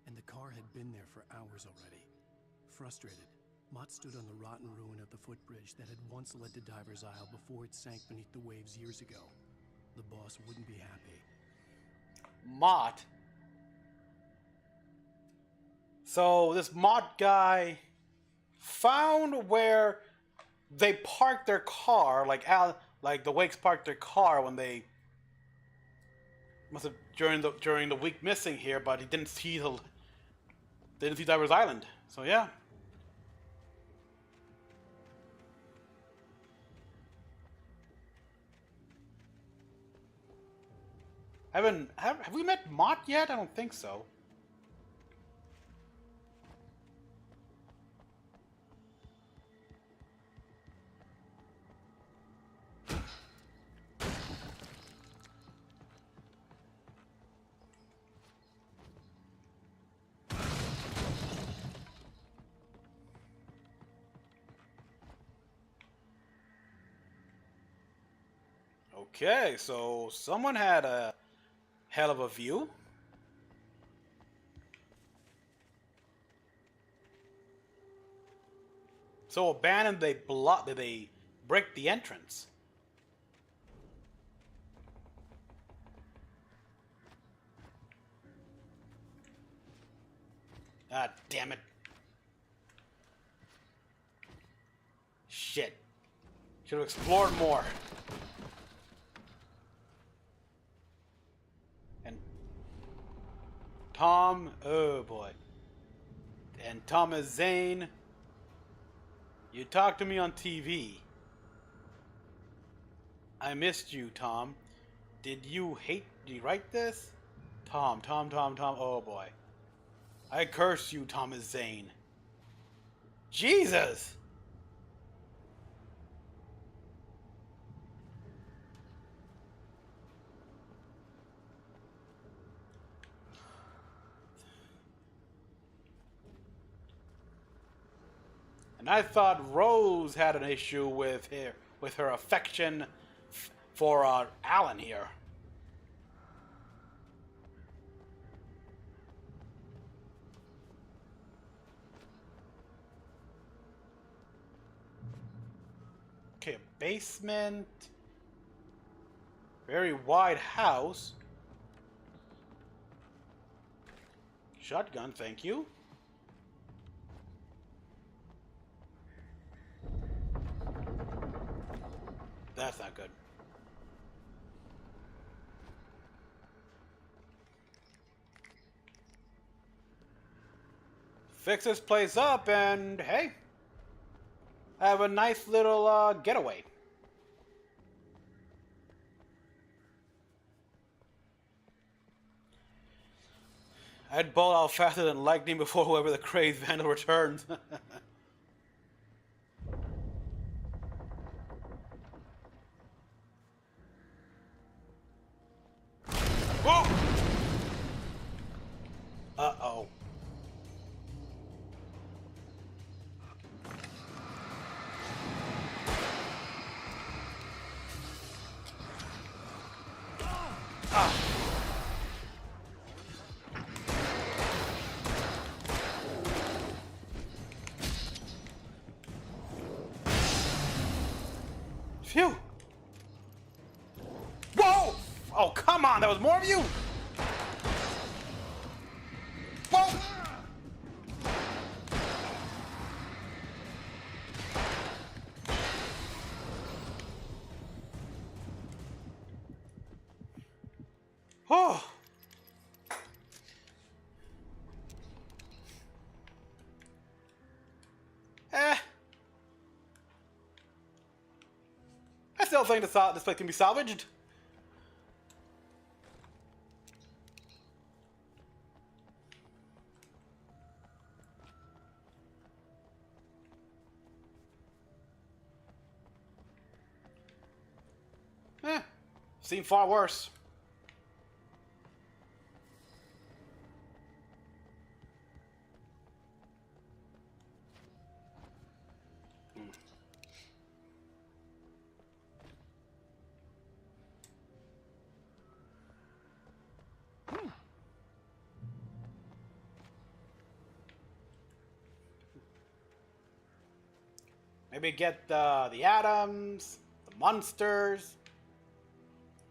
and the car had been there for hours already. Frustrated, Mott stood on the rotten ruin of the footbridge that had once led to Diver's Isle before it sank beneath the waves years ago. The boss wouldn't be happy. Mott? So this Mott guy found where they parked their car, like the Wakes parked their car when they must have during the week missing here, but he didn't see Diver's Island. So yeah. Have we met Mott yet? I don't think so. Okay, so someone had a hell of a view. So abandoned, they break the entrance. Ah, damn it. Shit. Should have explored more. And Tom, oh boy. And Thomas Zane, you talked to me on TV. I missed you, Tom. Did you write this? Tom, oh boy. I curse you, Thomas Zane. Jesus! And I thought Rose had an issue with her affection for Alan here. Okay, a basement. Very wide house. Shotgun, thank you. That's not good. Fix this place up and, hey, have a nice little getaway. I'd bolt out faster than lightning before whoever the crazed vandal returns. Whoa! Uh-oh. Phew! Whoa! Oh, come on! There was more of you! Whoa! Oh! I still think this place can be salvaged. Seen far worse. Maybe get the atoms, the monsters,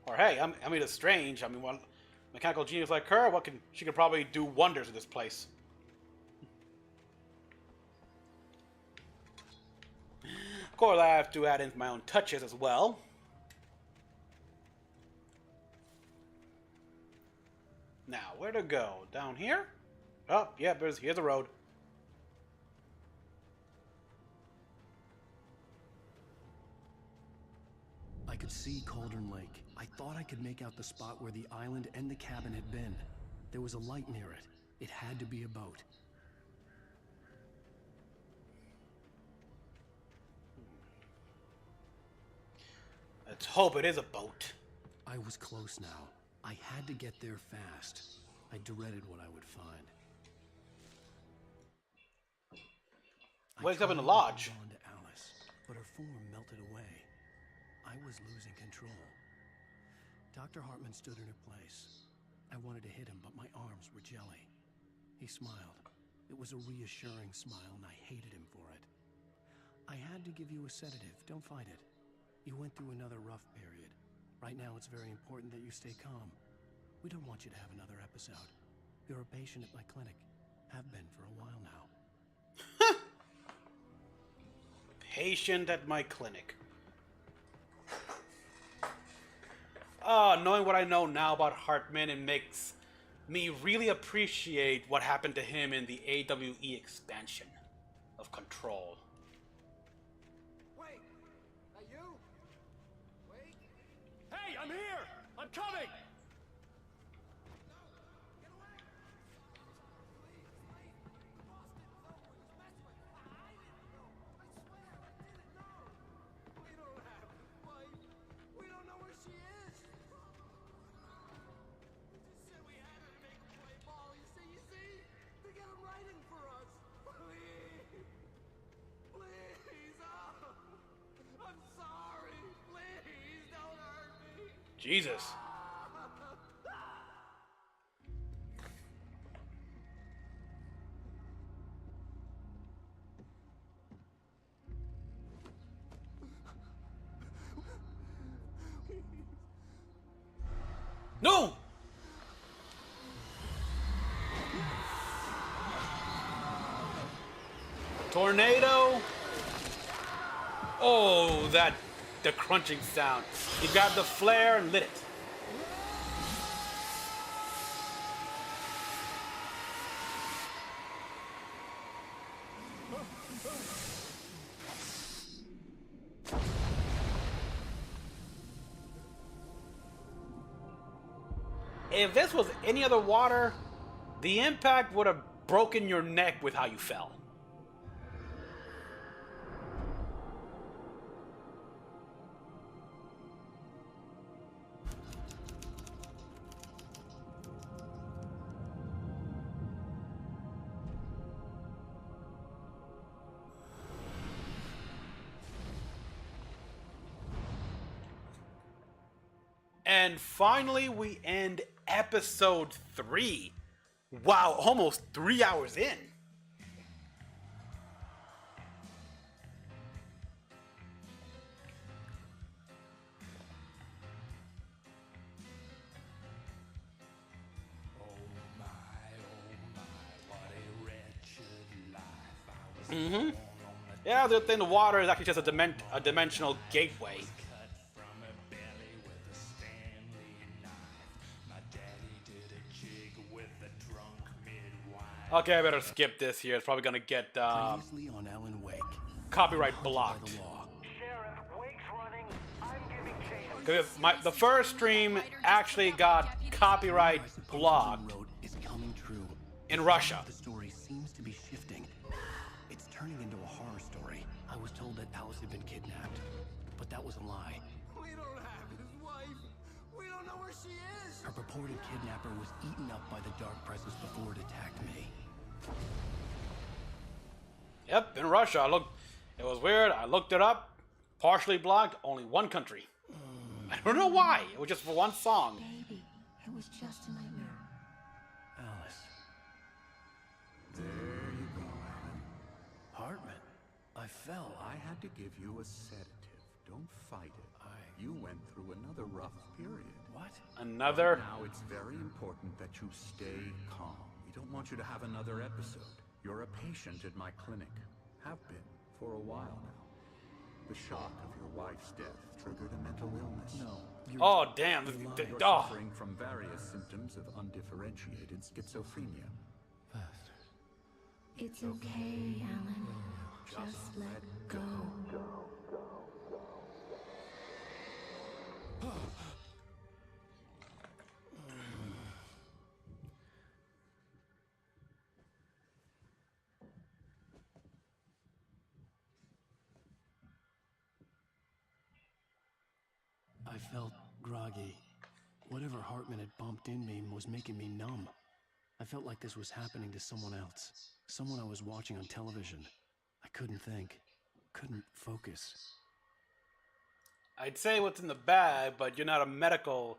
or hey, I mean, it's strange. I mean, one mechanical genius like her, she could probably do wonders in this place. Of course, I have to add in my own touches as well. Now, where to go? Down here? Oh, yeah, here's the road. I could see Cauldron Lake. I thought I could make out the spot where the island and the cabin had been. There was a light near it. It had to be a boat. Let's hope it is a boat. I was close now. I had to get there fast. I dreaded what I would find. Wakes up in the lodge. I tried to hold on to Alice, but her form melted away. I was losing control. Dr. Hartman stood in her place. I wanted to hit him, but my arms were jelly. He smiled. It was a reassuring smile, and I hated him for it. I had to give you a sedative. Don't fight it. You went through another rough period. Right now, it's very important that you stay calm. We don't want you to have another episode. You're a patient at my clinic. Have been for a while now. Patient at my clinic. Knowing what I know now about Hartman, it makes me really appreciate what happened to him in the AWE expansion of Control. Wait! Are you? Wait! Hey, I'm here! I'm coming! Jesus. No! Tornado. Oh, the crunching sound. He grabbed the flare and lit it. If this was any other water, the impact would have broken your neck with how you fell. And finally, we end episode 3. Wow, almost 3 hours in. Mm-hmm. Yeah, the thing, the water is actually just a dimensional gateway. Okay, I better skip this here. It's probably gonna get Previously on Alan Wake. copyright blocked. Sheriff, Wake's running. I'm giving chase. Because the first stream actually got copyright blocked Is coming true. in Russia. The story seems to be shifting. It's turning into a horror story. I was told that Alice had been kidnapped, but that was a lie. We don't have his wife. We don't know where she is. Her purported kidnapper was eaten up by the dark presence before it attacked me. Yep, in Russia. It was weird. I looked it up. Partially blocked. Only one country. I don't know why. It was just for one song. Baby, it was just a nightmare. Alice. There you go, Alan. Hartman, I fell. I had to give you a sedative. Don't fight it. You went through another rough period. What? Another? Now it's very important that you stay calm. We don't want you to have another episode. You're a patient at my clinic. Have been for a while now. The shock of your wife's death triggered a mental illness. No. Oh, damn. You're suffering from various symptoms of undifferentiated schizophrenia. It's okay, Alan. Just let go. I felt groggy. Whatever Hartman had bumped in me was making me numb. I felt like this was happening to someone else. Someone I was watching on television. I couldn't think. Couldn't focus. I'd say what's in the bag, but you're not a medical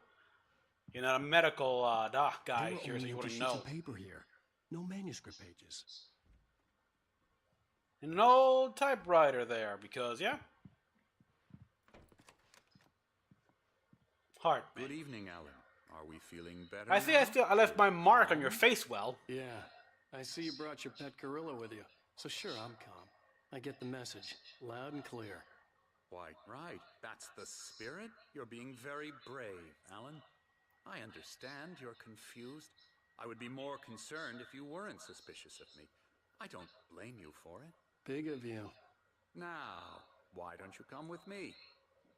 doc guy here, so you wouldn't know. Of paper here. No manuscript pages. And an old typewriter there, because yeah. Heart. Good evening, Alan. Are we feeling better? I see. I left my mark on your face. Well. Yeah. I see you brought your pet gorilla with you. So sure, I'm calm. I get the message, loud and clear. Quite right. That's the spirit. You're being very brave, Alan. I understand you're confused. I would be more concerned if you weren't suspicious of me. I don't blame you for it. Big of you. Now, why don't you come with me?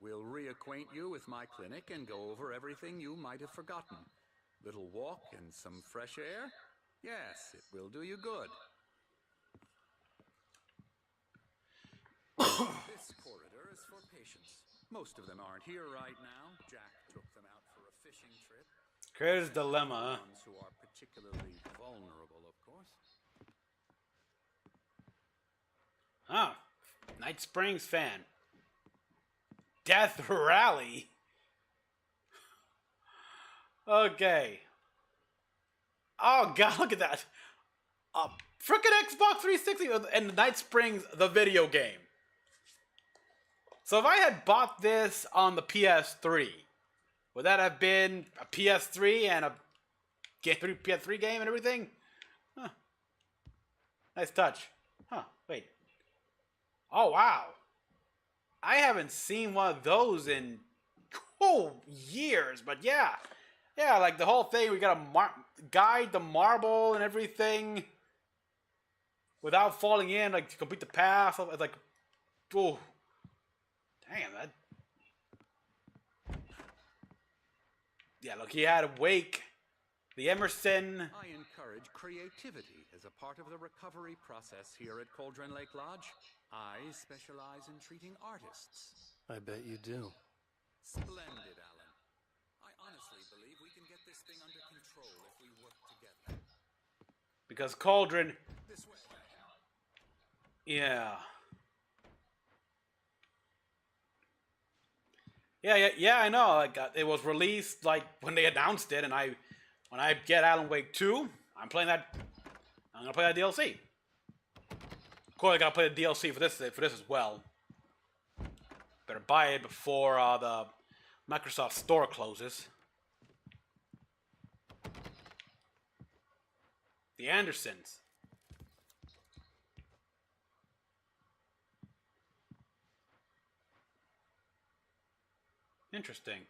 We'll reacquaint you with my clinic and go over everything you might have forgotten. Little walk and some fresh air? Yes, it will do you good. This corridor is for patients. Most of them aren't here right now. Jack took them out for a fishing trip. Creator's dilemma. Ones who are particularly vulnerable, of course. Ah, Night Springs fan. Death Rally. Okay. Oh god, look at that. Frickin' Xbox 360 and Night Springs, the video game. So if I had bought this on the PS3, would that have been a PS3 and a PS3 game and everything? Huh. Nice touch. Huh, wait. Oh, wow. I haven't seen one of those in years, but yeah. Yeah, like the whole thing, we gotta guide the marble and everything without falling in, like to complete the path. It's like, oh, damn, that. Yeah, look, he had Wake, the Emerson. I encourage creativity as a part of the recovery process here at Cauldron Lake Lodge. I specialize in treating artists. I bet you do. Splendid, Alan. I honestly believe we can get this thing under control if we work together. Because Cauldron. This way. Yeah. Yeah, I know. Like it was released like when they announced it, and when I get Alan Wake 2, I'm gonna play that DLC. Of course, I gotta play the DLC for this as well. Better buy it before the Microsoft Store closes. The Andersons. Interesting.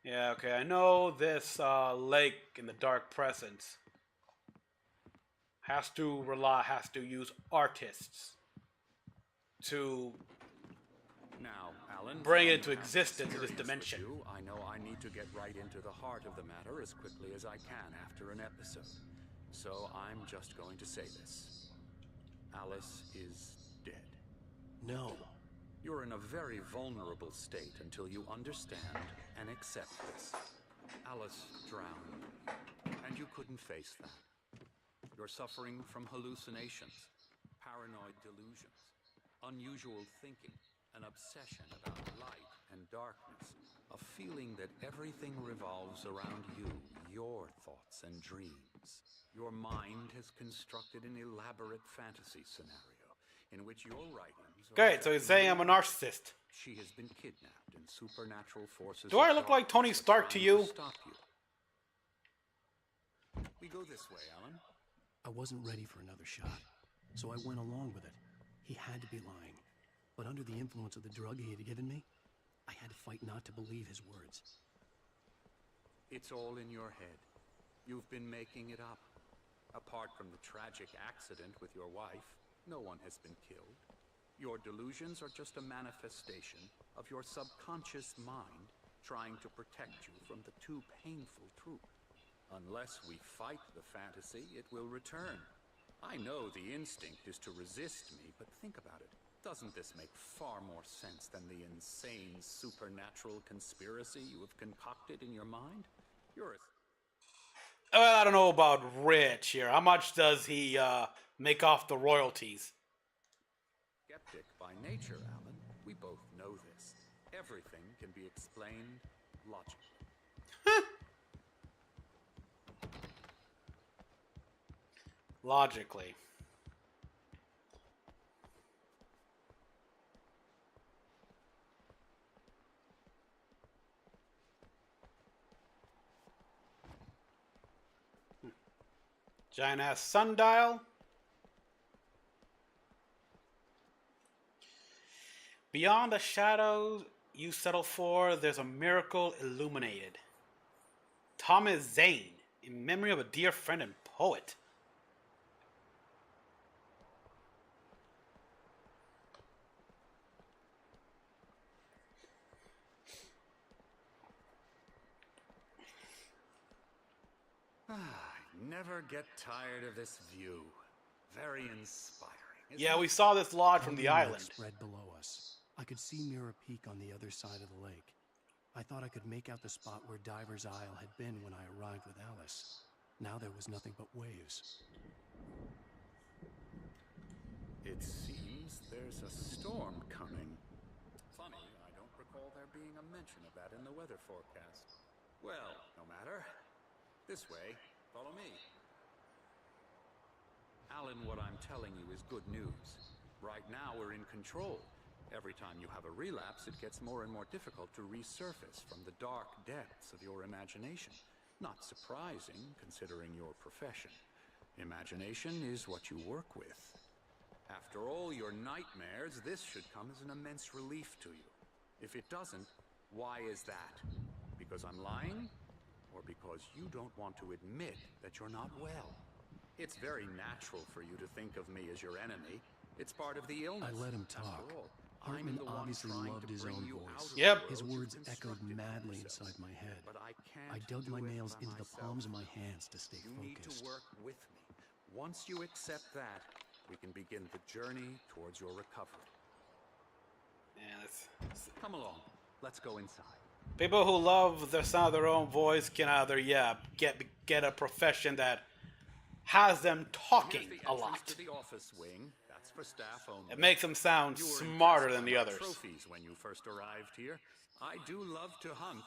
Yeah, okay, I know this lake in the Dark Presence has to use artists to now, Alan, bring it into existence in this dimension. I know I need to get right into the heart of the matter as quickly as I can after an episode. So I'm just going to say this. Alice is dead. No. You're in a very vulnerable state until you understand and accept this. Alice drowned, and you couldn't face that. You're suffering from hallucinations, paranoid delusions, unusual thinking, an obsession about light and darkness, a feeling that everything revolves around you, your thoughts and dreams. Your mind has constructed an elaborate fantasy scenario in which your writings... Okay, so he's saying I'm a narcissist. She has been kidnapped and supernatural forces... Do I look like Tony Stark to you? We go this way, Alan. I wasn't ready for another shot, so I went along with it. He had to be lying. But under the influence of the drug he had given me, I had to fight not to believe his words. It's all in your head. You've been making it up. Apart from the tragic accident with your wife, no one has been killed. Your delusions are just a manifestation of your subconscious mind trying to protect you from the too painful truth. Unless we fight the fantasy, it will return. I know the instinct is to resist me, but think about it. Doesn't this make far more sense than the insane supernatural conspiracy you have concocted in your mind? You're a... I don't know about Rich here. How much does he make off the royalties? Skeptic by nature, Alan. We both know this. Everything can be explained logically. Logically. Giant ass sundial. Beyond the shadows you settle for, there's a miracle illuminated. Thomas Zane, in memory of a dear friend and poet. Never get tired of this view. Very inspiring. Yeah, we saw this lodge from the island. Spread below us. I could see Mirror Peak on the other side of the lake. I thought I could make out the spot where Diver's Isle had been when I arrived with Alice. Now there was nothing but waves. It seems there's a storm coming. Funny, I don't recall there being a mention of that in the weather forecast. Well, no matter. This way. Follow me. Alan, what I'm telling you is good news. Right now, we're in control. Every time you have a relapse, it gets more and more difficult to resurface from the dark depths of your imagination. Not surprising, considering your profession. Imagination is what you work with. After all your nightmares, this should come as an immense relief to you. If it doesn't, why is that? Because I'm lying? Or because you don't want to admit that you're not well? It's very natural for you to think of me as your enemy. It's part of the illness. I let him talk. Hartman obviously loved his own voice. Yep. His words echoed madly inside my head. I dug my nails into the palms of my hands to stay focused. You need to work with me. Once you accept that, we can begin the journey towards your recovery. Yeah, Come along. Let's go inside. People who love the sound of their own voice can either, get a profession that has them talking a lot. To the office wing. That's for staff only. It makes them sound smarter than the others. Trophies when you first arrived here. I do love to hunt.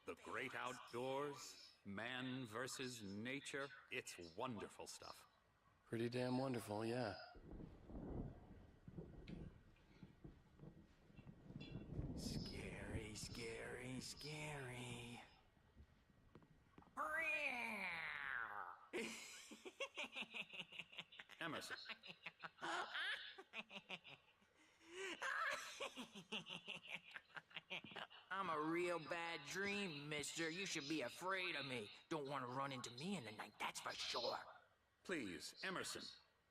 The great outdoors, man versus nature. It's wonderful stuff. Pretty damn wonderful, yeah. Scary, scary, scary. Emerson. I'm a real bad dream, mister. You should be afraid of me. Don't want to run into me in the night, that's for sure. Please, Emerson.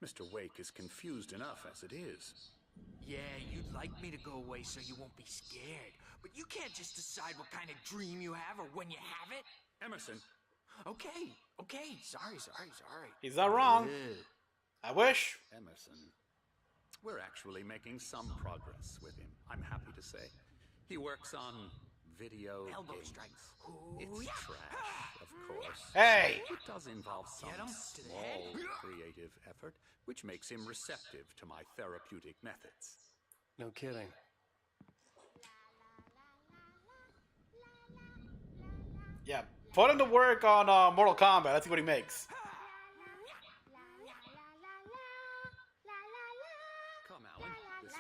Mr. Wake is confused enough as it is. Yeah, you'd like me to go away so you won't be scared. But you can't just decide what kind of dream you have or when you have it. Emerson. Okay. Sorry. He's not wrong. I wish. Emerson. We're actually making some progress with him, I'm happy to say. He works on video elbow games. strikes. It's trash, of course. Hey! It does involve some small creative effort, which makes him receptive to my therapeutic methods. No kidding. Yeah, put him to work on Mortal Kombat. Let's see what he makes. Come, Alan, this way.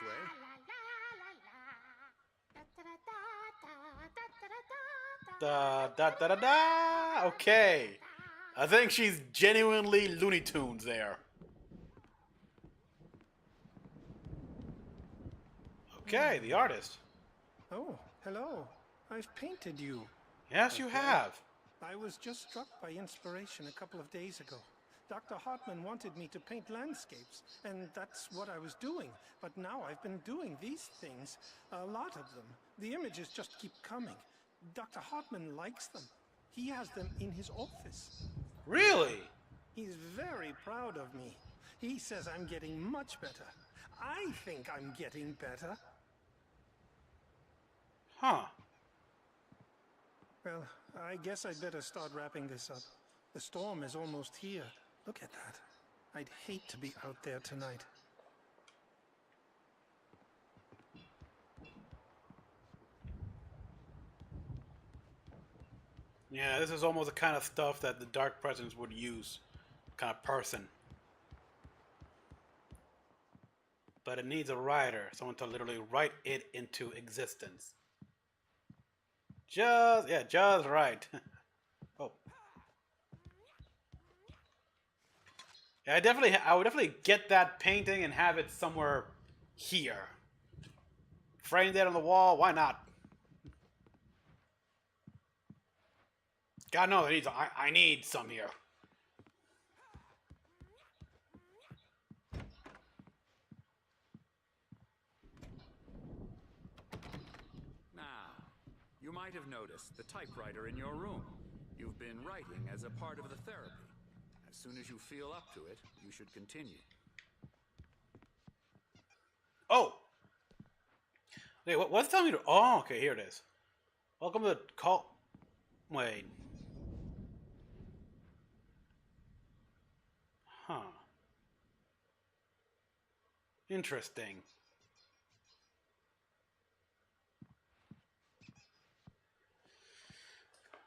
Da. Okay. I think she's genuinely Looney Tunes there. Okay, the artist. Oh, hello. I've painted you. Yes, you have. I was just struck by inspiration a couple of days ago. Dr. Hartman wanted me to paint landscapes, and that's what I was doing. But now I've been doing these things, a lot of them. The images just keep coming. Dr. Hartman likes them. He has them in his office. Really? He's very proud of me. He says I'm getting much better. I think I'm getting better. Huh. Well, I guess I'd better start wrapping this up. The storm is almost here. Look at that. I'd hate to be out there tonight. Yeah, this is almost the kind of stuff that the Dark Presence would use. Kind of person. But it needs a writer. Someone to literally write it into existence. Just right. Oh. Yeah, I would definitely get that painting and have it somewhere here. Framed it on the wall, why not? God knows I need some here. Now, you might have noticed the typewriter in your room. You've been writing as a part of the therapy. As soon as you feel up to it, you should continue. Oh! Wait, what's telling me to... Oh, okay, here it is. Welcome to the call... Wait. Huh. Interesting.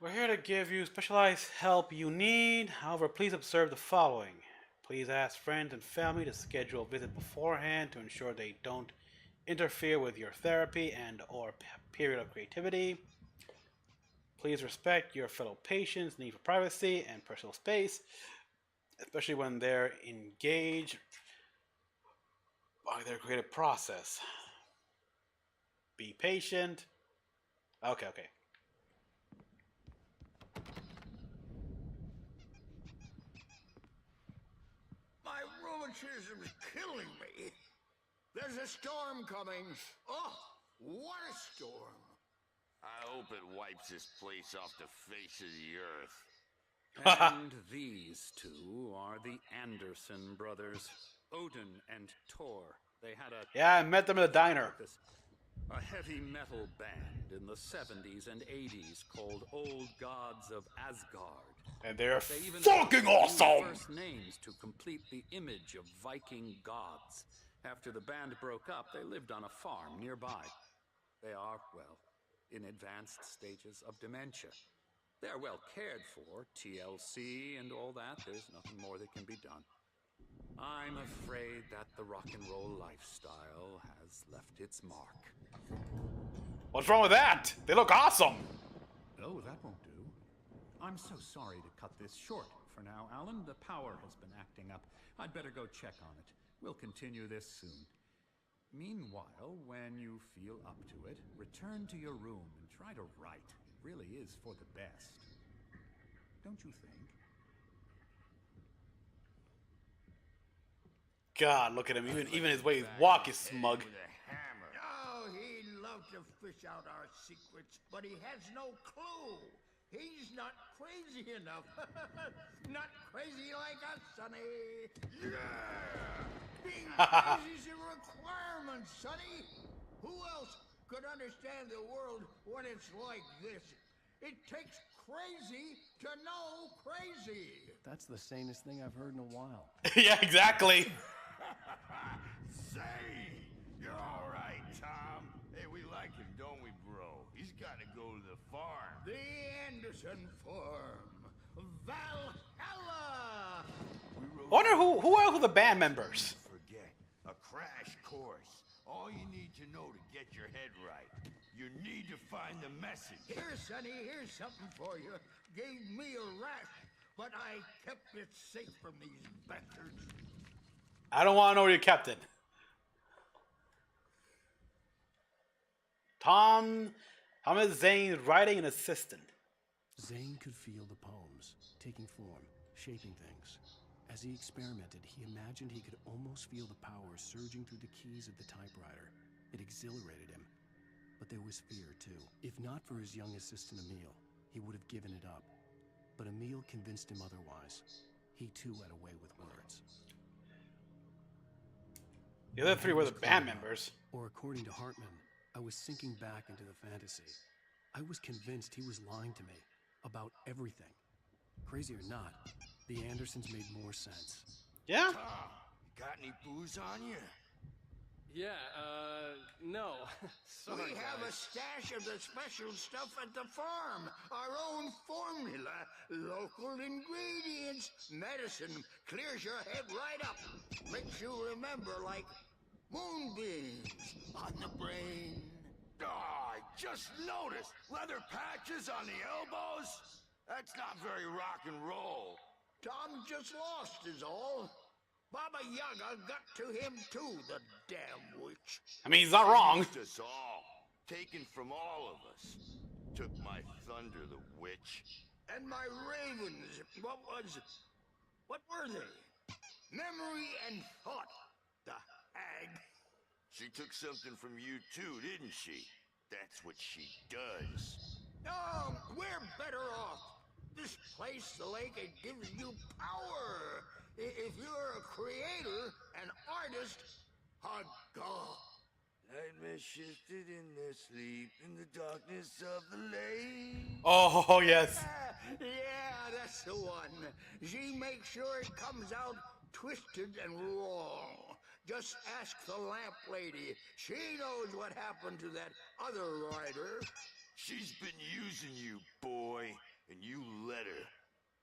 We're here to give you specialized help you need. However, please observe the following. Please ask friends and family to schedule a visit beforehand to ensure they don't interfere with your therapy and or period of creativity. Please respect your fellow patients' need for privacy and personal space, especially when they're engaged by their creative process. Be patient. Okay. My rheumatism's killing me. There's a storm coming. Oh, what a storm. I hope it wipes this place off the face of the earth. And these two are the Anderson brothers, Odin and Tor. They had a... Yeah, I met them at a diner. A heavy metal band in the 70s and 80s called Old Gods of Asgard. And they're They even fucking awesome! First names to complete the image of Viking gods. After the band broke up, they lived on a farm nearby. They are, well, in advanced stages of dementia. They're well cared for, TLC and all that. There's nothing more that can be done. I'm afraid that the rock and roll lifestyle has left its mark. What's wrong with that? They look awesome! Oh, that won't do. I'm so sorry to cut this short for now, Alan. The power has been acting up. I'd better go check on it. We'll continue this soon. Meanwhile, when you feel up to it, return to your room and try to write. It really is for the best. Don't you think? God, look at him. Even his way he walk is smug. Oh, he'd love to fish out our secrets, but he has no clue. He's not crazy enough. Not crazy like us, Sonny. Yeah! Being crazy's a requirement, Sonny. Who else could understand the world when it's like this? It takes crazy to know crazy. That's the sanest thing I've heard in a while. Yeah, exactly. Say, you're all right, Tom. Hey, we like him, don't we, bro? He's got to go to the farm. The Anderson Farm. Valhalla! I wonder who are the band members? Forget a crash course. All you need to know to get your head right. You need to find the message. Here, Sonny, here's something for you. Gave me a rash, but I kept it safe from these bastards. I don't want to know where you kept it. Thomas Zane's writing an assistant. Zane could feel the poems, taking form, shaping things. As he experimented, he imagined he could almost feel the power surging through the keys of the typewriter. It exhilarated him. But there was fear, too. If not for his young assistant, Emil, he would have given it up. But Emil convinced him otherwise. He, too, had a way with words. The other three were the band members. Or according to Hartman, I was sinking back into the fantasy. I was convinced he was lying to me about everything. Crazy or not, the Andersons made more sense. Yeah? Tom, got any booze on you? Yeah, no. Sorry, We have a guys. stash of the special stuff at the farm. Our own formula. Local ingredients. Medicine clears your head right up. Makes you remember like moonbeams on the brain. Oh, I just noticed. Leather patches on the elbows? That's not very rock and roll. Tom just lost is all. Baba Yaga got to him too, the damn witch. I mean, he's not wrong. Used us all. Taken from all of us. Took my thunder, the witch. And my ravens, what were they? Memory and thought, the hag. She took something from you too, didn't she? That's what she does. Oh, we're better off. This place, the lake, it gives you power. If you're a creator, an artist, a god. Nightmare shifted in their sleep in the darkness of the lake. Oh, yes. Yeah, that's the one. She makes sure it comes out twisted and wrong. Just ask the lamp lady. She knows what happened to that other writer. She's been using you, boy. And you let her.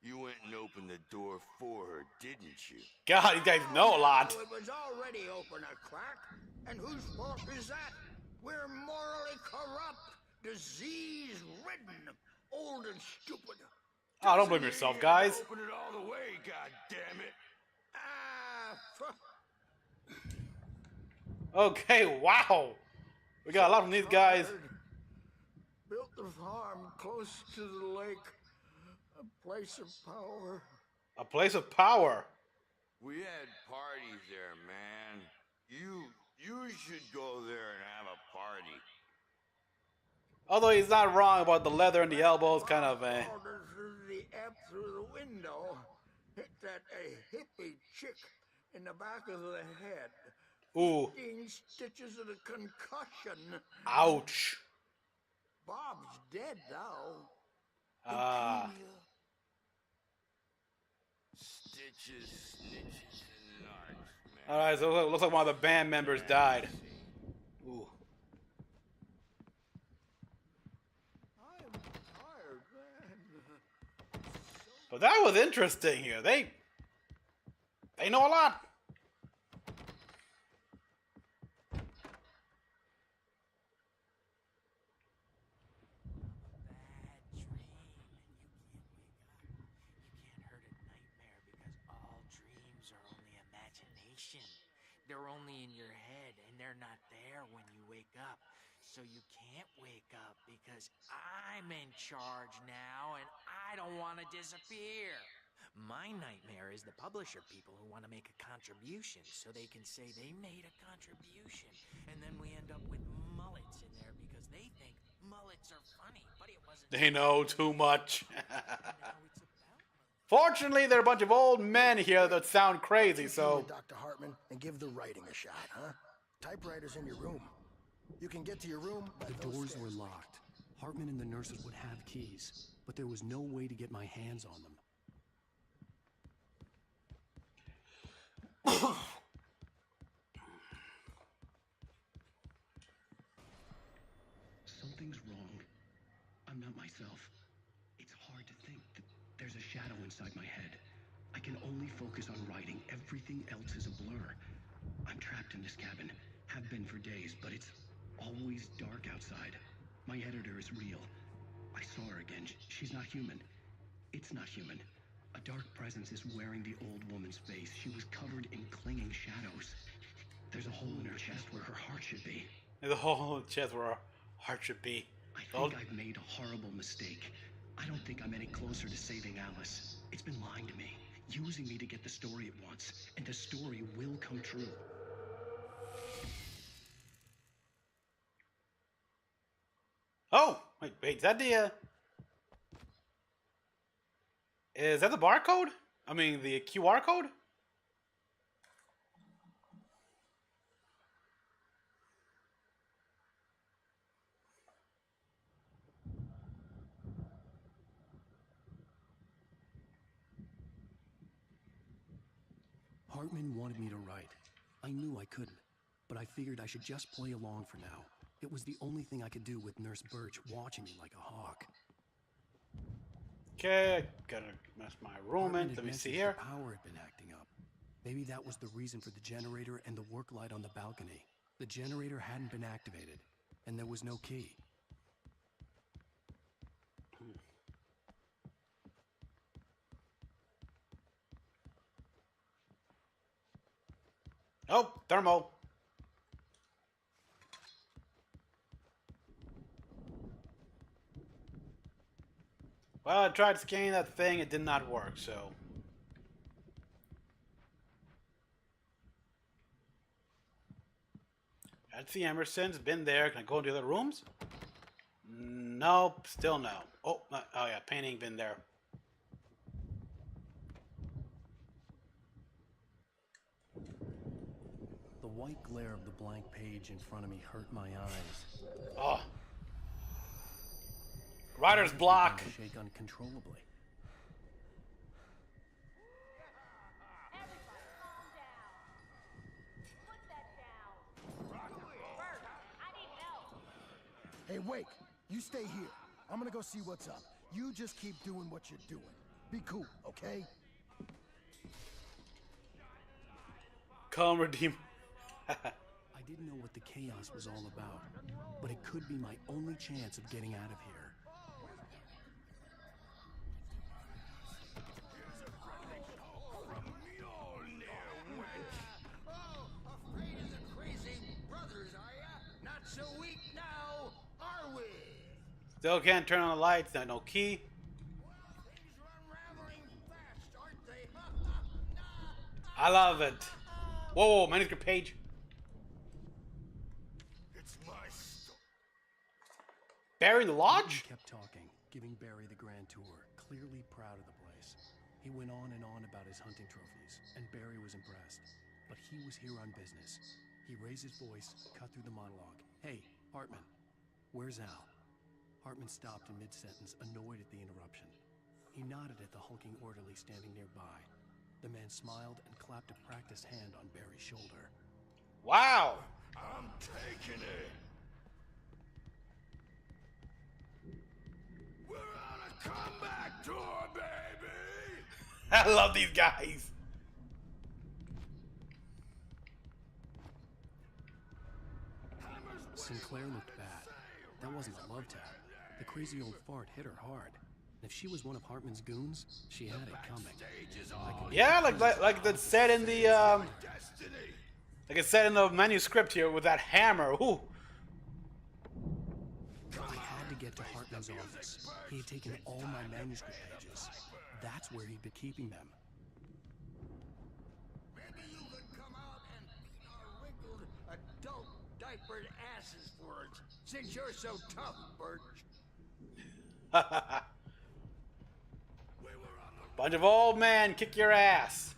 You went and opened the door for her, didn't you? God, you guys know a lot. Oh, it was already open a crack. And whose fault is that? We're morally corrupt, disease-ridden, old and stupid. Oh, don't blame yourself, guys. Open it all the way, goddammit. Okay, wow. We got a lot from these guys. Built the farm close to the lake. A place of power. A place of power. We had parties there, man. You should go there and have a party. Although he's not wrong about the leather and the elbows, kind of The F through the window. Hit that hippie chick in the back of the head. Ooh. 15 stitches of a concussion. Ouch. Bob's dead now. Ah. Stitches, snitches, and narcs, man. Alright, so it looks like one of the band members died. Ooh. I'm tired, man. But that was interesting here. They know a lot. They're only in your head, and they're not there when you wake up. So you can't wake up because I'm in charge now, and I don't want to disappear. My nightmare is the publisher people who want to make a contribution so they can say they made a contribution, and then we end up with mullets in there because they think mullets are funny, but it wasn't. They know too much. Fortunately, there are a bunch of old men here that sound crazy, so... Dr. Hartman, and give the writing a shot, huh? Typewriter's in your room. You can get to your room by The doors were locked. Hartman and the nurses would have keys, but there was no way to get my hands on them. Something's wrong. I'm not myself. It's hard to think that there's a shadow inside my head. I can only focus on writing. Everything else is a blur. I'm trapped in this cabin. Have been for days, but it's always dark outside. My editor is real. I saw her again. She's not human. It's not human. A dark presence is wearing the old woman's face. She was covered in clinging shadows. There's a hole in her chest where her heart should be. There's a hole in the chest where her heart should be. I think I've made a horrible mistake. I don't think I'm any closer to saving Alice. It's been lying to me, using me to get the story it wants, and the story will come true. Oh, wait, is that the, is that the barcode? I mean, the QR code? Hartman wanted me to write. I knew I couldn't, but I figured I should just play along for now. It was the only thing I could do with Nurse Birch watching me like a hawk. Okay, gotta mess my room in. Let me see here. The power had been acting up. Maybe that was the reason for the generator and the work light on the balcony. The generator hadn't been activated, and there was no key. Oh, thermal. Well, I tried scanning that thing, it did not work, so... That's the Emerson's, been there. Can I go into the other rooms? Nope, still no. Oh, oh yeah, painting, been there. The white glare of the blank page in front of me hurt my eyes. Oh. Writer's block. Shake uncontrollably. Hey, Wake, you stay here. I'm gonna go see what's up. You just keep doing what you're doing. Be cool, okay? Calm, redeem. I didn't know what the chaos was all about, but it could be my only chance of getting out of here. So weak now, are we? Still can't turn on the lights. No key. I love it. Whoa, manuscript page. It's my story. Barry in the lodge? He kept talking, giving Barry the grand tour, clearly proud of the place. He went on and on about his hunting trophies, and Barry was impressed. But he was here on business. He raised his voice, cut through the monologue. Hey, Hartman, where's Al? Hartman stopped in mid-sentence, annoyed at the interruption. He nodded at the hulking orderly standing nearby. The man smiled and clapped a practiced hand on Barry's shoulder. Wow! I'm taking it. We're on a comeback tour, baby! I love these guys. Sinclair looked bad. That wasn't a love tap. The crazy old fart hit her hard. And if she was one of Hartman's goons, she had it coming. Yeah, like that's said in the like it said in the manuscript here with that hammer. Ooh. I had to get to Hartman's office. He had taken all my manuscript pages. That's where he'd been keeping them. Maybe you could come out and beat our wrinkled adult diapered asses for us, since you're so tough, Birch. Bunch of old men kick your ass.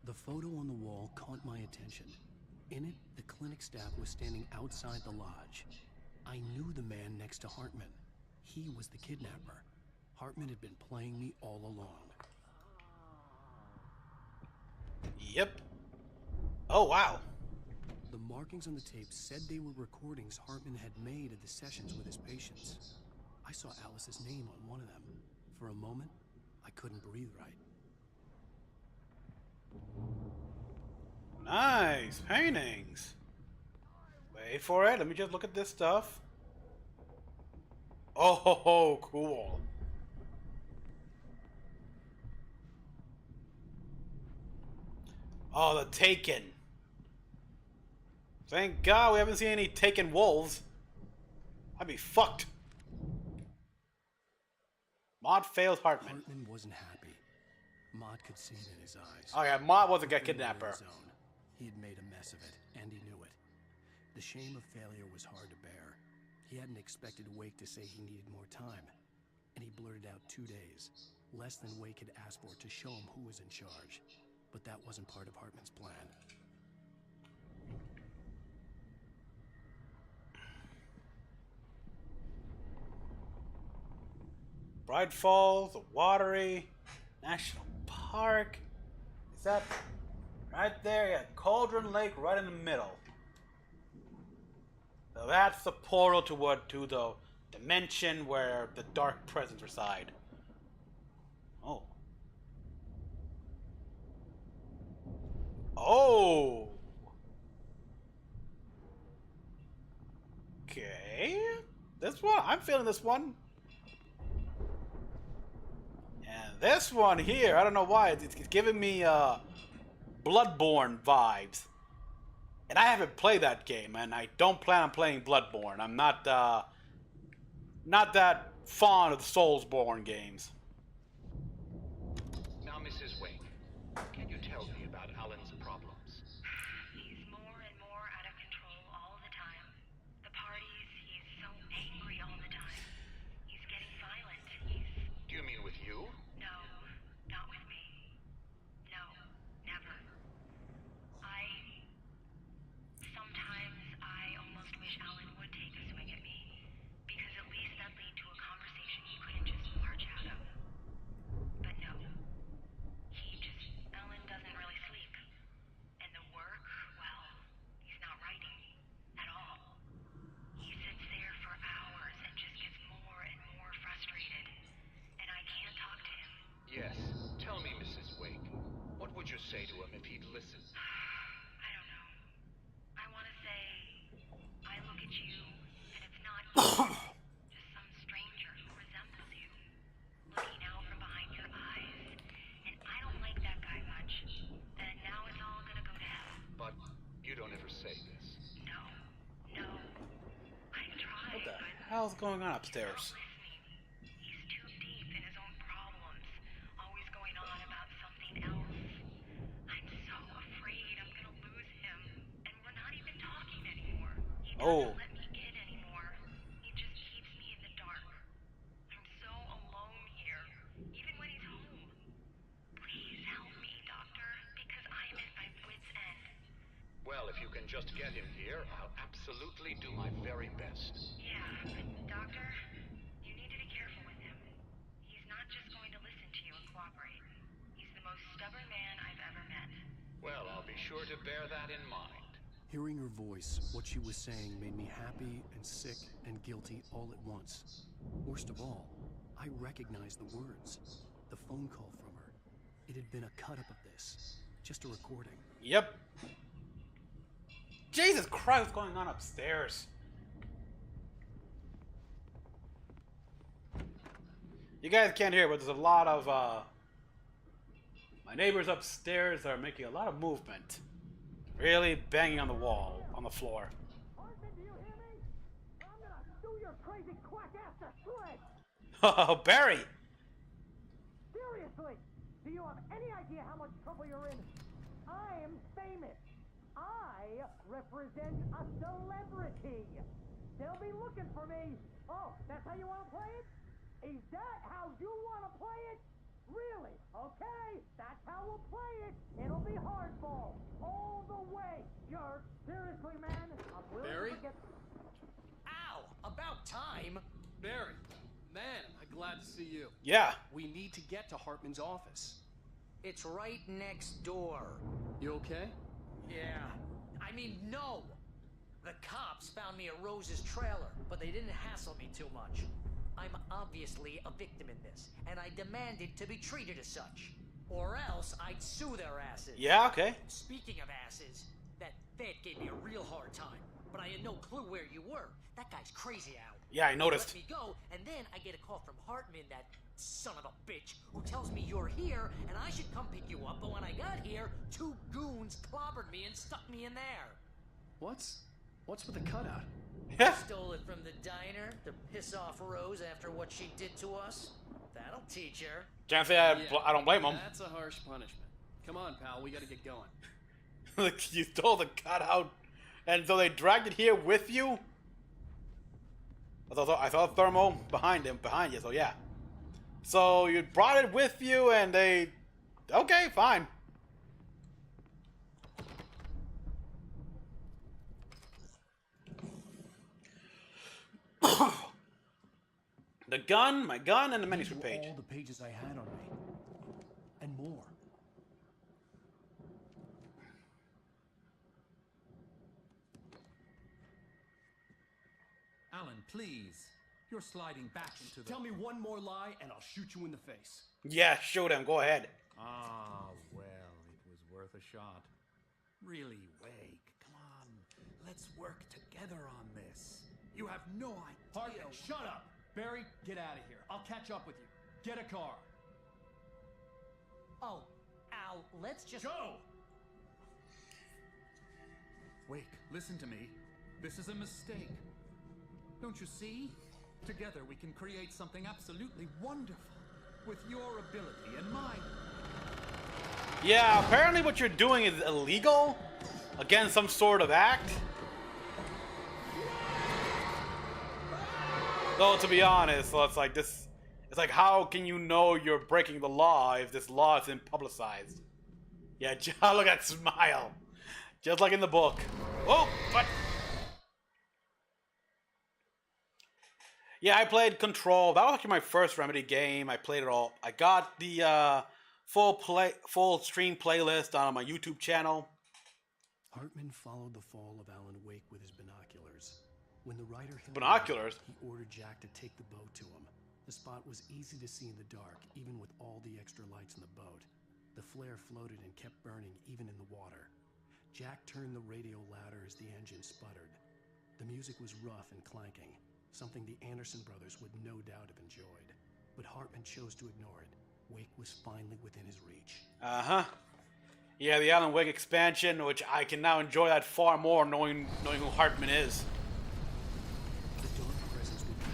The photo on the wall caught my attention. In it, the clinic staff was standing outside the lodge. I knew the man next to Hartman. He was the kidnapper. Hartman had been playing me all along. Yep. Oh, wow. The markings on the tape said they were recordings Hartman had made of the sessions with his patients. I saw Alice's name on one of them. For a moment, I couldn't breathe right. Nice paintings. Wait for it. Let me just look at this stuff. Oh, cool. Oh, the Taken. Thank God we haven't seen any Taken wolves. I'd be fucked. Maud fails Hartman. Hartman wasn't happy. Maud could see it in his eyes. Oh yeah, Maud was a kidnapper. He had made a mess of it, and he knew it. The shame of failure was hard to bear. He hadn't expected Wake to say he needed more time. And he blurted out 2 days, less than Wake had asked for, to show him who was in charge. But that wasn't part of Hartman's plan. Bright Falls, the Watery National Park. Is that right there? Yeah, Cauldron Lake right in the middle. So that's the portal to the dimension where the dark presence reside. Oh. Oh. Okay. This one, I'm feeling this one. And this one here, I don't know why, it's giving me Bloodborne vibes. And I haven't played that game, and I don't plan on playing Bloodborne. I'm not that fond of the Soulsborne games. Now, Mrs. Wake, can you tell me about Alan's problems? He's more and more out of control all the time. The parties, he's so angry all the time. He's getting violent. Do you mean with you? No, not with me. No, never. Sometimes I almost wish Alan would take a swing at me, because at least that lead to a conversation he couldn't just march out of. hell's going on upstairs? He's too deep in his own problems, always going on about something else. I'm so afraid I'm gonna lose him, and we're not even talking anymore. He doesn't let me in anymore. He just keeps me in the dark. I'm so alone here, even when he's home. Please help me, Doctor, because I'm at my wit's end. Well, if you can just get him here, I'll absolutely do my very best. Yeah, but Doctor, you need to be careful with him. He's not just going to listen to you and cooperate. He's the most stubborn man I've ever met. Well, I'll be sure to bear that in mind. Hearing her voice, what she was saying made me happy and sick and guilty all at once. Worst of all, I recognized the words. The phone call from her. It had been a cut-up of this. Just a recording. Yep. Jesus Christ, what's going on upstairs? You guys can't hear, but there's a lot of, my neighbors upstairs are making a lot of movement. Really banging on the wall, on the floor. Oh, Barry! Seriously, do you have any idea how much trouble you're in? I'm famous. I represent a celebrity. They'll be looking for me. Oh, that's how you want to play it? Is that how you want to play it? Really? Okay, that's how we'll play it. It'll be hardball all the way, jerk. Seriously, man, I'm willing Barry? to get... Ow! About time! Barry, man, am I glad to see you. Yeah. We need to get to Hartman's office. It's right next door. You okay? Yeah. I mean, no! The cops found me at Rose's trailer, but they didn't hassle me too much. I'm obviously a victim in this, and I demanded to be treated as such. Or else I'd sue their asses. Yeah, okay. Speaking of asses, that vet gave me a real hard time, but I had no clue where you were. That guy's crazy out. Yeah, I noticed. Let me go, and then I get a call from Hartman, that son of a bitch, who tells me you're here, and I should come pick you up, but when I got here, 2 goons clobbered me and stuck me in there. What's with the cutout? Stole it from the diner to piss off Rose after what she did to us. That'll teach her. Can't say I don't blame him. That's a harsh punishment. Come on, pal, we gotta get going. You stole the cutout, and so they dragged it here with you? I saw a thermal behind you, so yeah. So you brought it with you, and they... Okay, fine. My gun, and the manuscript page. All the pages I had on me. And more. Alan, please. You're sliding back into the... Tell me one more lie and I'll shoot you in the face. Yeah, shoot him. Go ahead. Ah, well, it was worth a shot. Really, Wake, come on. Let's work together on this. You have no idea... Hartman, shut up! Barry, get out of here. I'll catch up with you. Get a car. Oh, Al, let's just... Go! Wake, listen to me. This is a mistake. Don't you see? Together we can create something absolutely wonderful. With your ability and mine. Yeah, apparently what you're doing is illegal. Against some sort of act. Though, to be honest, so it's like this... It's like, how can you know you're breaking the law if this law isn't publicized? Yeah, look at that smile. Just like in the book. Oh, what? Yeah, I played Control. That was actually my first Remedy game. I played it all. I got the full stream playlist on my YouTube channel. Hartman followed the fall of Alan Wake with his binoculars. When the writer hit binoculars, he ordered Jack to take the boat to him. The spot was easy to see in the dark, even with all the extra lights in the boat. The flare floated and kept burning even in the water. Jack turned the radio louder as the engine sputtered. The music was rough and clanking, something the Anderson brothers would no doubt have enjoyed. But Hartman chose to ignore it. Wake was finally within his reach. Uh-huh. Yeah, the Alan Wake expansion, which I can now enjoy that far more knowing who Hartman is. The dark presence would be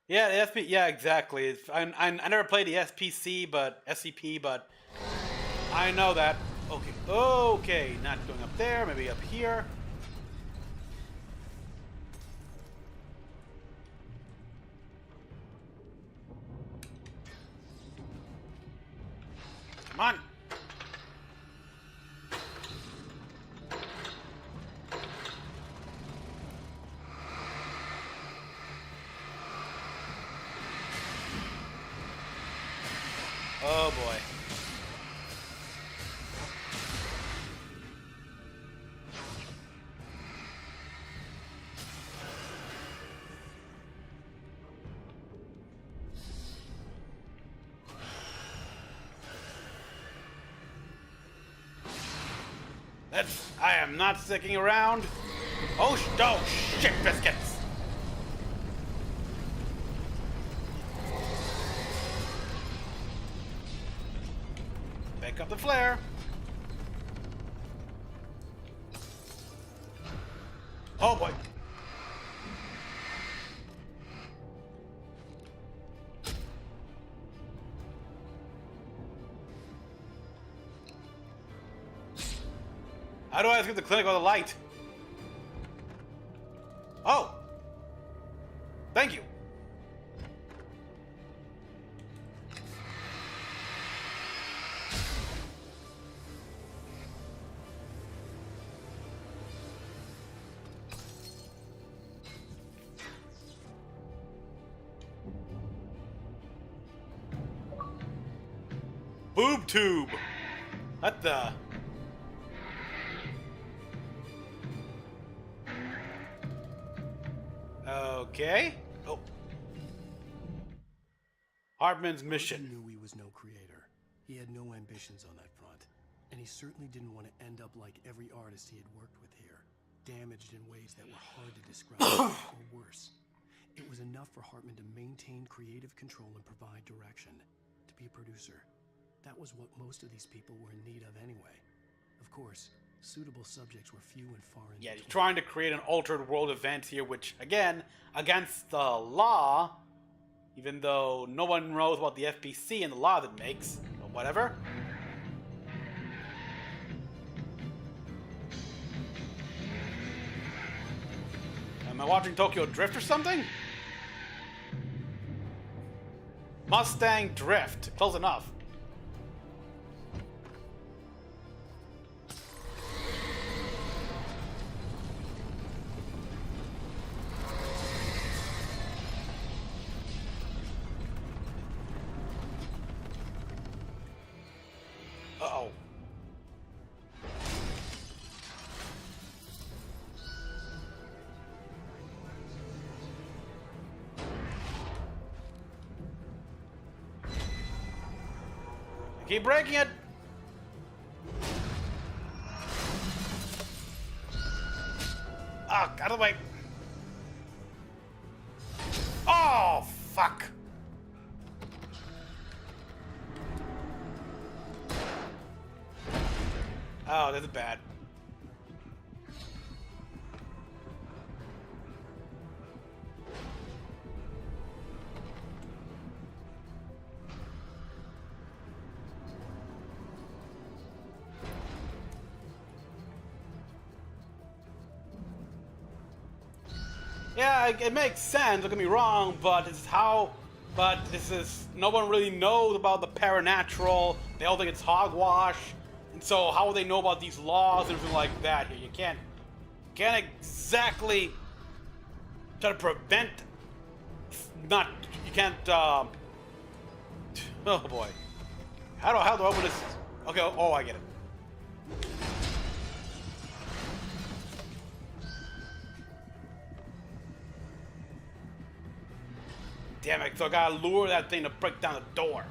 Yeah, the SP. Yeah, exactly. I never played the SPC, but SCP, but I know that. Okay, okay, not going up there. Maybe up here. Come on. Oh boy. I am not sticking around. Oh, oh shit, biscuits. Pick up the flare. Oh boy. How do I escape the clinic with a light? Oh! Thank you. Boob tube! What the? Okay. Oh. Hartman's mission. He knew he was no creator. He had no ambitions on that front. And he certainly didn't want to end up like every artist he had worked with here. Damaged in ways that were hard to describe, or worse. It was enough for Hartman to maintain creative control and provide direction. To be a producer. That was what most of these people were in need of anyway. Of course, suitable subjects were few and far in between. Yeah, he's trying to create an altered world event here, which, again, against the law, even though no one knows about the FPC and the law that makes, but whatever. Am I watching Tokyo Drift or something? Mustang Drift. Close enough. Uh-oh. Keep breaking it. Ah, out of the way. Oh, fuck. Oh, this is bad. Yeah, it makes sense, don't get me wrong, but this is how... But this is... No one really knows about the paranatural. They all think it's hogwash. And so how will they know about these laws and everything like that here? You can't exactly try to prevent... Not... You can't, Oh boy. How do I open this? Okay, oh, I get it. Damn it, so I gotta lure that thing to break down the door.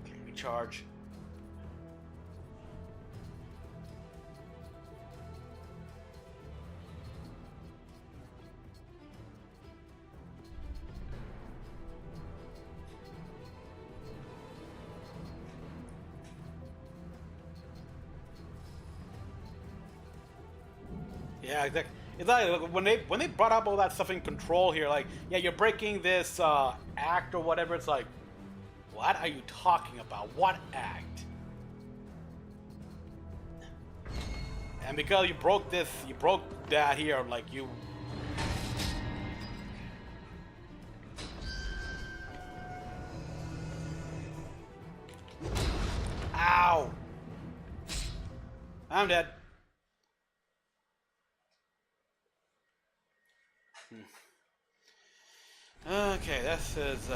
Okay, recharge. Yeah, exactly. It's like when they brought up all that stuff in Control here, like, yeah, you're breaking this act or whatever. It's like, what are you talking about? What act? And because you broke that here, like you. Ow! I'm dead. Okay, this is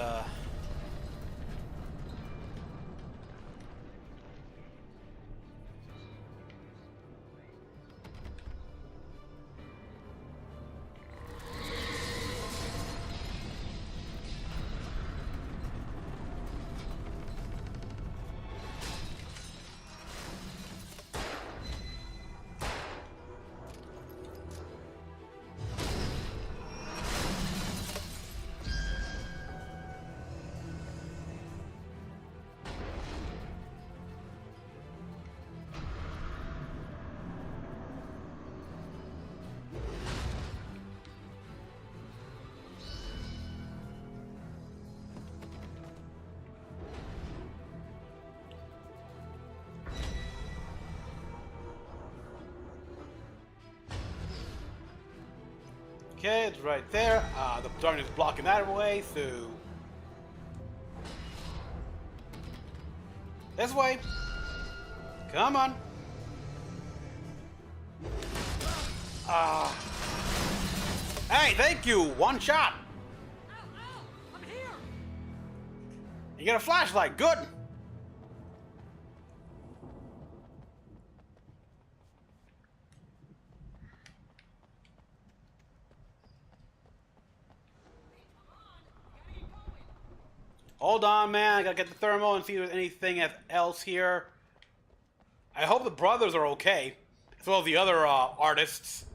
okay, it's right there. The turn is blocking that way, so this way. Come on. Hey, thank you. One shot. I'm here. You get a flashlight. Good. Hold on, man. I gotta get the thermal and see if there's anything else here. I hope the brothers are okay, as well as the other artists.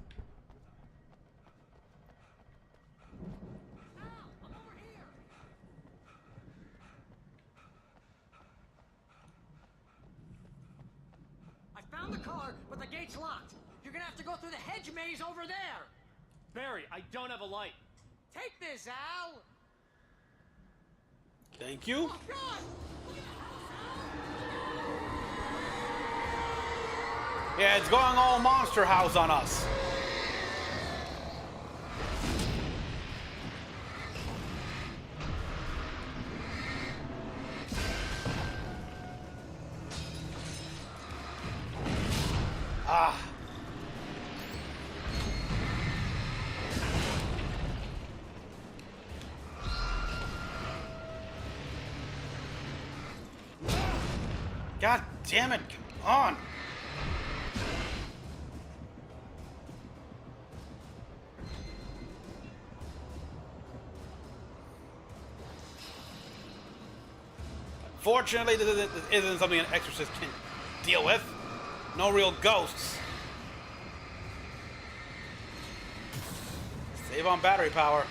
I found the car, but the gate's locked. You're gonna have to go through the hedge maze over there. Barry, I don't have a light. Take this, Al. Thank you. Oh, God. Yeah, it's going all Monster House on us. Ah. God damn it, come on. Fortunately, this isn't something an exorcist can deal with. No real ghosts. Save on battery power.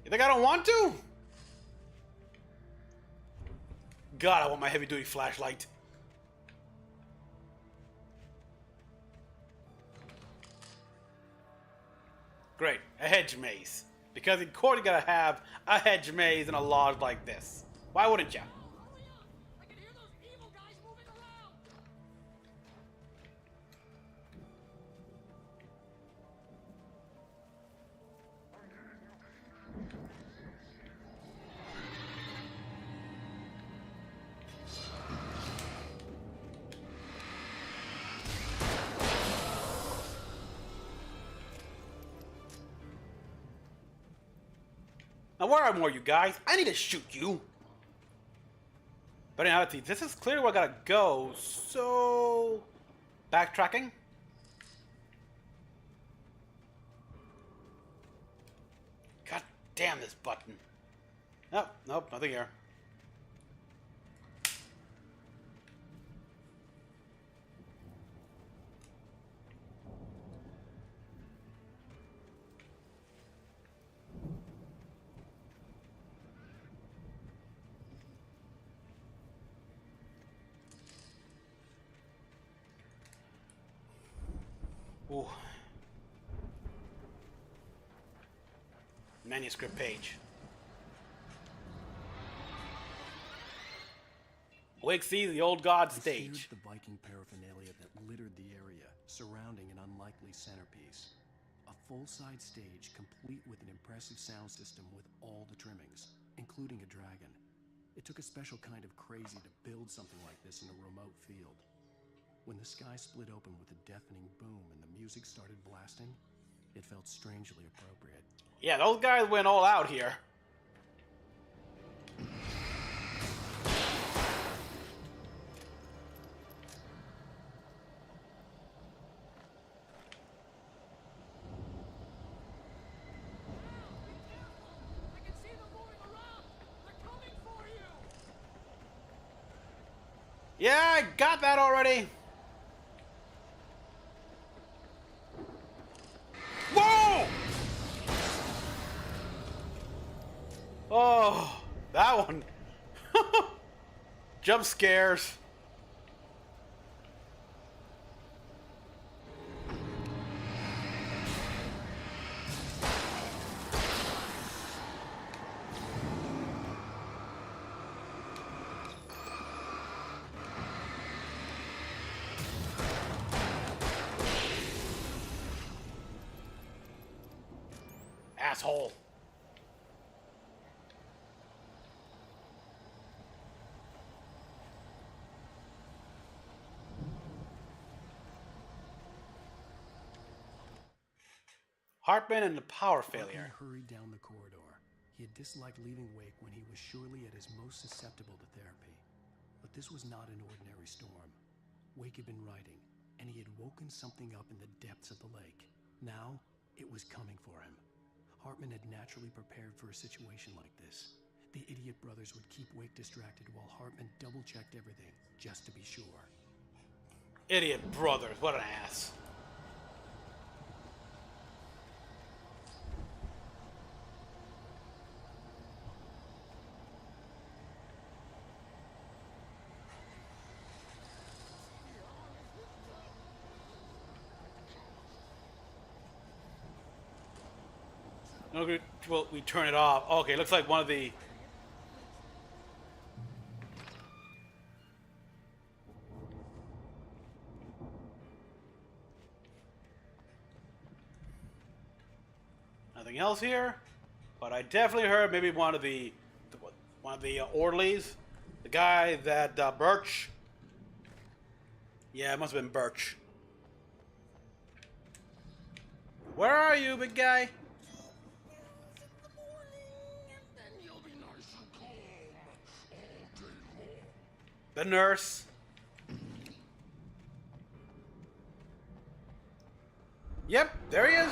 You think I don't want to? God, I want my heavy-duty flashlight. Great, a hedge maze. Because in court you gotta have a hedge maze in a lodge like this. Why wouldn't you? Now where are more you guys? I need to shoot you. But in reality, this is clearly where I gotta go, so... Backtracking? God damn this button. Nope, nope, nothing here. Ooh. Manuscript page. Wake sees the old god I stage. stared at the Viking paraphernalia that littered the area surrounding an unlikely centerpiece. A full-size stage complete with an impressive sound system with all the trimmings, including a dragon. It took a special kind of crazy to build something like this in a remote field. When the sky split open with a deafening boom and the music started blasting, it felt strangely appropriate. Yeah, those guys went all out here. Yeah, I got that already. Whoa! Oh, that one. Jump scares. Asshole. Hartman and the power failure. Hartman hurried down the corridor. He had disliked leaving Wake when he was surely at his most susceptible to therapy. But this was not an ordinary storm. Wake had been writing, and he had woken something up in the depths of the lake. Now, it was coming for him. Hartman had naturally prepared for a situation like this. The idiot brothers would keep Wake distracted while Hartman double-checked everything, just to be sure. Idiot brothers, what an ass. Okay, well, we turn it off. Okay, looks like one of the... Nothing else here, but I definitely heard maybe one of the orderlies, the guy that Birch. Yeah, it must have been Birch. Where are you, big guy? The nurse. Yep, there he is.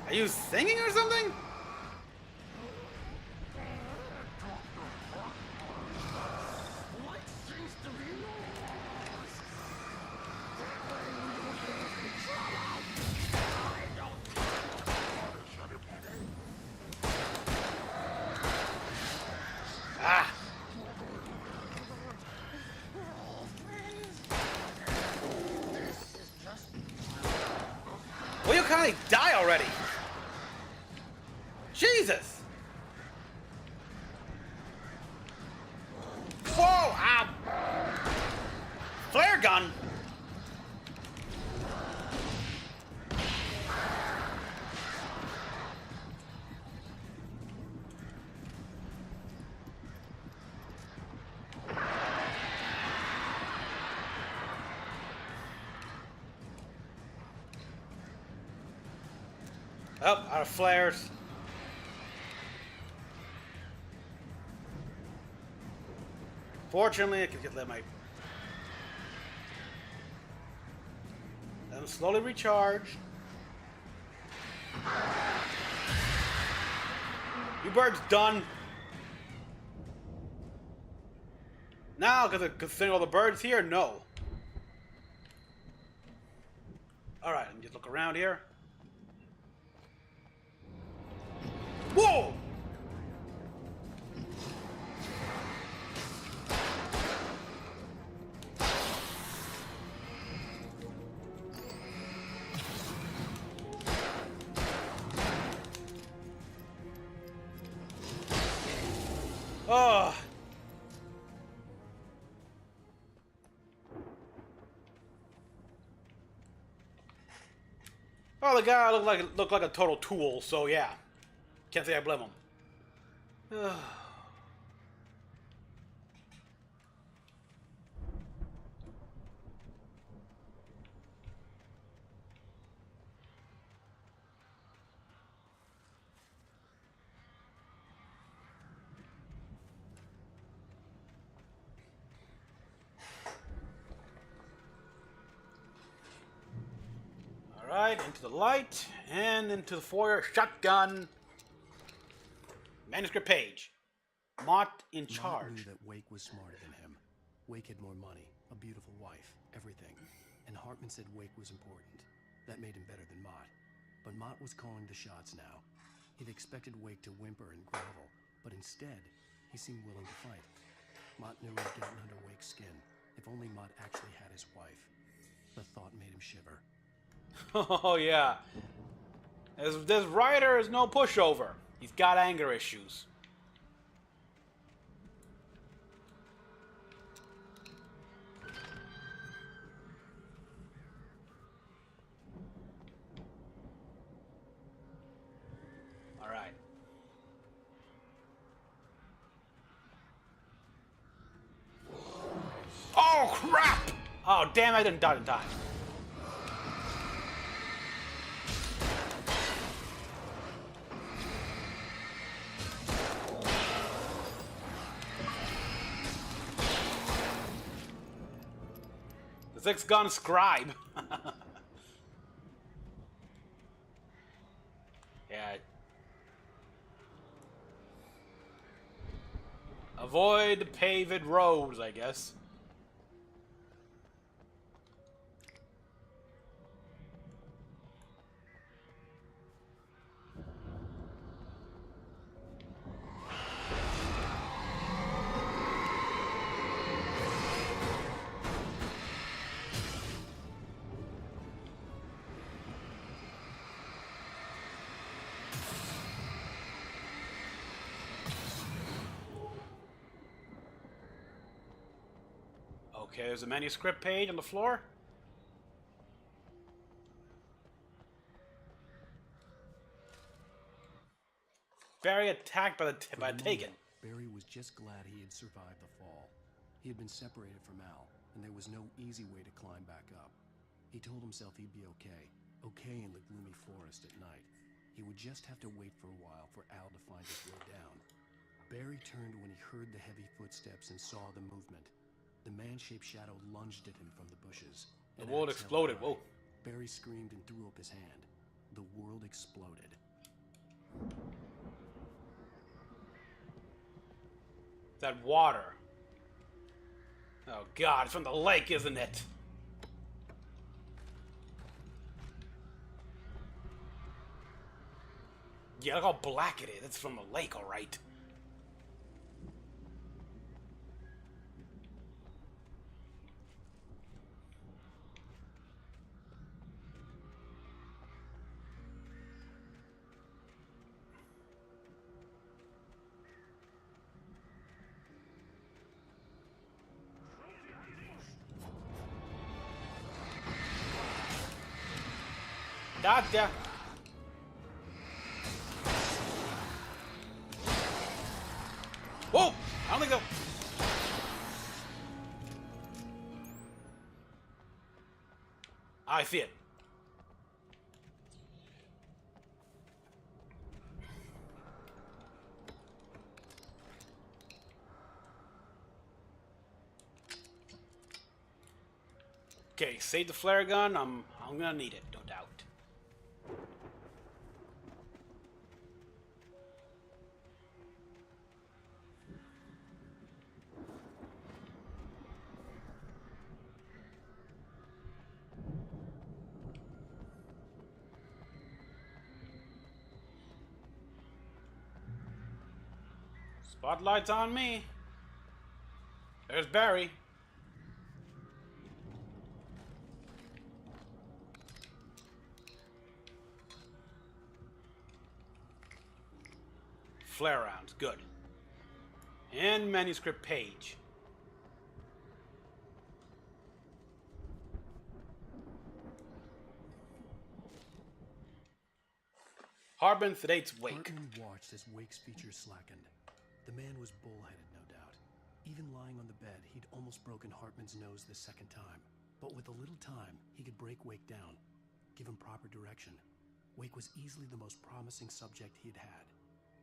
Are you singing or something? Ah. Will you kindly die already? Jesus! Whoa! Ah! Flare gun! Oh, out of flares. Fortunately, I can let them slowly recharge. You birds done. Now, because considering all the birds here, no. Alright, let me just look around here. Whoa! Well, the guy looked like a total tool, so yeah. Can't say I blame him. Alright, into the light, and into the foyer. Shotgun. Manuscript page. Mott in charge. Mott knew that Wake was smarter than him. Wake had more money, a beautiful wife, everything. And Hartman said Wake was important. That made him better than Mott. But Mott was calling the shots now. He'd expected Wake to whimper and grovel, but instead, he seemed willing to fight. Mott knew he'd gotten under Wake's skin. If only Mott actually had his wife. The thought made him shiver. Oh, yeah. This writer is no pushover. He's got anger issues. All right. Oh, crap! Oh, damn, I didn't die in time. The six-gun scribe. Yeah. Avoid the paved roads, I guess. Okay, there's a manuscript page on the floor. Barry attacked by Tegan. Barry was just glad he had survived the fall. He had been separated from Al, and there was no easy way to climb back up. He told himself he'd be okay in the gloomy forest at night. He would just have to wait for a while for Al to find his way down. Barry turned when he heard the heavy footsteps and saw the movement. The man-shaped shadow lunged at him from the bushes. The world exploded. Whoa. Barry screamed and threw up his hand. The world exploded. That water. Oh God, it's from the lake, isn't it? Yeah, look how black it is. It's from the lake, all right. Damn. Whoa! I don't think so. I see it. Okay, save the flare gun. I'm gonna need it, no doubt. Spotlight's on me. There's Barry. Flare rounds, good. And manuscript page. Harbin sedates Wake. Hartman watched as Wake's features slackened. The man was bullheaded, no doubt. Even lying on the bed, he'd almost broken Hartman's nose the second time. But with a little time, he could break Wake down, give him proper direction. Wake was easily the most promising subject he'd had.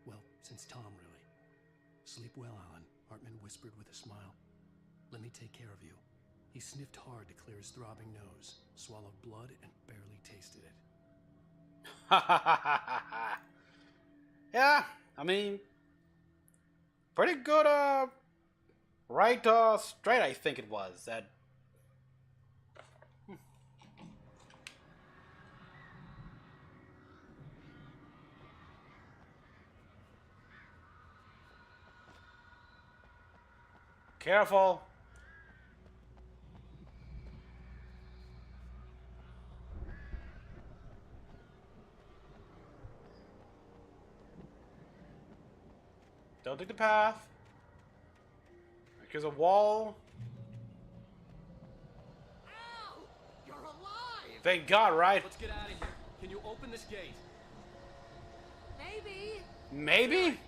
Well, since Tom, really. Sleep well, Alan, Hartman whispered with a smile. Let me take care of you. He sniffed hard to clear his throbbing nose, swallowed blood, and barely tasted it. Yeah, I mean, pretty good, right straight, I think it was. That. Careful. Don't take the path. Here's a wall. Ow! You're alive! Thank God, right? Let's get out of here. Can you open this gate? Maybe. Maybe?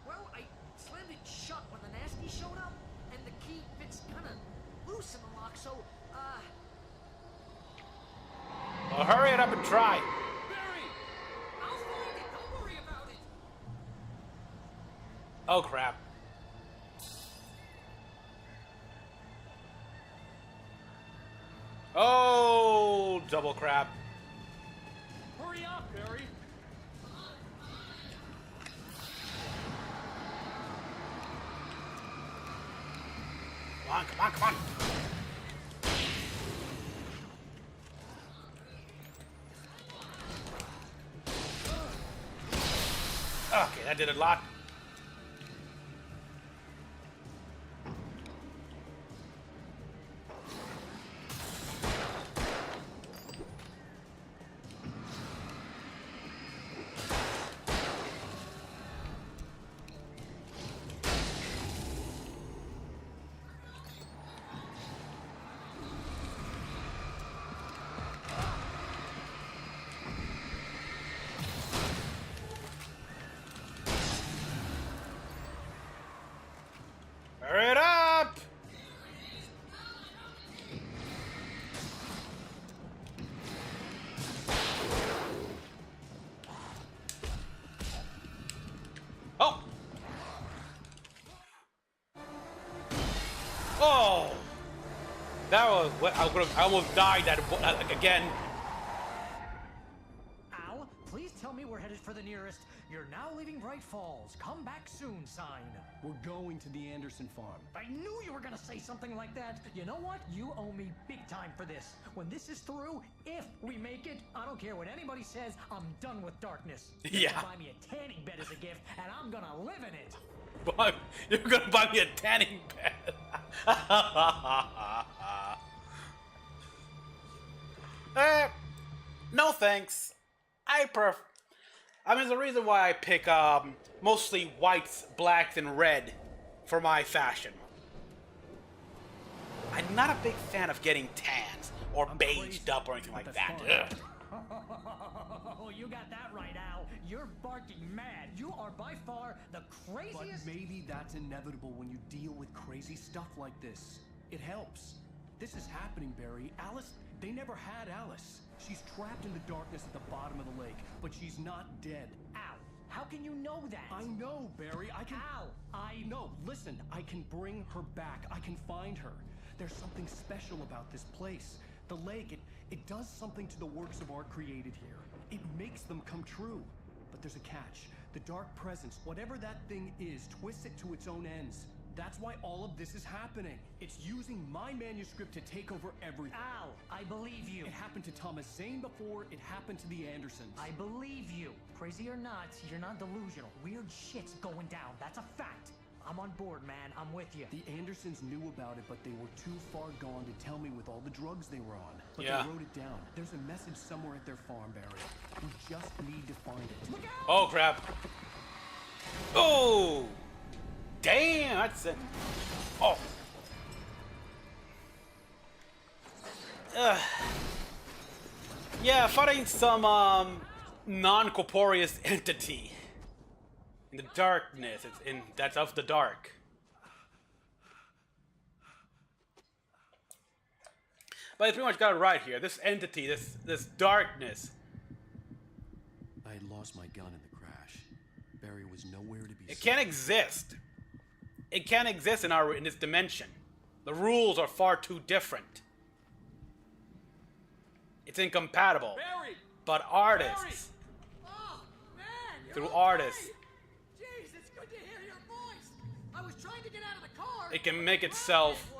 Well, I slammed it shut when the nasty showed up, and the key fits kind of loose in the lock, so, Well, hurry it up and try. Barry! I'll find it. Don't worry about it. Oh, crap. Oh, double crap. Hurry up, Barry! Come on, come on, come on. Okay, that did a lot. Hurry it up! Oh! Oh! That was what I almost died that again. Al, please tell me we're headed for the nearest "You're now leaving Bright Falls. Come back soon" sign. We're going to the Anderson farm. I knew you were gonna say something like that. You know what? You owe me big time for this. When this is through, if we make it, I don't care what anybody says, I'm done with darkness. You're Yeah. gonna buy me a tanning bed as a gift, and I'm gonna live in it. You're gonna buy me a tanning bed. No thanks. I mean, there's a reason why I pick mostly whites, blacks, and red for my fashion. I'm not a big fan of getting tans or beiged up or anything like that. Ugh. Oh, you got that right, Al. You're barking mad. You are by far the craziest. But maybe that's inevitable when you deal with crazy stuff like this. It helps. This is happening, Barry. Alice, they never had Alice. She's trapped in the darkness at the bottom of the lake, but she's not dead. Al, how can you know that? I know, Barry. I can... Al, No, listen. I can bring her back. I can find her. There's something special about this place. The lake, it does something to the works of art created here. It makes them come true. But there's a catch. The dark presence, whatever that thing is, twists it to its own ends. That's why all of this is happening. It's using my manuscript to take over everything. Al, I believe you. It happened to Thomas Zane before, it happened to the Andersons. I believe you. Crazy or not, you're not delusional. Weird shit's going down. That's a fact. I'm on board, man. I'm with you. The Andersons knew about it, but they were too far gone to tell me with all the drugs they were on. But Yeah. they wrote it down. There's a message somewhere at their farm, Barry. We just need to find it. Look out! Oh, crap. Oh! Damn, that's it. Oh. Yeah, fighting some, non-corporeous entity in the darkness. It's in that's of the dark. But I pretty much got it right here. This entity, this darkness. I had lost my gun in the crash. Barry was nowhere to be seen. It can't exist. It can't exist in this dimension. The rules are far too different. It's incompatible. Barry! But artists, Oh, man, through artists, Jeez, it's good to hear your voice. I was trying to get out of the car. it can make itself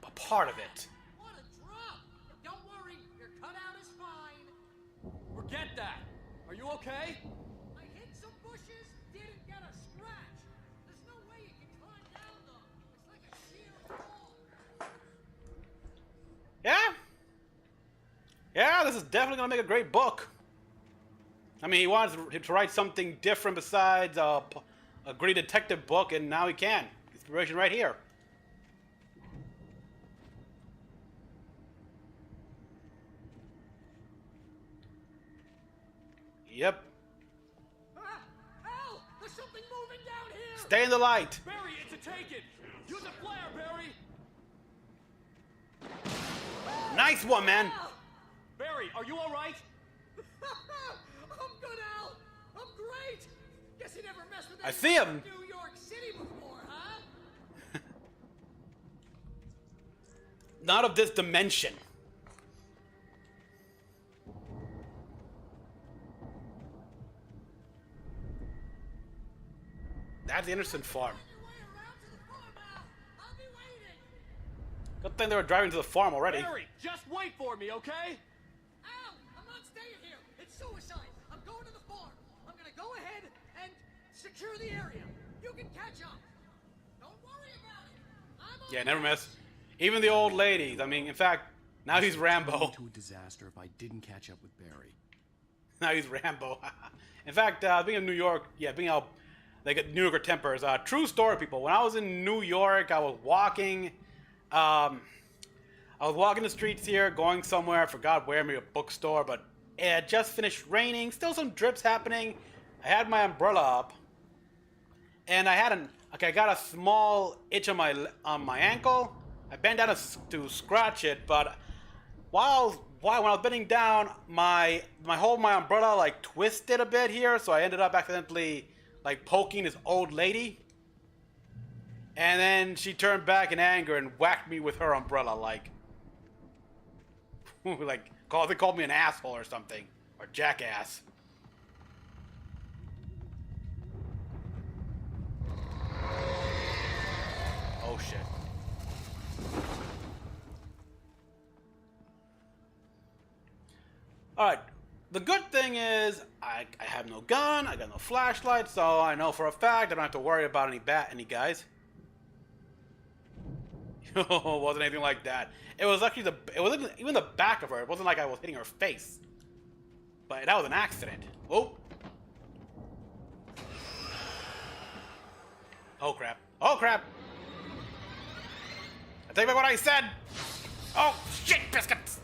a part of it. What a drop. Don't worry, your cutout is fine. Forget that. Are you okay? I hit some bushes, didn't get a scratch. There's no way you can climb down though. It's like a sheer wall. Yeah? Yeah, this is definitely gonna make a great book. I mean, he wanted to write something different besides a gritty detective book, and now he can. Inspiration right here. Yep. Al, there's something moving down here. Stay in the light. Barry, it's a take-it. Use a flare, Barry. Nice one, man. Barry, are you all right? I'm good, Al. I'm great. Guess you never messed with I see him. New York City before, huh? Not of this dimension. That's the Anderson farm. Good thing they were driving to the farm already. Barry, just wait for me, okay? Al, I'm not staying here. It's suicide. I'm going to the farm. I'm gonna go ahead and secure the area. You can catch up. Don't worry about it. Yeah, never miss. Even the old ladies. I mean, in fact, now he's Rambo. To a disaster if I didn't catch up with Barry. Now he's Rambo. In fact, being in New York, being out, they get New Yorker tempers. True story, people. When I was in New York, I was walking the streets here, going somewhere. I forgot where, maybe a bookstore, but it had just finished raining. Still some drips happening. I had my umbrella up, and I got a small itch on my ankle. I bent down to scratch it, but when I was bending down, my umbrella like twisted a bit here, so I ended up accidentally like poking this old lady. And then she turned back in anger and whacked me with her umbrella, like they called me an asshole or something, or jackass. Oh shit. Alright, the good thing is I have no gun, I got no flashlight, so I know for a fact I don't have to worry about any guys. It wasn't anything like that. It was actually it wasn't even the back of her. It wasn't like I was hitting her face. But that was an accident. Oh. Oh crap. Oh crap. I take back what I said. Oh shit, biscuits.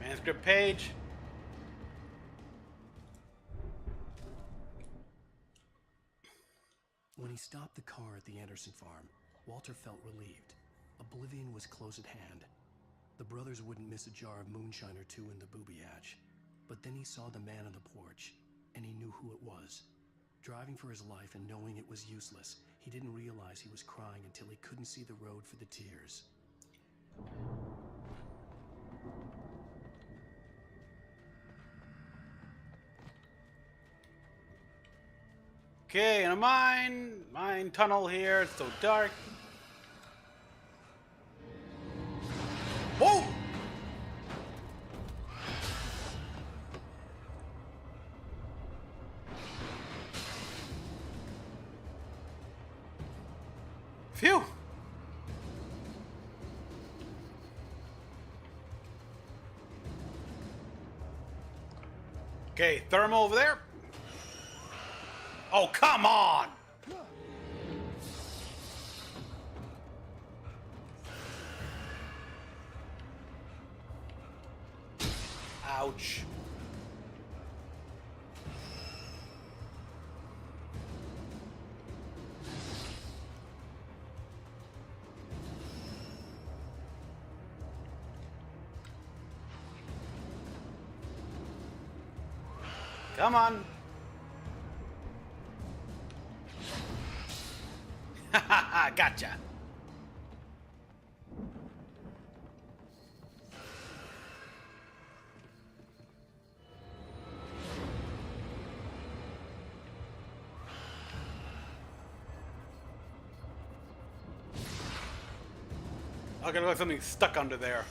Manuscript page. When he stopped the car at the Anderson farm, Walter felt relieved. Oblivion was close at hand. The brothers wouldn't miss a jar of moonshine or two in the booby hatch. But then he saw the man on the porch, and he knew who it was. Driving for his life and knowing it was useless, he didn't realize he was crying until he couldn't see the road for the tears. Okay, in a mine tunnel here. It's so dark. Whoa! Phew! Okay, thermal over there. Oh, come on! Ouch. Come on. Haha, gotcha. Okay, look like something stuck under there.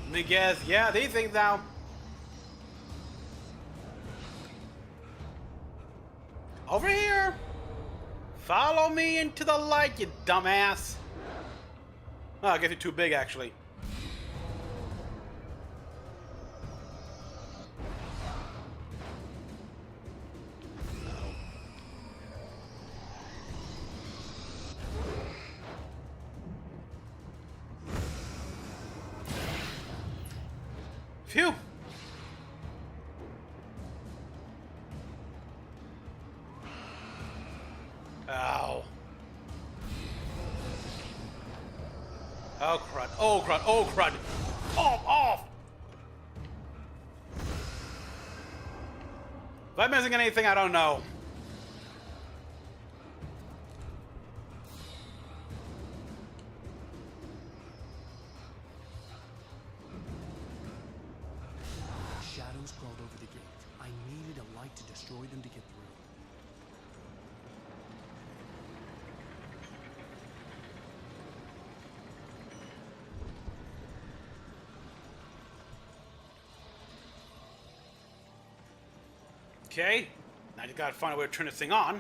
Let me guess, yeah, these things now. Over here. Follow me into the light, you dumbass. Oh, I guess you're too big, actually. Phew. Ow. Oh crud, oh crud, oh crud. Off! If I'm missing anything, I don't know. Shadows crawled over the gate. I needed a light to destroy them to get through. Okay, now you gotta find a way to turn this thing on.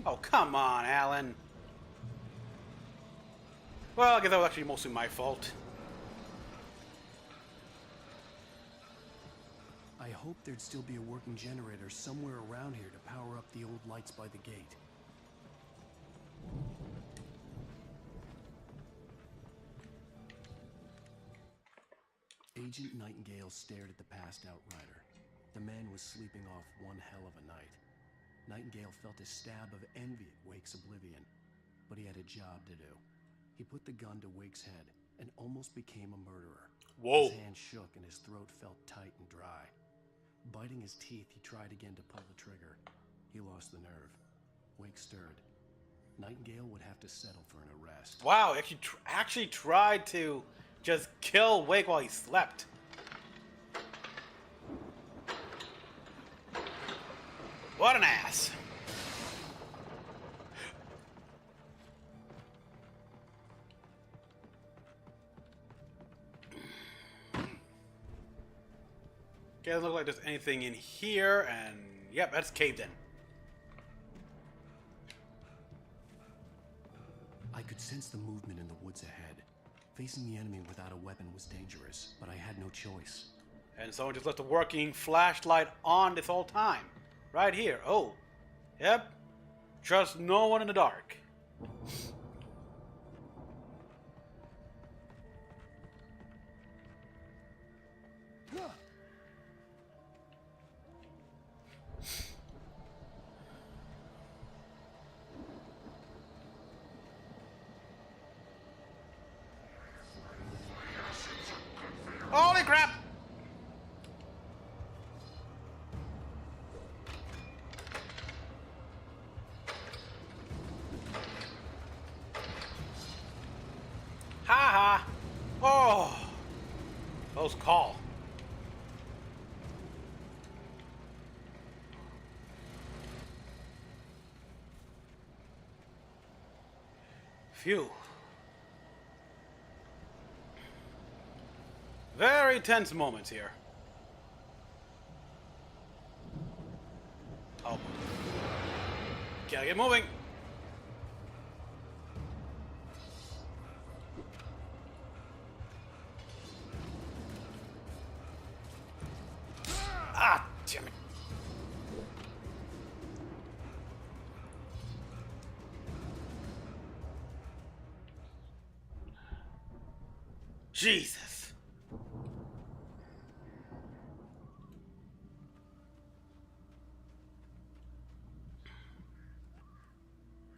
Oh, come on, Alan. Well, I guess that was actually mostly my fault. I hoped there'd still be a working generator somewhere around here to power up the old lights by the gate. Agent Nightingale stared at the passed-out rider. The man was sleeping off one hell of a night. Nightingale felt a stab of envy at Wake's oblivion, but he had a job to do. He put the gun to Wake's head and almost became a murderer. Whoa. His hand shook and his throat felt tight and dry. Biting his teeth, he tried again to pull the trigger. He lost the nerve. Wake stirred. Nightingale would have to settle for an arrest. Wow, actually tried to just kill Wake while he slept. What an ass. Okay, doesn't look like there's anything in here, and yep, that's caved in. I could sense the movement in the woods ahead. Facing the enemy without a weapon was dangerous, but I had no choice. And someone just left a working flashlight on this whole time. Right here. Oh. Yep. Trust no one in the dark. Holy crap! Ha ha! Oh! Close call. Phew. Very tense moments here. Oh. Gotta get moving. Ah, damn it. Jesus.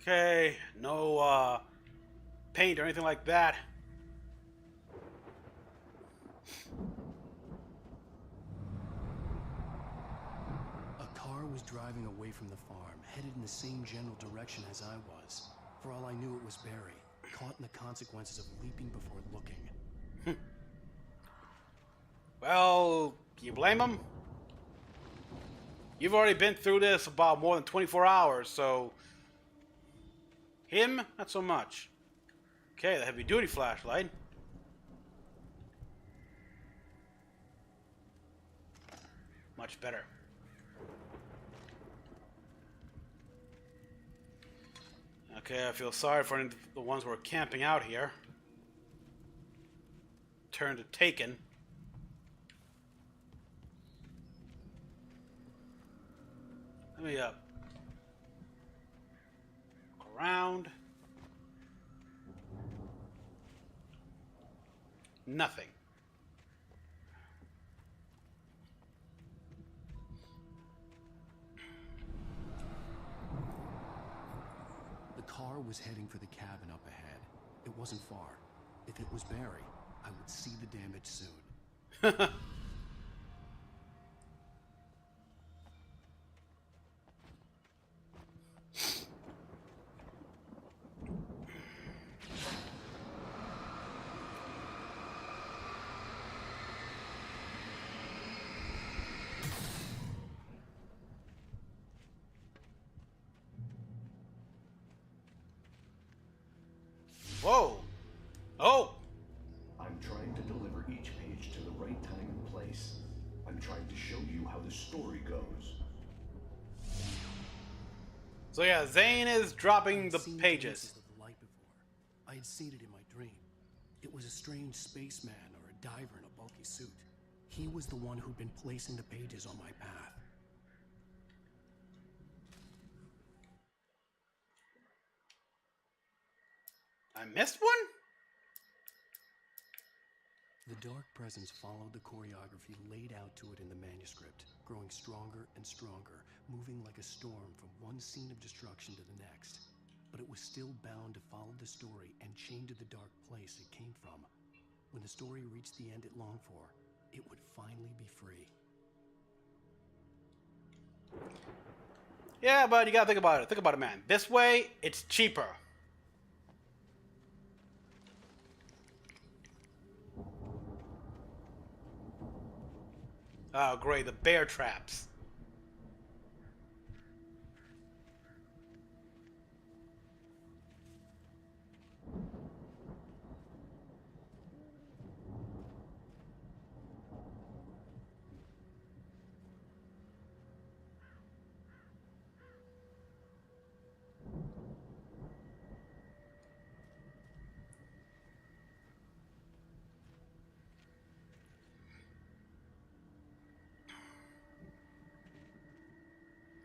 Okay, no paint or anything like that. A car was driving away from the farm, headed in the same general direction as I was. For all I knew, it was Barry, caught in the consequences of leaping before looking. Well, can you blame him? You've already been through this about more than 24 hours, so... Him? Not so much. Okay, the heavy-duty flashlight. Much better. Okay, I feel sorry for the ones who are camping out here. Turn to Taken. Let me look around. Nothing. The car was heading for the cabin up ahead. It wasn't far. If it was Barry, I would see the damage soon. Whoa! Oh! I'm trying to deliver each page to the right time and place. I'm trying to show you how the story goes. So yeah, Zane is dropping the pages. Of the light before. I had seen it in my dream. It was a strange spaceman or a diver in a bulky suit. He was the one who'd been placing the pages on my path. I missed one? The dark presence followed the choreography laid out to it in the manuscript, growing stronger and stronger, moving like a storm from one scene of destruction to the next. But it was still bound to follow the story and chained to the dark place it came from. When the story reached the end it longed for, it would finally be free. Yeah, but you gotta think about it. Think about it, man. This way, it's cheaper. Oh, great. The bear traps.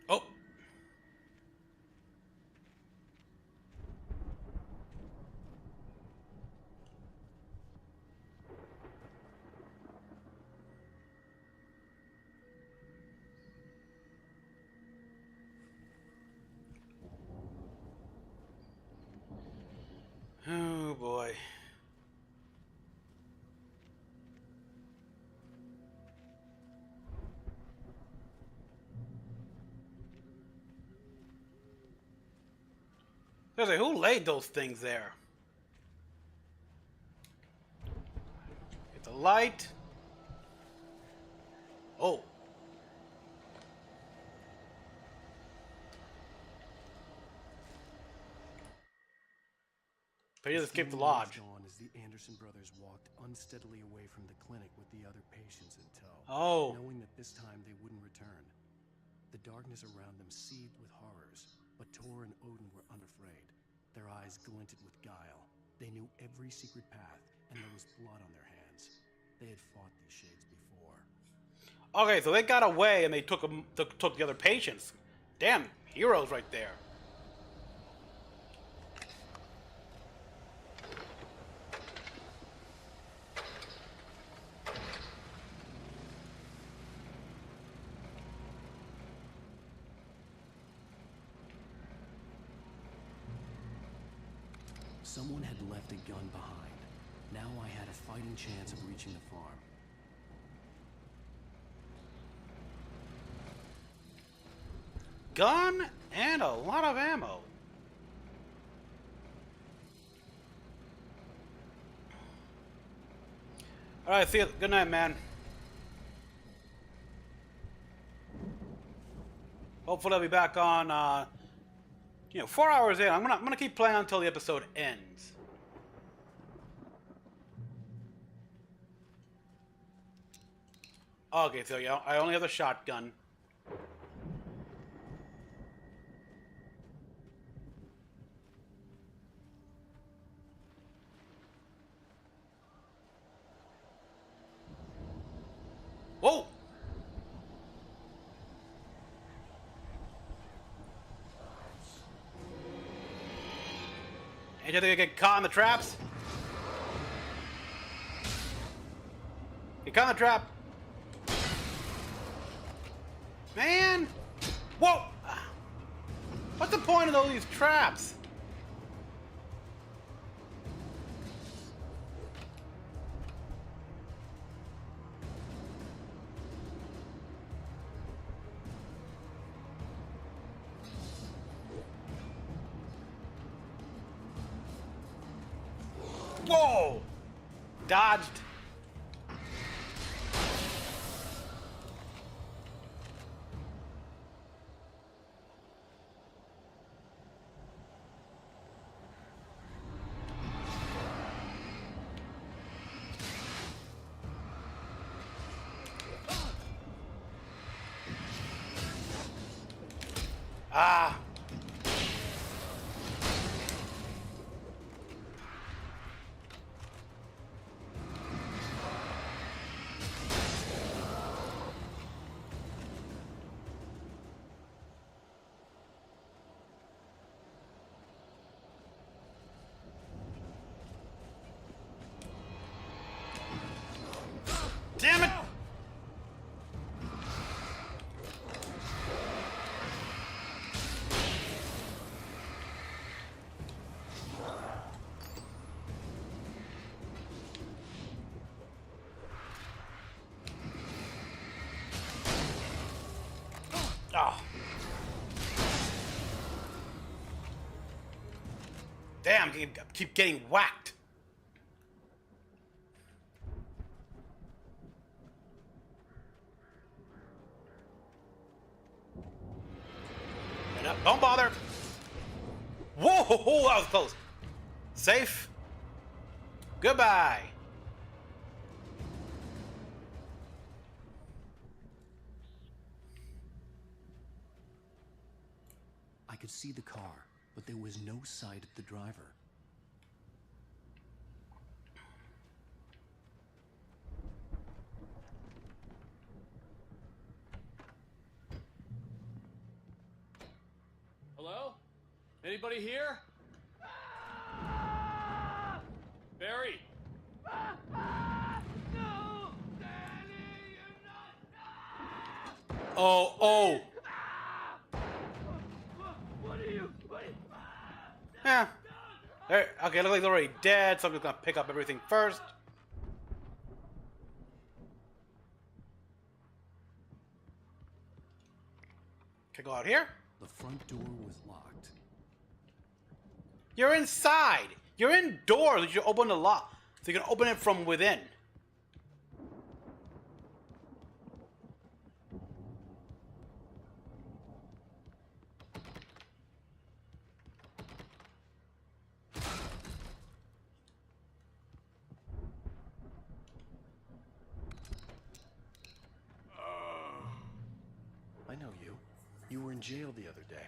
Oh. Oh boy. Seriously, who laid those things there? Get the light. Oh. But he just escaped the feeling lodge. raged on as the Anderson brothers walked unsteadily away from the clinic with the other patients in tow, Oh. knowing that this time they wouldn't return. The darkness around them seethed with horrors, but Tor and Odin were unafraid. Their eyes glinted with guile. They knew every secret path, and there was blood on their hands. They had fought these shades before. Okay, so they got away and they took the other patients. Damn, heroes right there. Someone had left a gun behind. Now I had a fighting chance of reaching the farm. Gun and a lot of ammo. Alright, see you. Good night, man. Hopefully I'll be back on, 4 hours in. I'm gonna keep playing until the episode ends. Okay, so yeah, I only have the shotgun. Whoa! And you think I get caught in the traps? Get caught in the trap. Man! Whoa! What's the point of all these traps? Whoa! Dodged. Ah! Damn it! Oh. Damn, I keep getting whacked. Don't bother. Whoa, that was close. Safe. Goodbye. I could see the car, but there was no sight of the driver. Hello? Anybody here? Barry! Oh, oh. Yeah. There, okay, looks like they're already dead, so I'm just gonna pick up everything first. Can I go out here? The front door was locked. You're inside. You're indoors. You should open the lock, so you can open it from within. know you. You were in jail the other day.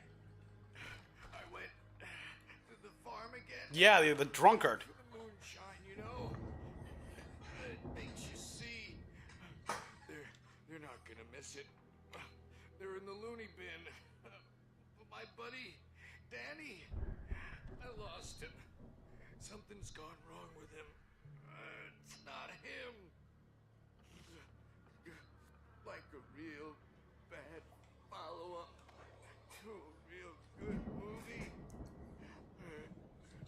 I went to the farm again. Yeah, the drunkard. For the moonshine, you know. It makes you see. They're not gonna miss it. They're in the loony bin. But my buddy, Danny, I lost him. Something's gone wrong with him. It's not him. Like a real bad follow-up to a real good movie.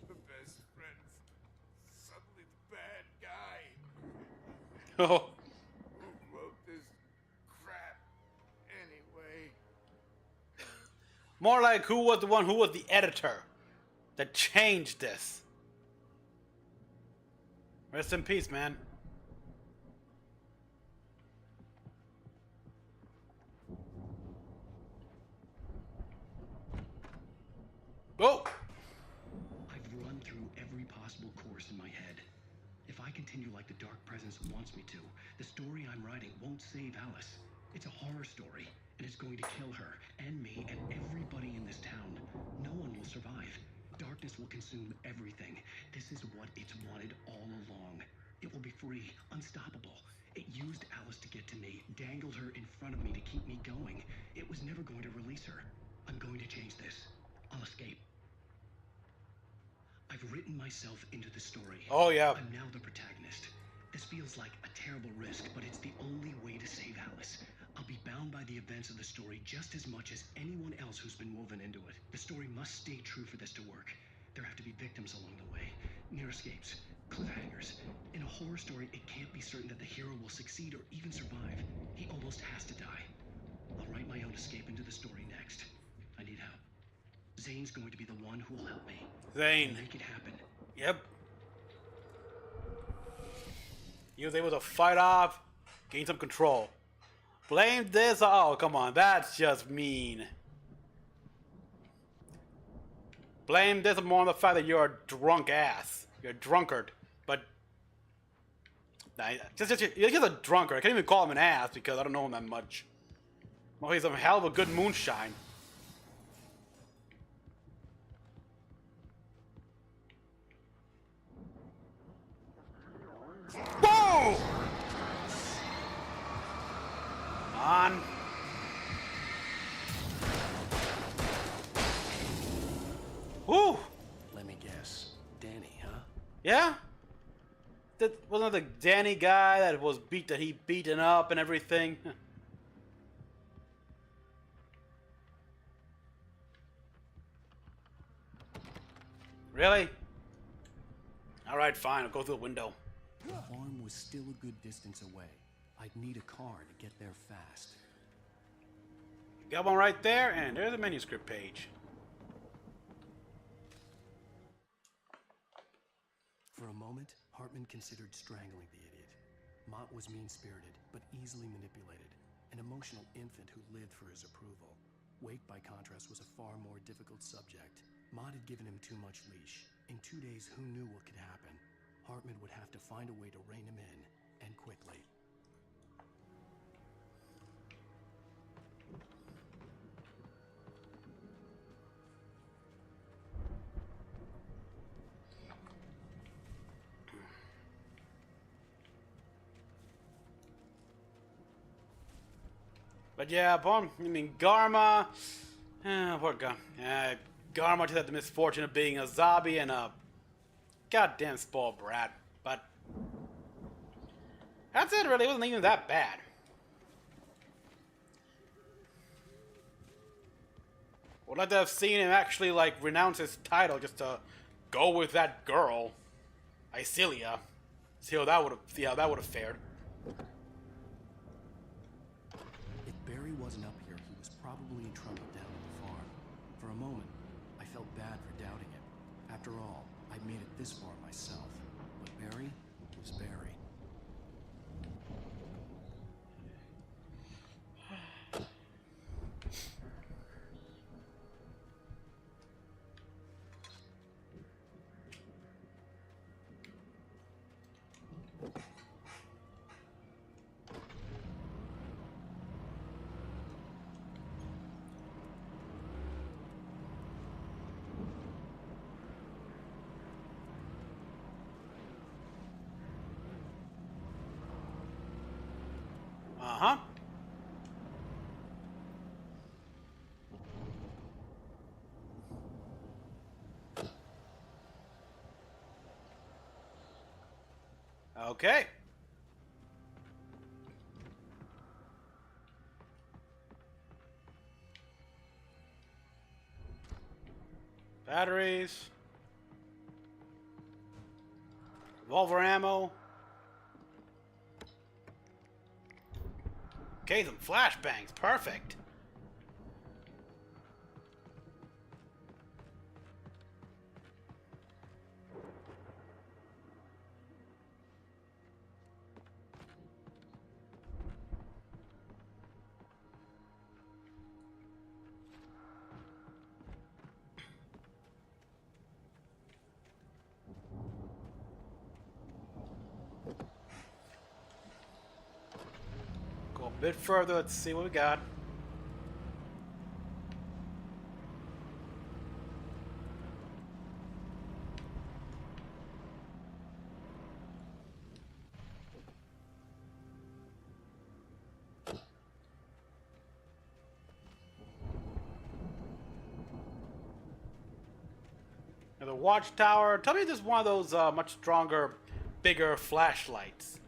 The best friend's suddenly the bad guy. Oh. Who wrote this crap anyway? More like who was the editor that changed this. Rest in peace, man. Go! I've run through every possible course in my head. If I continue like the Dark Presence wants me to, the story I'm writing won't save Alice. It's a horror story, and it's going to kill her, and me, and everybody in this town. No one will survive. Darkness will consume everything. This is what it's wanted all along. It will be free, unstoppable. It used Alice to get to me, dangled her in front of me to keep me going. It was never going to release her. I'm going to change this. I'll escape. I've written myself into the story. Oh, yeah. I'm now the protagonist. This feels like a terrible risk, but it's the only way to save Alice. I'll be bound by the events of the story just as much as anyone else who's been woven into it. The story must stay true for this to work. There have to be victims along the way, near escapes, cliffhangers. In a horror story, it can't be certain that the hero will succeed or even survive. He almost has to die. I'll write my own escape into the story next. I need help. Zane's going to be the one who will help me. Zane. I'll make it happen. Yep. He was able to fight off, gain some control. Blame this. Oh, come on. That's just mean. Blame this more on the fact that you're a drunk ass. You're a drunkard. But nah, he's just a drunkard. I can't even call him an ass because I don't know him that much. Well, he's a hell of a good moonshine. Whoa! On. Woo! Let me guess. Danny, huh? Yeah? That wasn't the Danny guy that was he beaten up and everything. Really? Alright, fine, I'll go through the window. The farm was still a good distance away. I'd need a car to get there fast. Got one right there, and there's a manuscript page. For a moment, Hartman considered strangling the idiot. Mott was mean-spirited, but easily manipulated. An emotional infant who lived for his approval. Wake, by contrast, was a far more difficult subject. Mott had given him too much leash. In 2 days, who knew what could happen? Hartman would have to find a way to rein him in, and quickly. But yeah, Garma. Poor Garma. Garma just had the misfortune of being a zombie and a goddamn spoiled brat. But that's it, really. It wasn't even that bad. Would like to have seen him actually, like, renounce his title just to go with that girl, Icelia. See how that would have fared. If Barry wasn't up here, he was probably in trouble down at the farm. For a moment, I felt bad for doubting him. After all, I'd made it this far myself. But Barry was Barry. Okay. Batteries. Revolver ammo. Okay, some flashbangs. Perfect. Go a bit further. Let's see what we got. Now the watchtower. Tell me this is one of those much stronger, bigger flashlights.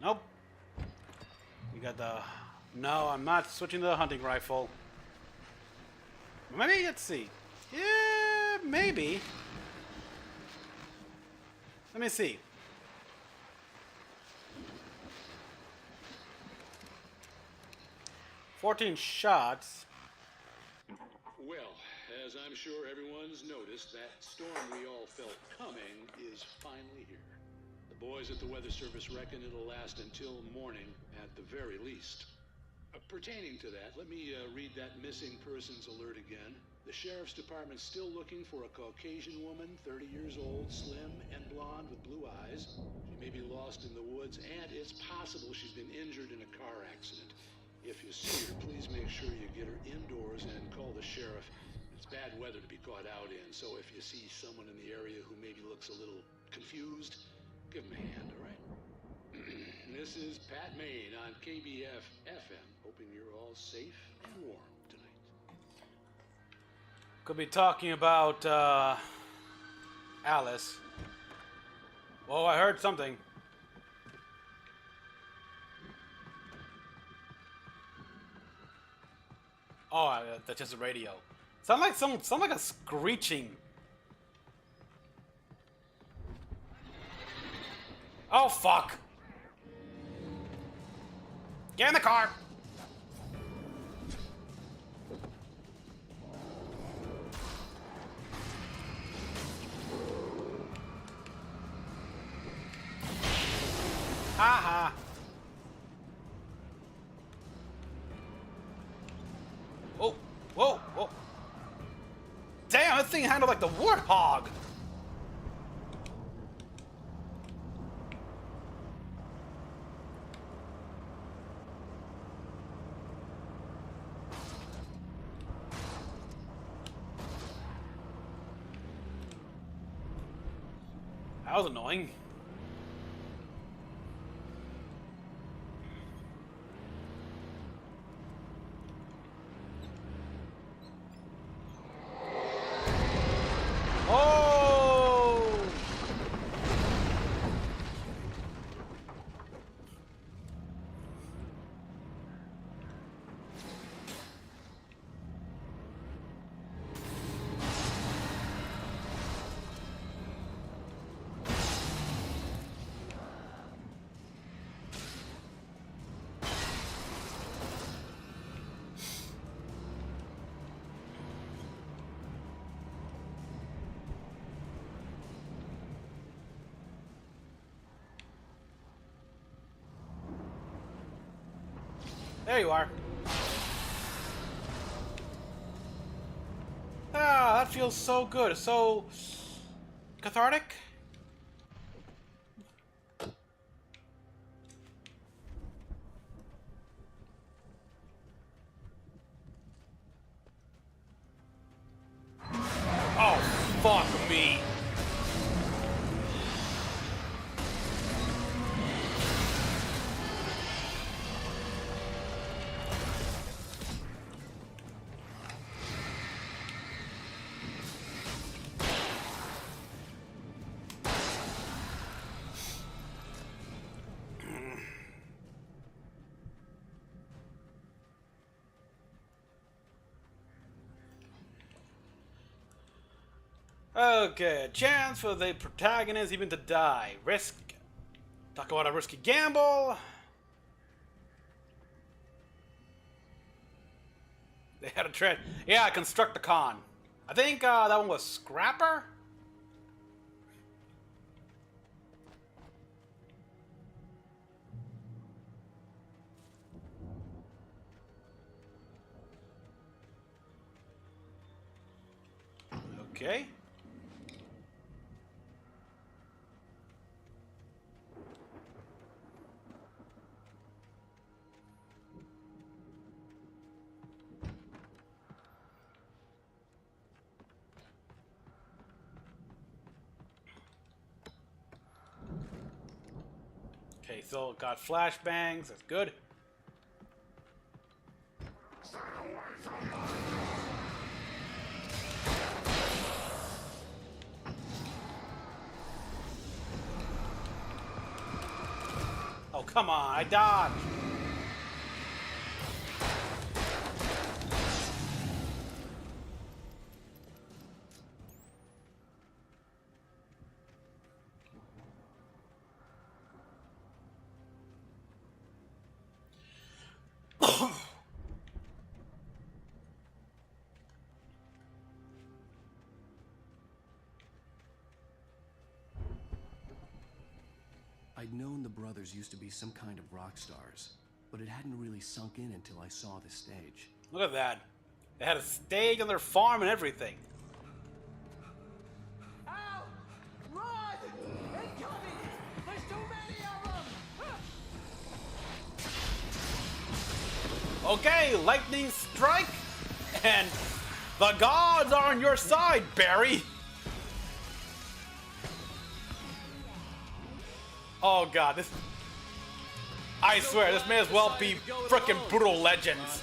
Nope. You got the... No, I'm not switching to the hunting rifle. Maybe, let's see. Yeah, maybe. Let me see. "14 shots. Well, as I'm sure everyone's noticed, that storm we all felt coming is finally here. The boys at the Weather Service reckon it'll last until morning at the very least. Pertaining to that, let me read that missing persons alert again. The Sheriff's Department's still looking for a Caucasian woman, 30 years old, slim and blonde with blue eyes. She may be lost in the woods, and it's possible she's been injured in a car accident. If you see her, please make sure you get her indoors and call the sheriff. It's bad weather to be caught out in, so if you see someone in the area who maybe looks a little confused, give him a hand, all right? This is Pat Maine on KBF FM, hoping you're all safe and warm tonight. Could be talking about Alice. Whoa, I heard something. Oh, that's just a radio. Sound like a screeching. Oh fuck! Get in the car. Haha. Oh, whoa, whoa. Damn, that thing handled like the warthog. That was annoying. There you are. Ah, that feels so good. So cathartic. Oh, fuck me. Okay, a chance for the protagonist even to die. Risk. Talk about a risky gamble. They had a trend. Yeah, construct a con. I think that one was Scrapper. Okay. Okay, so got flashbangs. That's good. Oh, come on. I dodged. I'd known the brothers used to be some kind of rock stars, but it hadn't really sunk in until I saw the stage. Look at that. They had a stage on their farm and everything. Al! Run! Incoming! There's too many of them! Okay, lightning strike, and the gods are on your side, Barry. Oh god, this... I swear, this may as well be frickin' Brutal Legends.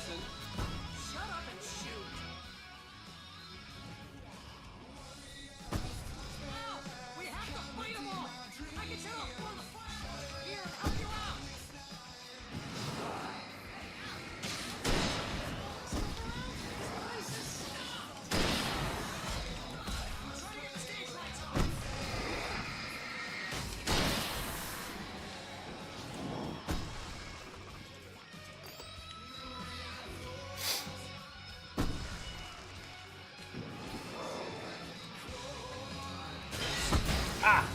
Ah!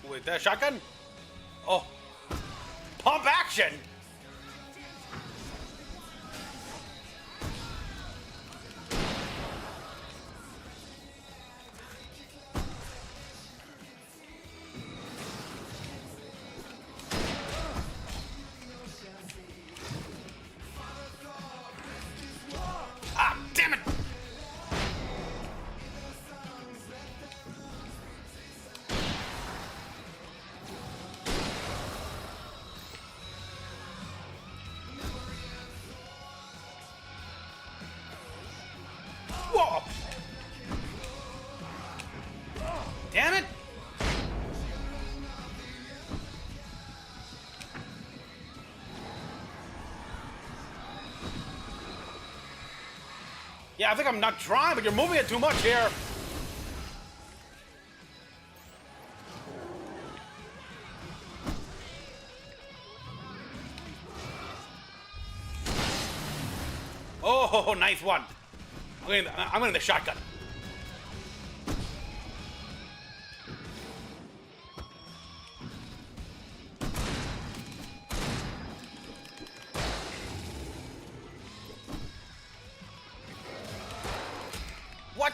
With that shotgun? Oh. Pump action! Ah, damn it! Whoa! Damn it! Yeah, I think I'm not trying, but you're moving it too much here. Oh, nice one. I'm going to the shotgun. What?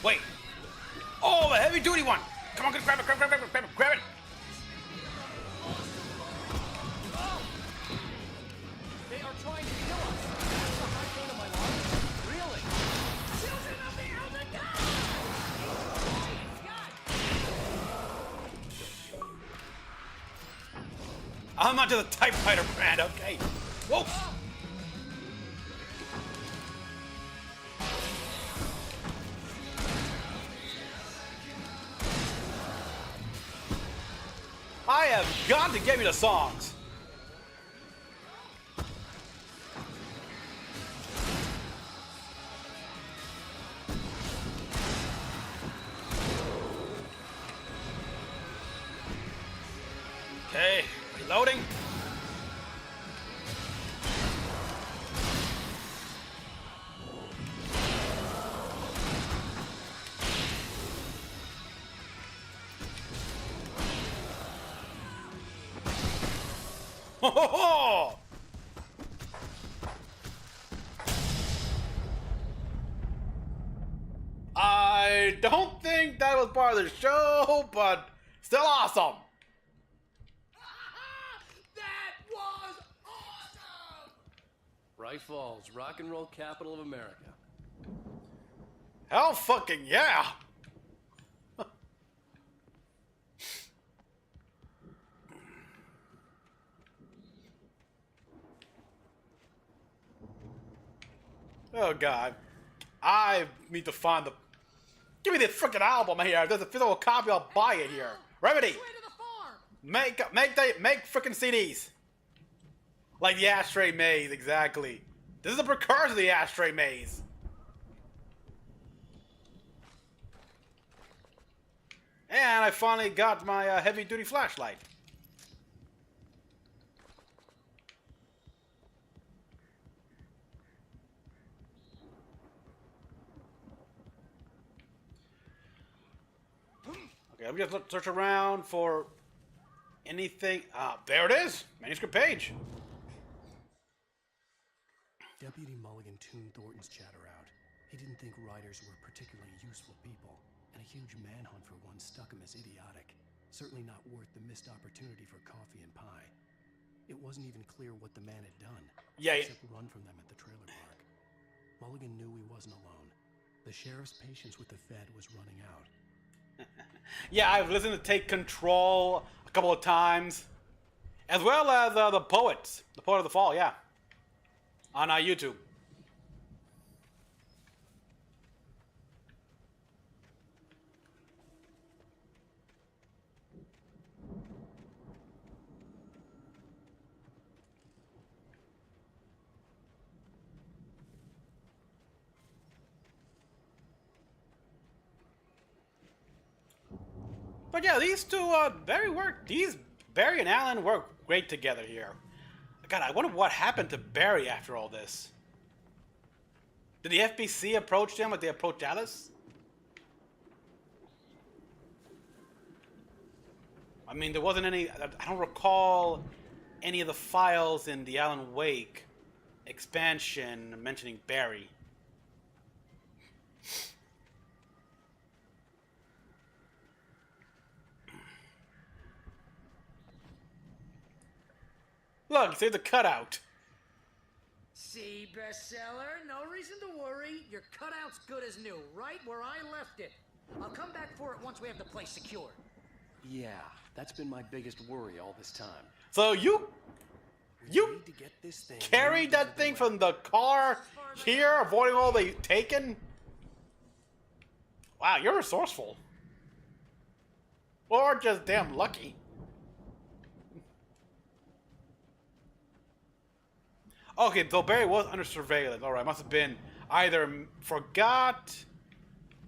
Wait. Oh, the heavy duty one. Come on, grab it, grab it, grab it, grab it, grab it. They are trying to kill us. That's the high point of my life. Really? Children of the Elder God! I'm not just a typewriter brand, okay? Whoa! have got to give me the songs. Okay, reloading. Ho ho ho! I don't think that was part of the show, but still awesome. That was awesome! Bright Falls, rock and roll capital of America. Hell fucking yeah! Oh god. I need to find the... Give me this freaking album here. If there's a physical copy, I'll buy it here. Remedy! Make freaking CDs. Like the Ashtray Maze, exactly. This is a precursor to the Ashtray Maze. And I finally got my heavy-duty flashlight. Okay, let me just search around for anything. There it is! Manuscript page. Deputy Mulligan tuned Thornton's chatter out. He didn't think writers were particularly useful people, and a huge manhunt for one stuck him as idiotic. Certainly not worth the missed opportunity for coffee and pie. It wasn't even clear what the man had done, except run from them at the trailer park. Mulligan knew he wasn't alone. The sheriff's patience with the Fed was running out. Yeah, I've listened to Take Control a couple of times. As well as the Poets. The Poet of the Fall, yeah. On YouTube. But yeah, these two, Barry and Alan work great together here. God, I wonder what happened to Barry after all this. Did the FBC approach him like they approached Alice? I mean, there wasn't any, I don't recall any of the files in the Alan Wake expansion mentioning Barry. Look, see the cutout. See, bestseller? No reason to worry. Your cutout's good as new, right where I left it. I'll come back for it once we have the place secured. Yeah, that's been my biggest worry all this time. So you need to get this thing carried that thing from the car here, avoiding all the taken? Wow, you're resourceful. Or just damn lucky. Okay, so Barry was under surveillance. Alright, must have been either forgot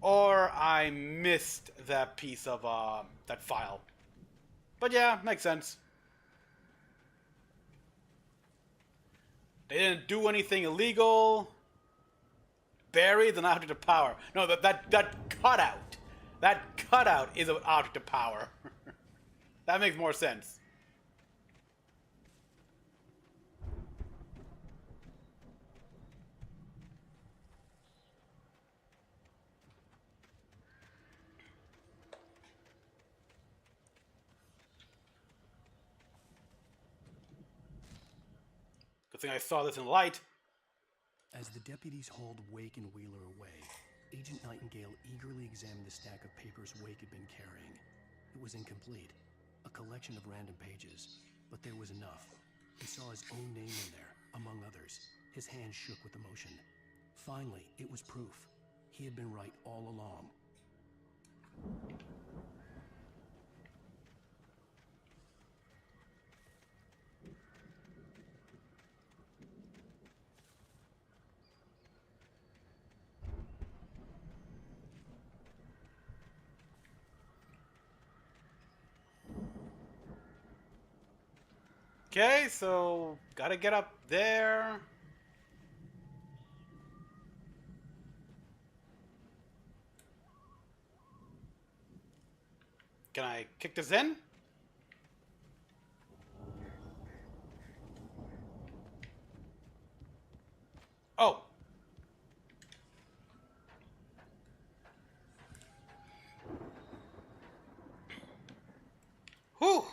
or I missed that piece of that file. But yeah, makes sense. They didn't do anything illegal. Barry's an object of power. No, that cutout. That cutout is an object of power. That makes more sense. Good thing I saw this in light. As the deputies hauled Wake and Wheeler away, Agent Nightingale eagerly examined the stack of papers Wake had been carrying. It was incomplete, a collection of random pages, but there was enough. He saw his own name in there, among others. His hands shook with emotion. Finally, it was proof. He had been right all along. Okay, so gotta get up there. Can I kick this in? Oh. Whew.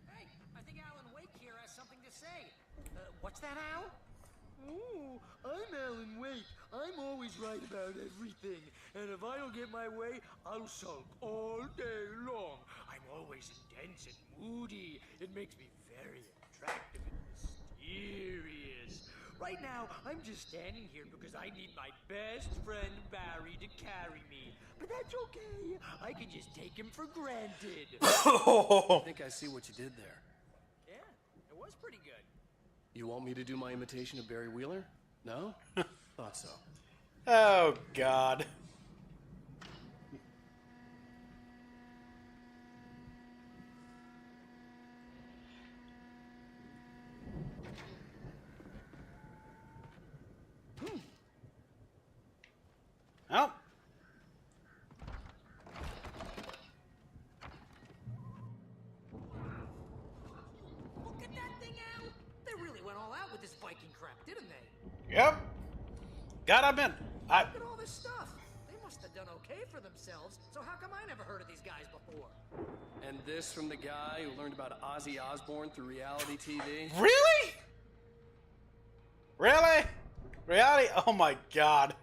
Hey, I think Alan Wake here has something to say. What's that, Al? Oh, I'm Alan Wake. I'm always right about everything. And if I don't get my way, I'll sulk all day long. I'm always intense and moody. It makes me very attractive and mysterious. Right now, I'm just standing here because I need my best friend Barry to carry me. But that's okay. I can just take him for granted. I think I see what you did there. Yeah, it was pretty good. You want me to do my imitation of Barry Wheeler? No? Thought so. Oh, God. Oh. Look at that thing, Al! They really went all out with this Viking crap, didn't they? Yep. Gotta admit, Look at all this stuff. They must have done okay for themselves, so how come I never heard of these guys before? And this from the guy who learned about Ozzy Osbourne through reality TV? Really? Really? Reality? Oh my God.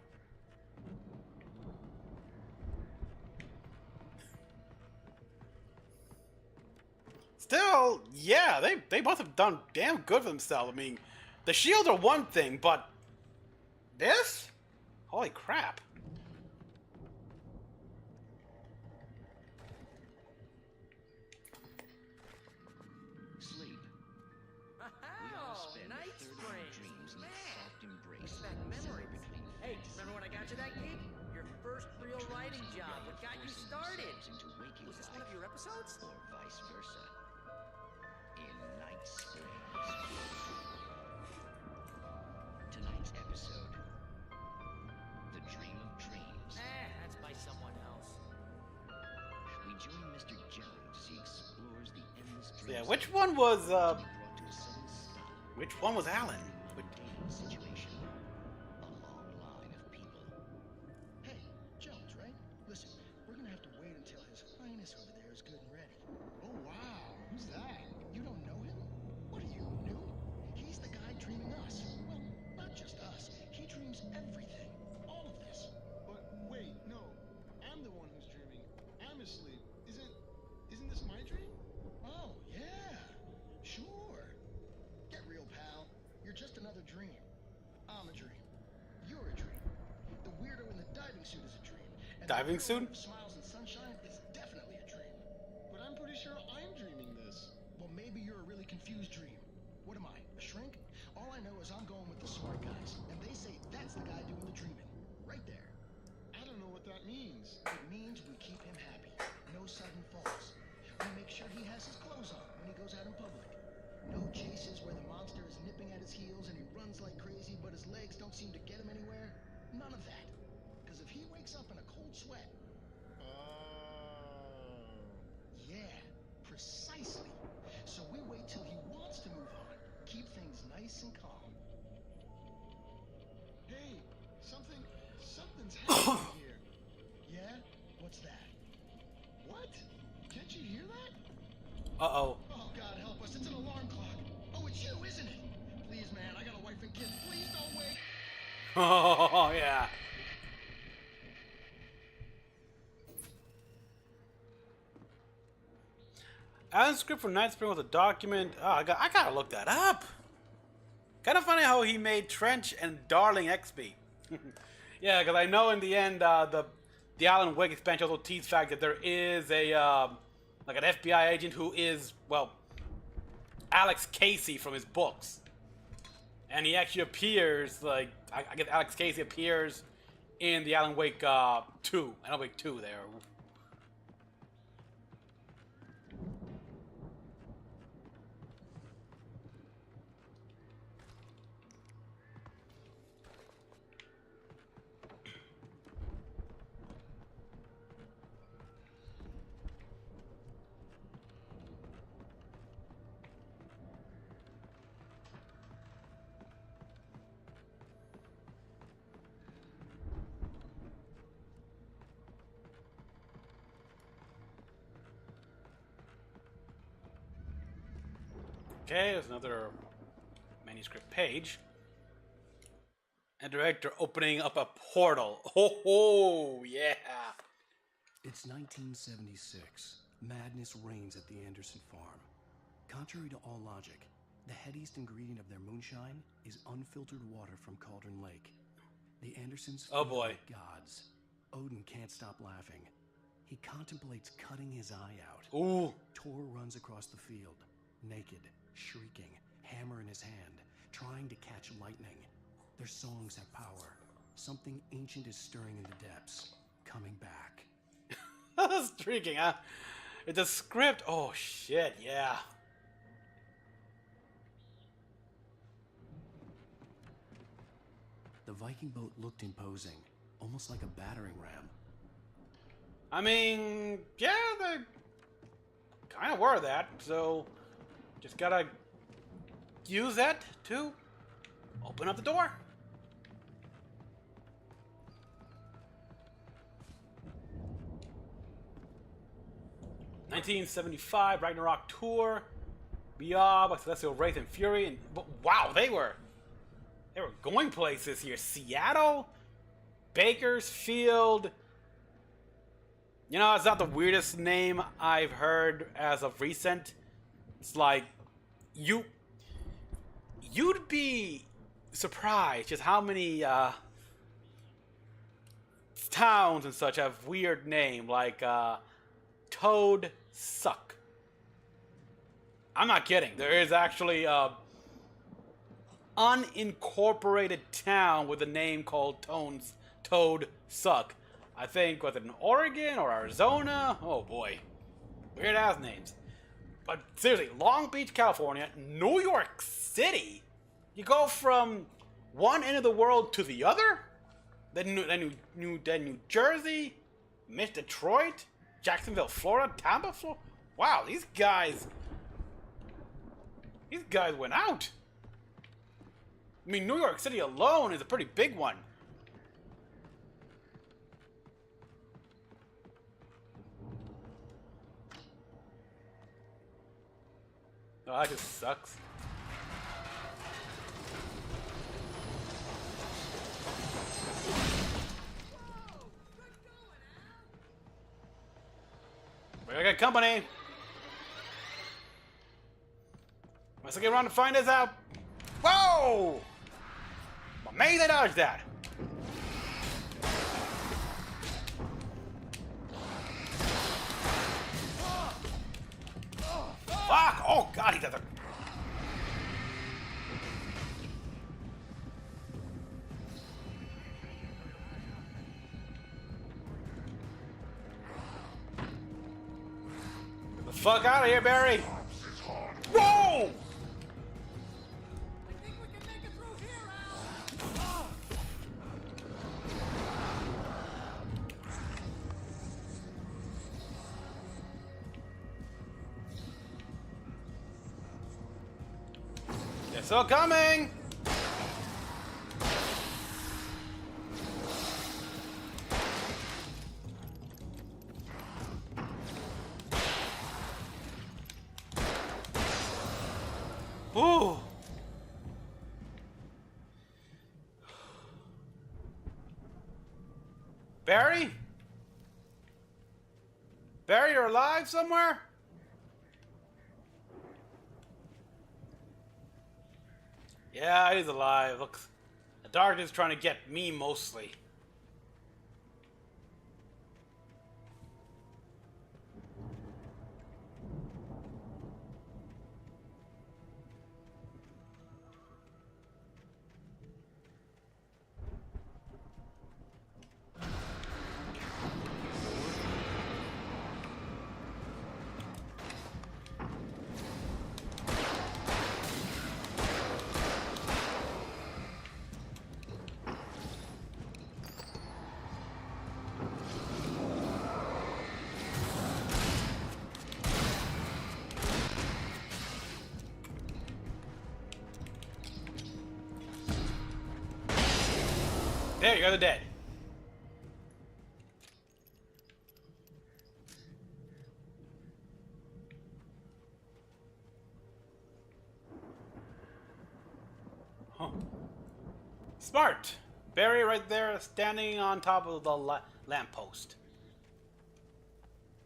Still, yeah, they must have done damn good for themselves. I mean, the shields are one thing, but this? Holy crap. Sleep. Oh, night springs. Man, back memories. Hey, remember when I got you that gig? Your first real writing job. What got you started? Was this one of your episodes? Or vice versa. In Night Springs. Tonight's episode. The Dream of Dreams. That's by someone else. We join Mr. Jones as he explores the endless So dreams. yeah, which one was brought to a sudden stop. which one was Alan? Situation. A long line of people. Hey, Jones, right? Listen, we're gonna have to wait until His Highness over there is good and ready. Oh, wow. Who's that? You don't know him? What are you, new? He's the guy dreaming us. Well, not just us. He dreams everything. All of this. But wait, no. I'm the one who's dreaming. I'm asleep. Isn't this my dream? Oh, yeah. Sure. Get real, pal. You're just another dream. I'm a dream. You're a dream. The weirdo in the diving suit is a dream. And Diving the suit? of Smiles and Sunshine is definitely a dream. But I'm pretty sure I'm dreaming this. Well, maybe you're a really confused dream. What am I, a shrink? All I know is I'm going with the smart guys, and they say that's the guy doing the dreaming. Right there. I don't know what that means. It means we keep him happy. No sudden falls. We make sure he has his clothes on when he goes out in public. No chases where the monster is nipping at his heels and he runs like crazy, but his legs don't seem to get him anywhere. None of that. Because if he wakes up in a cold sweat... Yeah, precisely. So we wait till he wants to move on. Keep things nice and calm. Hey, something's happening here. Yeah? What's that? What? Can't you hear that? Uh-oh. Oh, God help us. It's an alarm clock. Oh, it's you, isn't it? Please, man, I got a wife and kids. Please don't wait. Oh, yeah. Alan's script for Night Spring was a document. Oh, I gotta look that up. Kind of funny how he made Trench and Darling XP. Yeah, because I know in the end the Alan Wake expansion also teased the fact that there is a like an FBI agent who is, well, Alex Casey from his books, and he actually appears, like, I guess Alex Casey appears in the Alan Wake 2, Alan Wake 2 there. Okay, there's another manuscript page. And director opening up a portal. Oh, yeah. It's 1976. Madness reigns at the Anderson farm. Contrary to all logic, the headiest ingredient of their moonshine is unfiltered water from Cauldron Lake. The Andersons feel like gods. Odin can't stop laughing. He contemplates cutting his eye out. Ooh. Tor runs across the field, naked, shrieking, hammer in his hand, trying to catch lightning. Their songs have power. Something ancient is stirring in the depths, coming back. Streaking, huh? It's a script. Oh, shit, yeah. The Viking boat looked imposing, almost like a battering ram. I mean, yeah, they kind of were that, so just gotta use that to open up the door. (1975) Ragnarok tour. Beyond by Celestial Wraith and Fury, and wow, they were going places here. Seattle, Bakersfield. You know, it's not the weirdest name I've heard as of recent. It's like you'd be surprised just how many towns and such have weird name like Toad Suck. I'm not kidding. There is actually a unincorporated town with a name called Toad Suck. I think, was it in Oregon or Arizona? Oh boy. Weird ass names. But seriously, Long Beach, California, New York City? You go from one end of the world to the other? Then New Jersey? Detroit? Jacksonville, Florida? Tampa, Florida? Wow, these guys went out. I mean, New York City alone is a pretty big one. Oh, that just sucks. We got company. Must get around to find us out. Whoa! But maybe they dodged that. Fuck! Oh god, he doesn't. Get the fuck out of here, Barry! Whoa! They're still coming! Ooh! Barry? Barry, you're alive somewhere? Yeah, he's alive. Look, the darkness is trying to get me mostly. There you go, they're dead. Smart! Barry right there standing on top of the lamppost.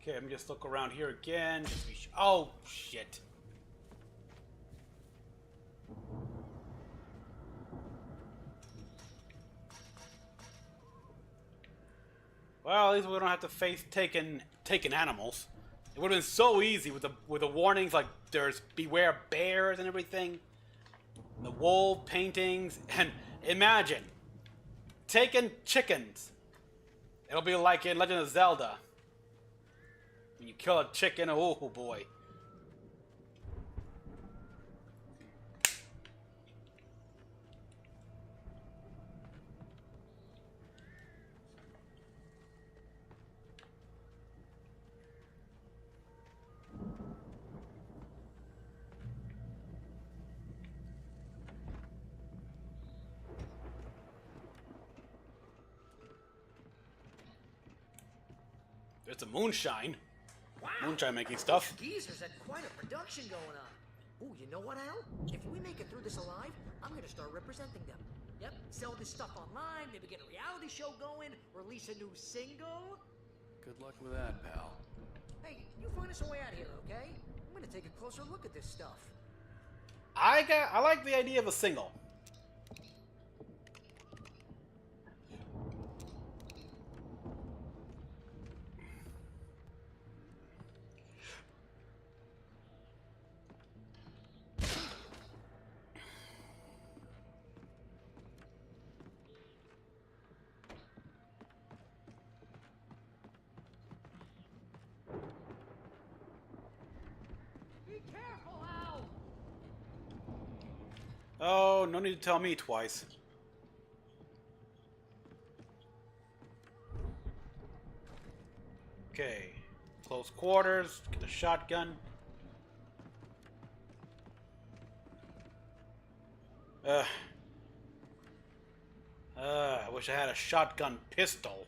Okay, let me just look around here again. Just be oh, shit. Well, at least we don't have to face taken animals. It would have been so easy with the warnings like there's beware bears and everything. The wolf paintings, and imagine taking chickens. It'll be like in Legend of Zelda. When you kill a chicken, oh boy. There's a moonshine. Wow. Moonshine making stuff. These geezers had quite a production going on. Ooh, you know what, Al? If we make it through this alive, I'm gonna start representing them. Yep, sell this stuff online, maybe get a reality show going, release a new single. Good luck with that, pal. Hey, you find us a way out of here, okay? I'm gonna take a closer look at this stuff. I like the idea of a single. Be careful, Al! Oh, no need to tell me twice. Okay, close quarters, get the shotgun. I wish I had a shotgun pistol.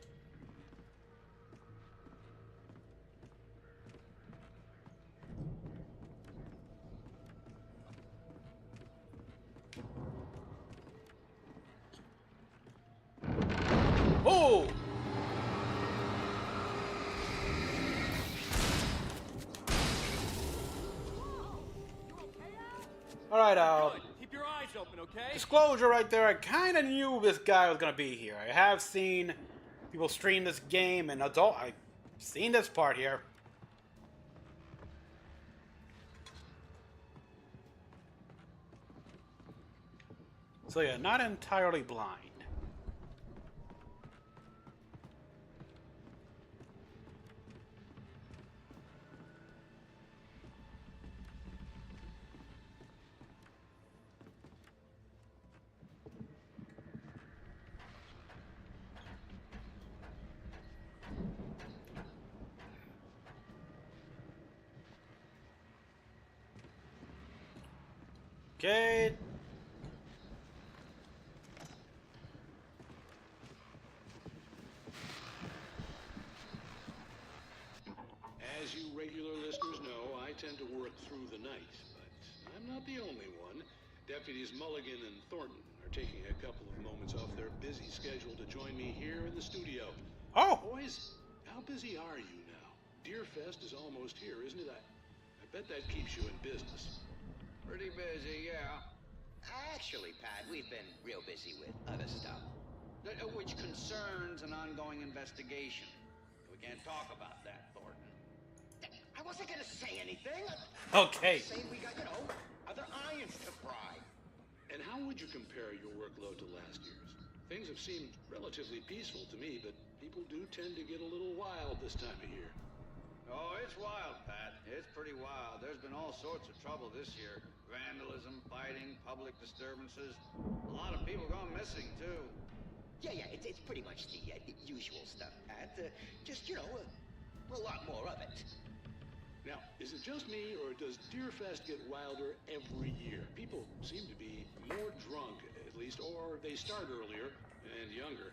Oh! Alright, Al. Keep your eyes open, okay? Disclosure right there, I kinda knew this guy was gonna be here. I have seen people stream this game and I've seen this part here. So yeah, not entirely blind. Okay. As you regular listeners know, I tend to work through the night, but I'm not the only one. Deputies Mulligan and Thornton are taking a couple of moments off their busy schedule to join me here in the studio. Oh! Boys, how busy are you now? Deerfest is almost here, isn't it? I bet that keeps you in business. Pretty busy, yeah. Actually, Pat, we've been real busy with other stuff, which concerns an ongoing investigation. We can't talk about that, Thornton. I wasn't gonna say anything. Okay. Saying we got, other irons to fry. And how would you compare your workload to last year's? Things have seemed relatively peaceful to me, but people do tend to get a little wild this time of year. Oh, it's wild, Pat. It's pretty wild. There's been all sorts of trouble this year. Vandalism, fighting, public disturbances. A lot of people gone missing, too. Yeah, it's pretty much the usual stuff, Pat. Just, a lot more of it. Now, is it just me, or does Deerfest get wilder every year? People seem to be more drunk, at least, or they start earlier and younger.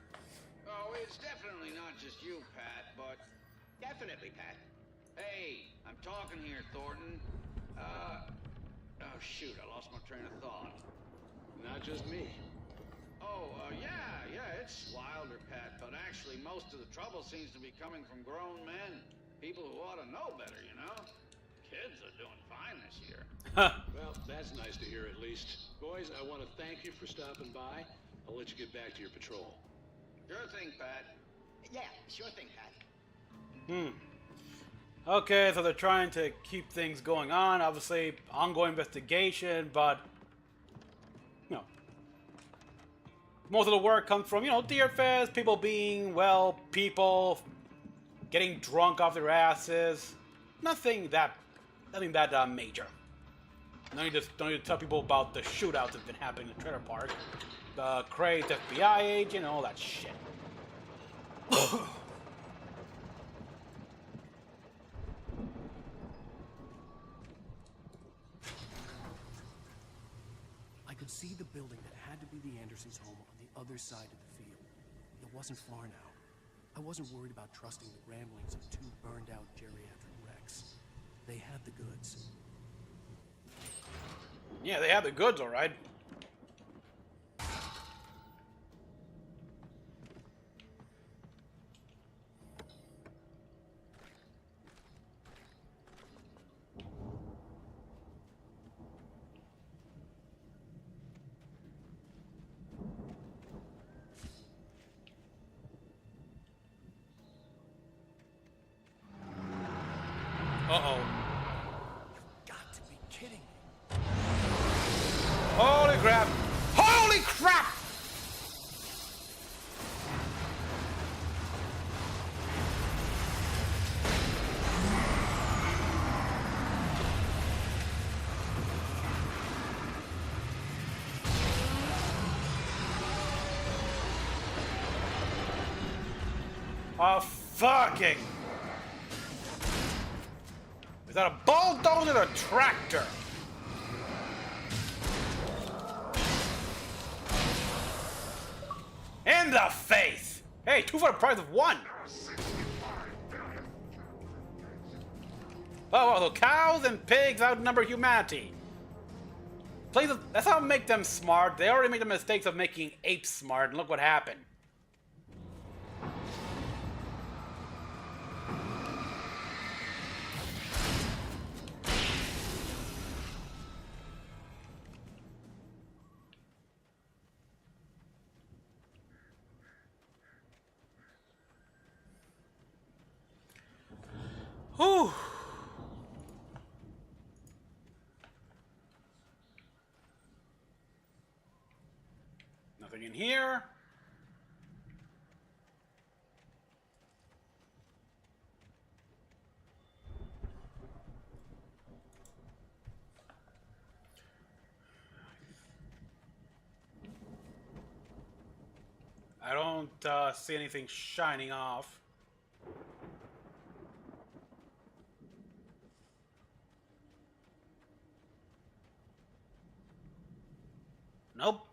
Oh, it's definitely not just you, Pat, but... Definitely, Pat. Hey, I'm talking here, Thornton. Oh, shoot, I lost my train of thought. Not just me. Yeah, it's wilder, Pat, but actually most of the trouble seems to be coming from grown men. People who ought to know better, you know? Kids are doing fine this year. Well, that's nice to hear at least. Boys, I want to thank you for stopping by. I'll let you get back to your patrol. Sure thing, Pat. Yeah, sure thing, Pat. Okay, so they're trying to keep things going on. Obviously, ongoing investigation, but you know, most of the work comes from, you know, Deer Fest, people being, well, people getting drunk off their asses. Nothing that major. Don't need to tell people about the shootouts that's been happening in the trailer park, the crazed FBI agent, all that shit. I could see the building that had to be the Andersons' home on the other side of the field. It wasn't far now. I wasn't worried about trusting the ramblings of two burned-out geriatric wrecks. They had the goods. Yeah, they have the goods, all right. Uh-oh. Got to be kidding me. Holy crap! Holy crap! Oh, fucking! Is that a bulldozer or a tractor? In the face! Hey, 2 for the price of 1! Oh, so cows and pigs outnumber humanity. Please, that's how to make them smart. They already made the mistakes of making apes smart, and look what happened. Whew. Nothing in here. I don't see anything shining off. Nope.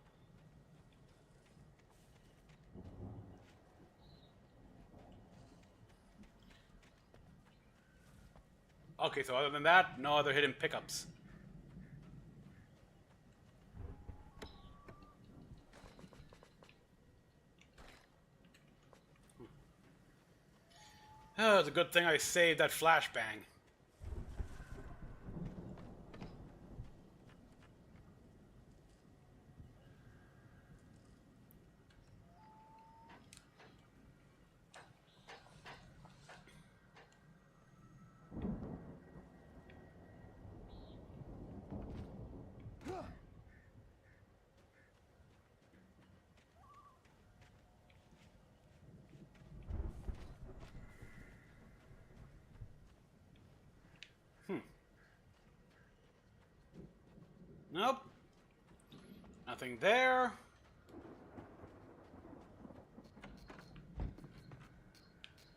Okay, so other than that, no other hidden pickups. Oh, it's a good thing I saved that flashbang. Nope. Nothing there.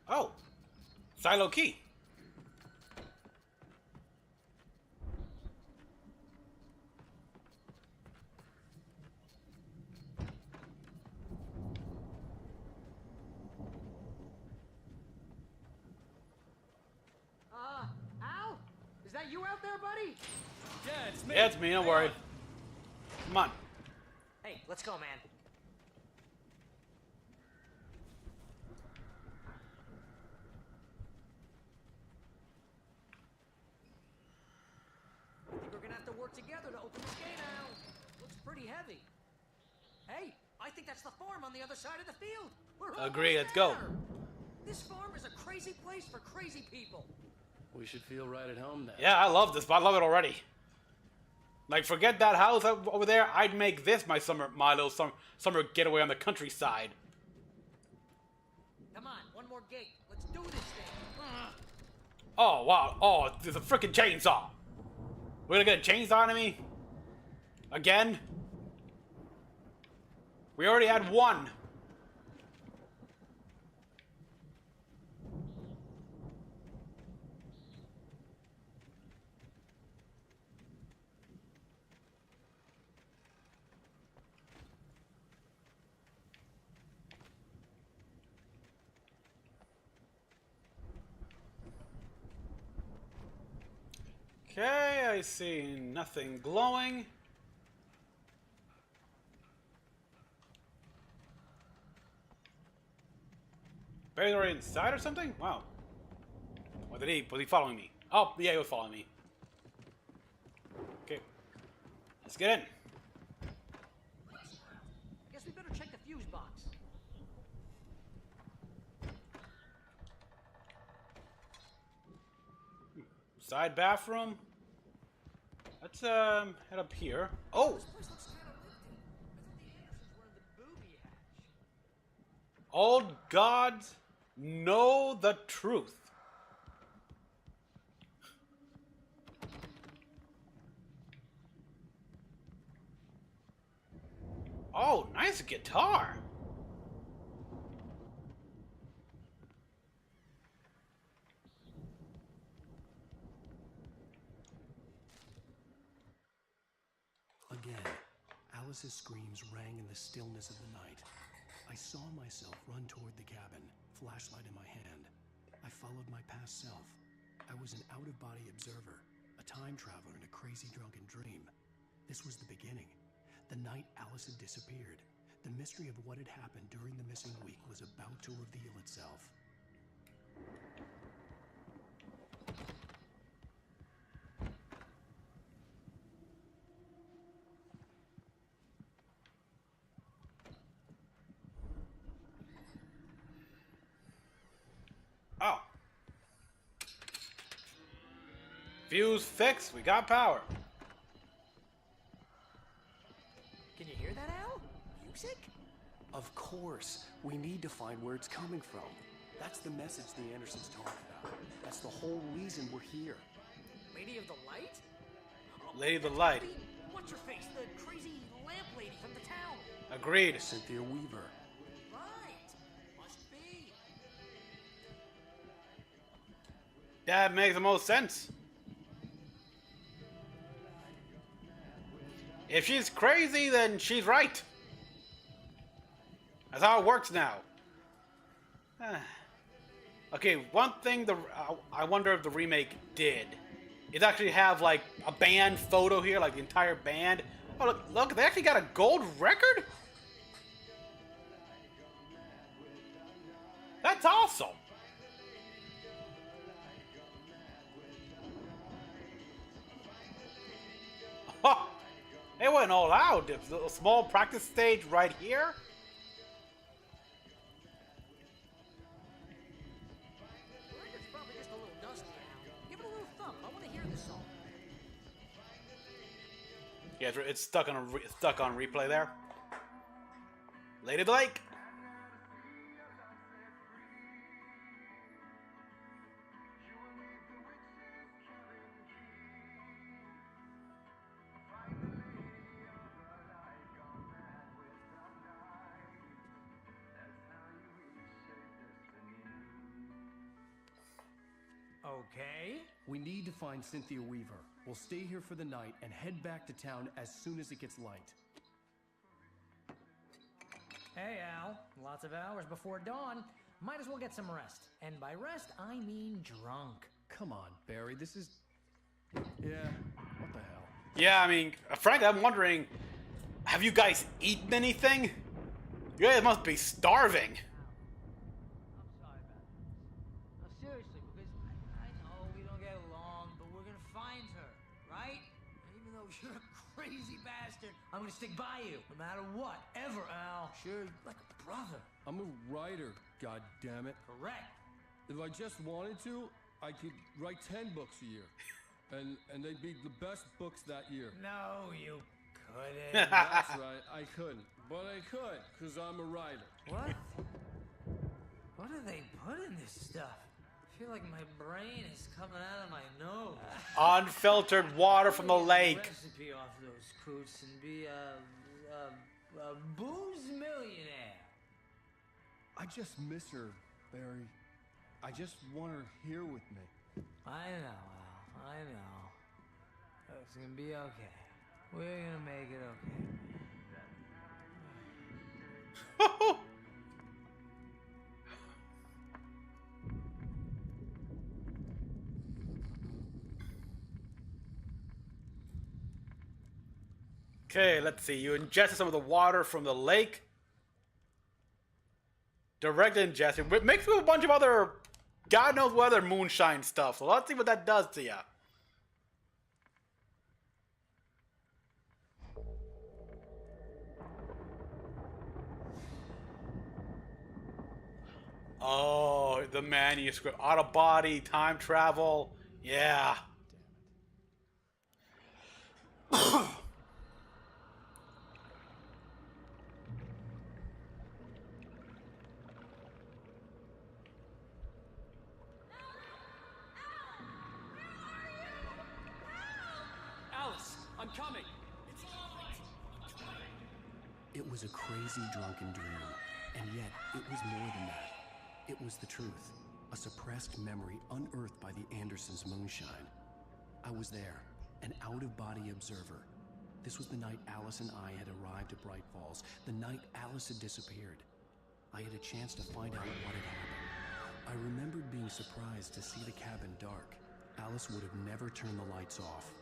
Oh. Silo key. Al? Is that you out there, buddy? Yeah, it's me. Yeah, it's me, don't worry. Come on. Hey, let's go, man. work together to open this gate, Al. Looks pretty heavy. Hey, I think that's the farm on the other side of the field. We're Agree, let's almost go. there. This farm is a crazy place for crazy people. We should feel right at home then. Yeah, I love this, but I love it already. Like, forget that house over there. I'd make this my little summer getaway on the countryside. Come on, one more gate. Let's do this thing. Oh, wow. Oh, there's a freaking chainsaw. We're gonna get a chainsaw enemy? Again? We already had one. Okay, I see nothing glowing. Barry's already inside or something? Wow. What did he? Was he following me? Oh, yeah, he was following me. Okay. Let's get in. Guess we better check the fuse box. Side bathroom. Let's head up here. Oh! Old gods know the truth. Oh, nice guitar. Again, Alice's screams rang in the stillness of the night. I saw myself run toward the cabin, flashlight in my hand. I followed my past self. I was an out-of-body observer, a time traveler in a crazy drunken dream. This was the beginning. The night Alice had disappeared. The mystery of what had happened during the missing week was about to reveal itself. Oh. Fuse fixed. We got power. Can you hear that, Al? Music? Of course. We need to find where it's coming from. That's the message the Andersons talk about. That's the whole reason we're here. Lady of the Light? Lady of the Light. What's her face? The crazy lamp lady from the town. Agreed. Cynthia Weaver. Right. Must be. That makes the most sense. If she's crazy, then she's right. That's how it works now. Okay, one thing I wonder if the remake did is actually have like a band photo here, like the entire band. Oh, look, they actually got a gold record? That's awesome. Oh, they went all out. There's a small practice stage right here. The record's probably just a little dusty, Al. Give it a little thump. I want to hear this song. Yeah, it's stuck on replay there. Lady of the Lake. Okay. We need to find Cynthia Weaver. We'll stay here for the night and head back to town as soon as it gets light. Hey, Al. Lots of hours before dawn. Might as well get some rest. And by rest, I mean drunk. Come on, Barry, this is... Yeah, what the hell? Yeah, I mean, frankly, I'm wondering, have you guys eaten anything? You guys must be starving. No, seriously, because I know we don't get along, but we're gonna find her, right? Even though you're bastard. I'm gonna stick by you, no matter what, ever, Al. Sure, like a brother. I'm a writer, goddammit. Correct. If I just wanted to, I could write 10 books a year. And they'd be the best books that year. No, you couldn't. That's right, I couldn't. But I could, because I'm a writer. What? What do they put in this stuff? I feel like my brain is coming out of my nose. Unfiltered water from the lake. Recipe off those coots and be a booze millionaire. I just miss her, Barry. I just want her here with me. I know, Al. I know. It's gonna be okay. We're gonna make it okay. Okay, let's see. You ingested some of the water from the lake. Direct ingestion. Mixed with a bunch of other, God knows what other moonshine stuff. So let's see what that does to you. Oh, the manuscript. Out of body, time travel. Yeah. Alice, I'm coming. It was a crazy drunken dream, and yet it was more than that. It was the truth, a suppressed memory unearthed by the Andersons' moonshine. I was there, an out-of-body observer. This was the night Alice and I had arrived at Bright Falls, the night Alice had disappeared. I had a chance to find out what had happened. I remembered being surprised to see the cabin dark. Alice would have never turned the lights off.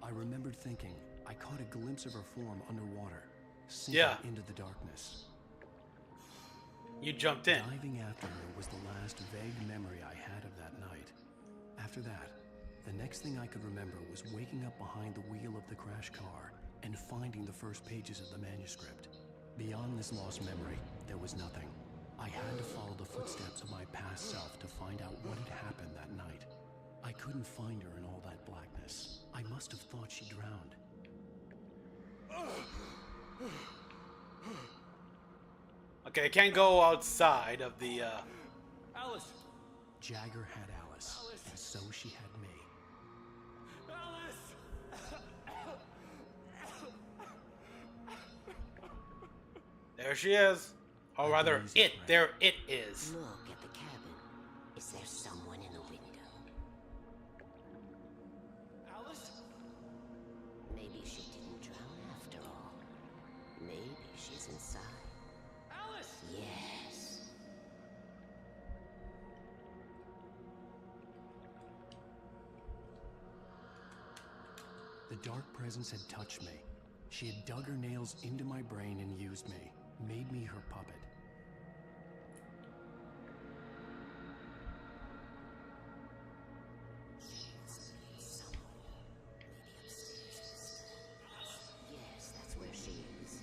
I remembered thinking I caught a glimpse of her form underwater, sinking into the darkness. You jumped in. Diving after her was the last vague memory I had of that night. After that, the next thing I could remember was waking up behind the wheel of the crash car and finding the first pages of the manuscript. Beyond this lost memory, there was nothing. I had to follow the footsteps of my past self to find out what had happened that night. I couldn't find her in all that blackness. I must have thought she drowned. Okay, I can't go outside of the, Alice! Jagger had Alice, and so she had me. There she is. Or rather, it. There it is. Look at the cabin. Is there someone in the window? Alice? Maybe she didn't drown after all. Maybe she's inside. Alice! Yes. The dark presence had touched me. She had dug her nails into my brain and used me, made me her puppet. Yes, that's where she is.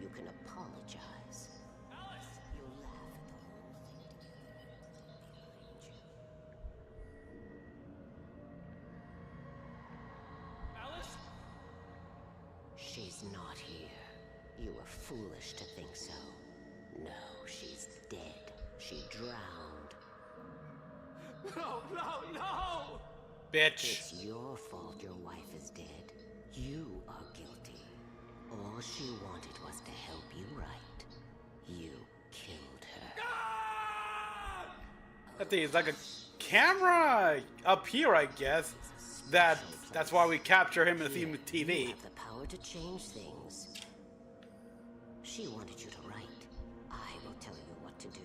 You can apologize. Alice! You'll laugh at the whole thing together. Alice? She's not here. You were foolish to think so. No, she's dead. She drowned. No, no, no! Bitch. It's your fault your wife is dead. You are guilty. All she wanted was to help you right. You killed her. That thing is like a camera up here, I guess. That's why we capture him in the You TV. have the power to change things. She wanted you to write. I will tell you what to do.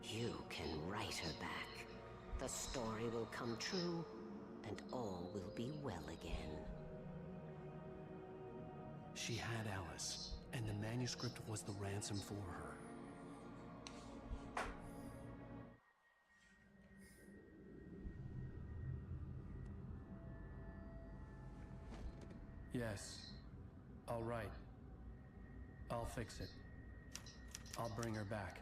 You can write her back. The story will come true, and all will be well again. She had Alice, and the manuscript was the ransom for her. Yes. All right. I'll fix it. I'll bring her back.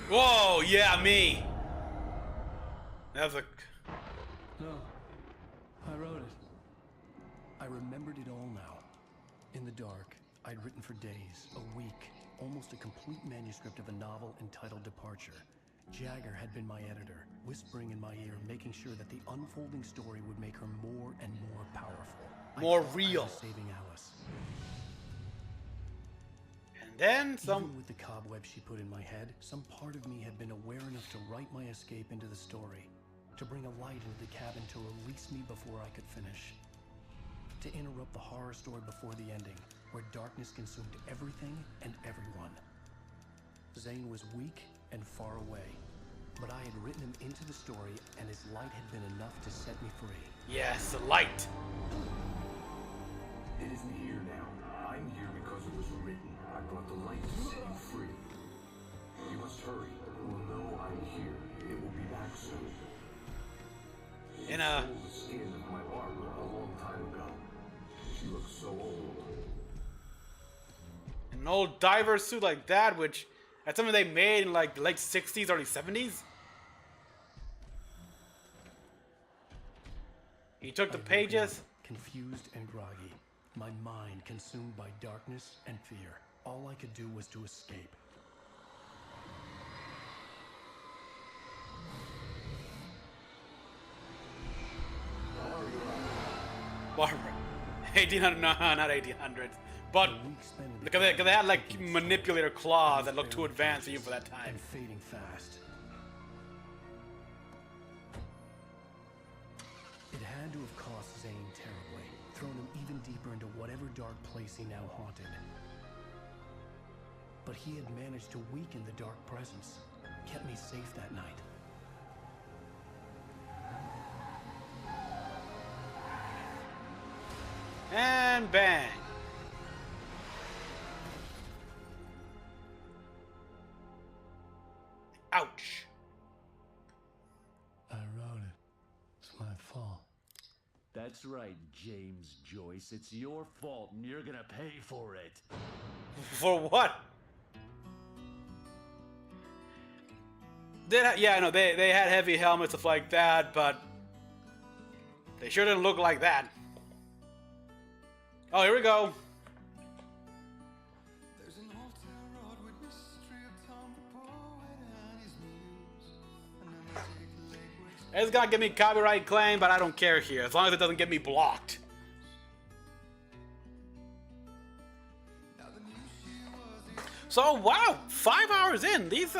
Whoa, yeah, me. That's a... No. I wrote it. I remembered it all now. In the dark, I'd written for days, a week, almost a complete manuscript of a novel entitled Departure. Jagger had been my editor, whispering in my ear, making sure that the unfolding story would make her more and more powerful. More real. Saving Alice. And then some... Even with the cobweb she put in my head, some part of me had been aware enough to write my escape into the story, to bring a light into the cabin to release me before I could finish. To interrupt the horror story before the ending, where darkness consumed everything and everyone. Zane was weak and far away, but I had written him into the story, and his light had been enough to set me free. Yes, the light. It isn't here now. I'm here because it was written. I brought the light to set you free. You must hurry. You will know I'm here. It will be back soon. In a... stole the skin of my barber a long time ago. She looks so old. An old diver suit like that, which... That's something they made in like the late 60s, early 70s. He took the pages. Confused and groggy, my mind consumed by darkness and fear. All I could do was to escape. Barbara. 1800, no, not 1800s. But because they had like manipulator claws that looked too advanced for you for that time. And fading fast. It had to have cost Zane terribly, thrown him even deeper into whatever dark place he now haunted. But he had managed to weaken the dark presence, kept me safe that night. And bang. Ouch. I wrote it. It's my fault. That's right, James Joyce. It's your fault, and you're gonna pay for it. For what? Yeah, I know they had heavy helmets, stuff like that, but they sure didn't look like that. Oh, here we go. It's gonna give me copyright claim, but I don't care here, as long as it doesn't get me blocked. So, wow, 5 hours in. These,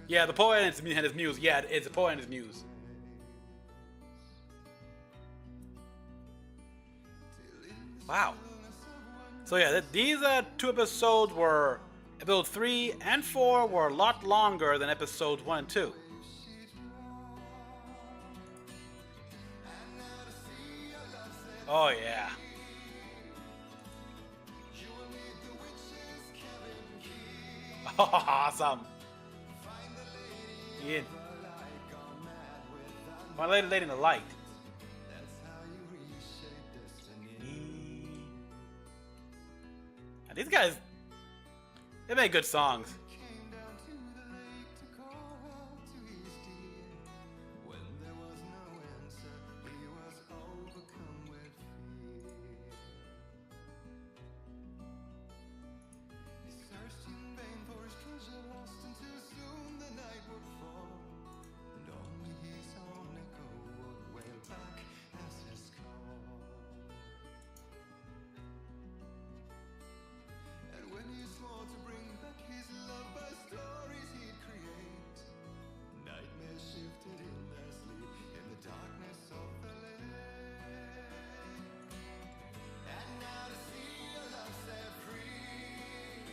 yeah, the poet and his muse. Yeah, it's the poet and his muse. Wow. So yeah, these two episodes were, episode 3 and 4 were a lot longer than episodes 1 and 2. Oh yeah. Awesome. Ian. My lady in the light. And these guys, they make good songs.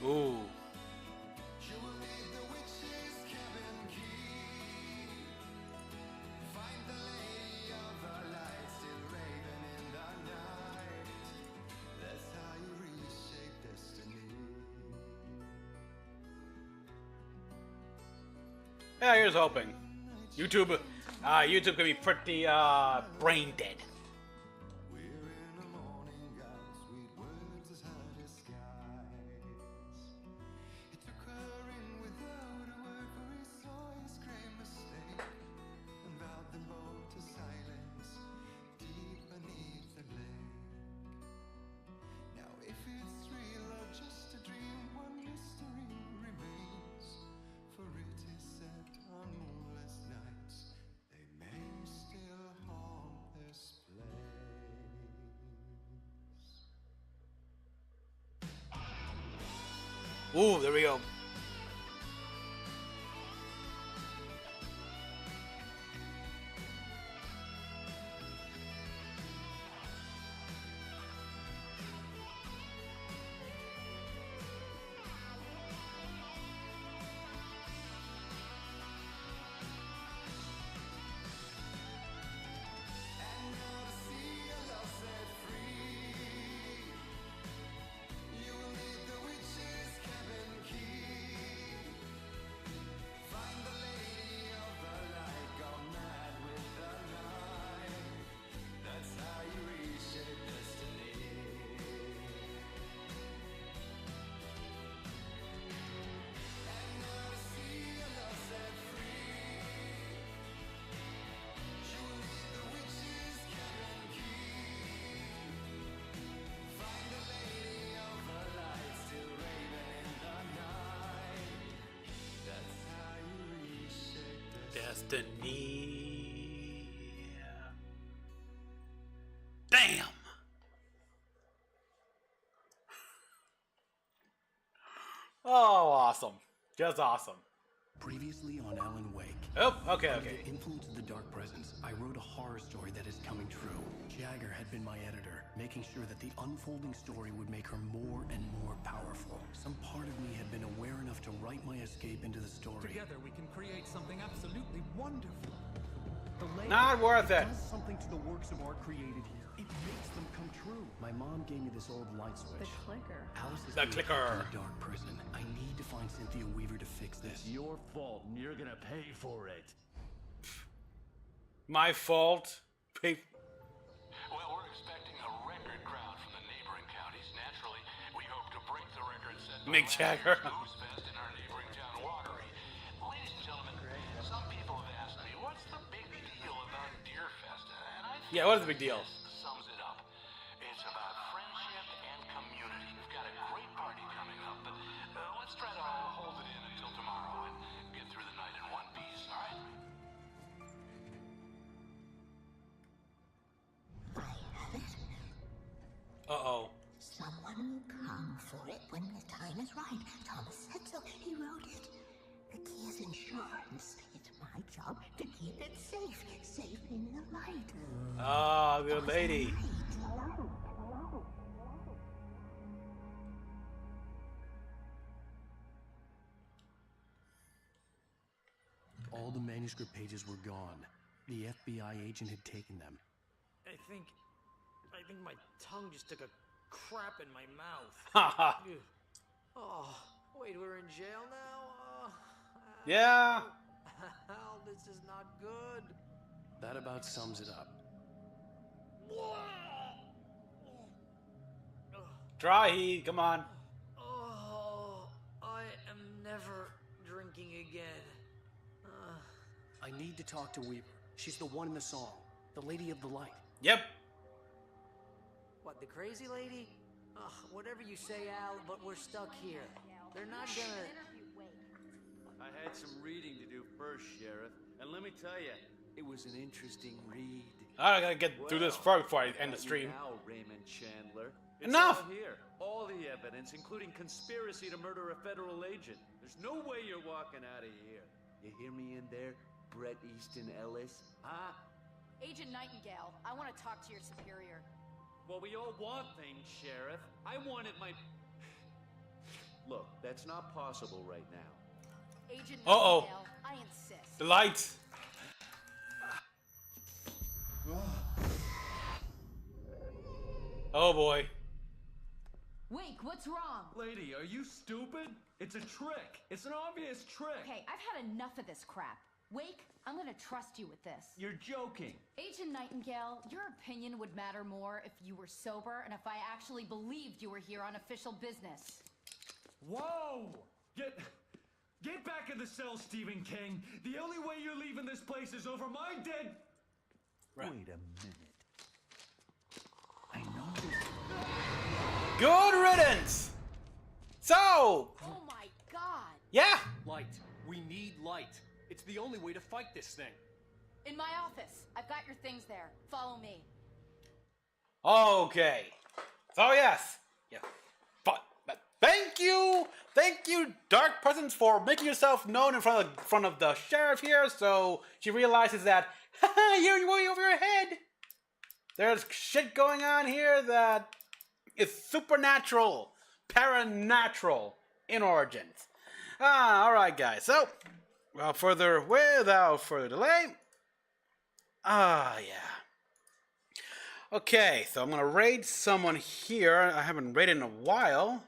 Ooh. Yeah, here's hoping. YouTube YouTube can be pretty brain dead. Ooh, there we go. Destiny. Damn. Oh, awesome. Just awesome. Previously on Alan Wake. Oh, okay, Under okay. the influence of the Dark Presence, I wrote a horror story that is coming true. Jagger had been my editor, making sure that the unfolding story would make her more and more powerful. Some part of me had been aware enough to write my escape into the story. Together we can create something absolutely wonderful. Not worth it. Does something to the works of art created here. It makes them come true. My mom gave me this old light switch. The clicker. Alice is The being clicker. kept in a dark prison. I need to find Cynthia Weaver to fix this. It's your fault, and you're gonna pay for it. My fault. Pay. Well, we're expecting a record crowd from the neighboring counties. Naturally, we hope to break the record set by Mick Jagger. Blues Fest in our neighboring town, Watery. Ladies and gentlemen, some people have asked me, what's the big deal about Deer Fest? And I think Yeah, what is the big deal? this sums it up. It's about friendship and community. We've got a great party coming up, but let's try to hold it in until tomorrow and get through the night in one piece, all right? Uh-oh. Someone will come for it when the time is right. Thomas said so. He wrote it. The key is insurance. It's my job to keep it safe. Safe in the light. Ah, good lady. All the manuscript pages were gone. The FBI agent had taken them. I think my tongue just took a crap in my mouth. Haha. Ugh. Oh, wait, we're in jail now? Yeah. Hell, this is not good. That about sums it up. Dry heat, come on. Oh, I am never drinking again. I need to talk to Weaver. She's the one in the song. The Lady of the Light. Yep. What, the crazy lady? Ugh, whatever you say, Al, but we're stuck here. They're not gonna... I had some reading to do first, Sheriff, and let me tell you, it was an interesting read. I gotta get through this first before I end the stream. Now, Raymond Chandler. It's Enough! all here. All the evidence, including conspiracy to murder a federal agent. There's no way you're walking out of here. You hear me in there, Bret Easton Ellis? Huh? Agent Nightingale, I want to talk to your superior. Well, we all want things, Sheriff. I wanted my... Look, that's not possible right now. Agent Uh-oh. Nightingale, I insist. The lights. Oh boy. Wake, what's wrong? Lady, are you stupid? It's a trick. It's an obvious trick. Okay, I've had enough of this crap. Wake, I'm gonna trust you with this. You're joking. Agent Nightingale, your opinion would matter more if you were sober and if I actually believed you were here on official business. Whoa! Get back in the cell, Stephen King. The only way you're leaving this place is over my dead... Right. Wait a minute. I know this... Good riddance! So... Oh my god! Yeah! Light. We need light. It's the only way to fight this thing. In my office. I've got your things there. Follow me. Okay. So yes. Yeah. But thank you, Dark Presence, for making yourself known in front of the sheriff here. So she realizes that you're way over your head. There's shit going on here that is supernatural, paranatural in origins. All right, guys. So without further delay. Yeah. Okay, so I'm gonna raid someone here. I haven't raided in a while.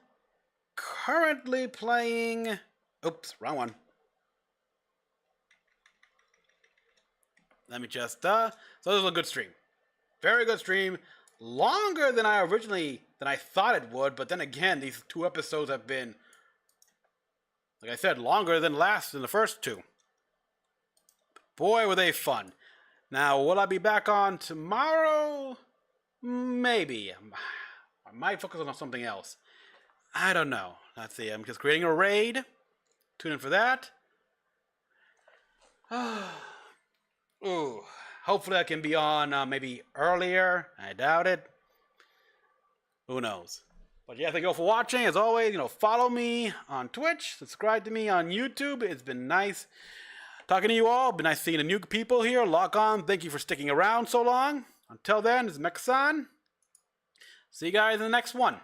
Currently playing... Oops, wrong one. Let me just... So this was a good stream. Very good stream. Longer than I thought it would, but then again, these 2 episodes have been, like I said, longer than the first 2. Boy, were they fun. Now, will I be back on tomorrow? Maybe. I might focus on something else. I don't know. Let's see. I'm just creating a raid. Tune in for that. Ooh. Hopefully I can be on maybe earlier. I doubt it. Who knows? But yeah, thank you all for watching. As always, follow me on Twitch. Subscribe to me on YouTube. It's been nice talking to you all. Been nice seeing the new people here. Lock on. Thank you for sticking around so long. Until then, this is Mecha-san. See you guys in the next one.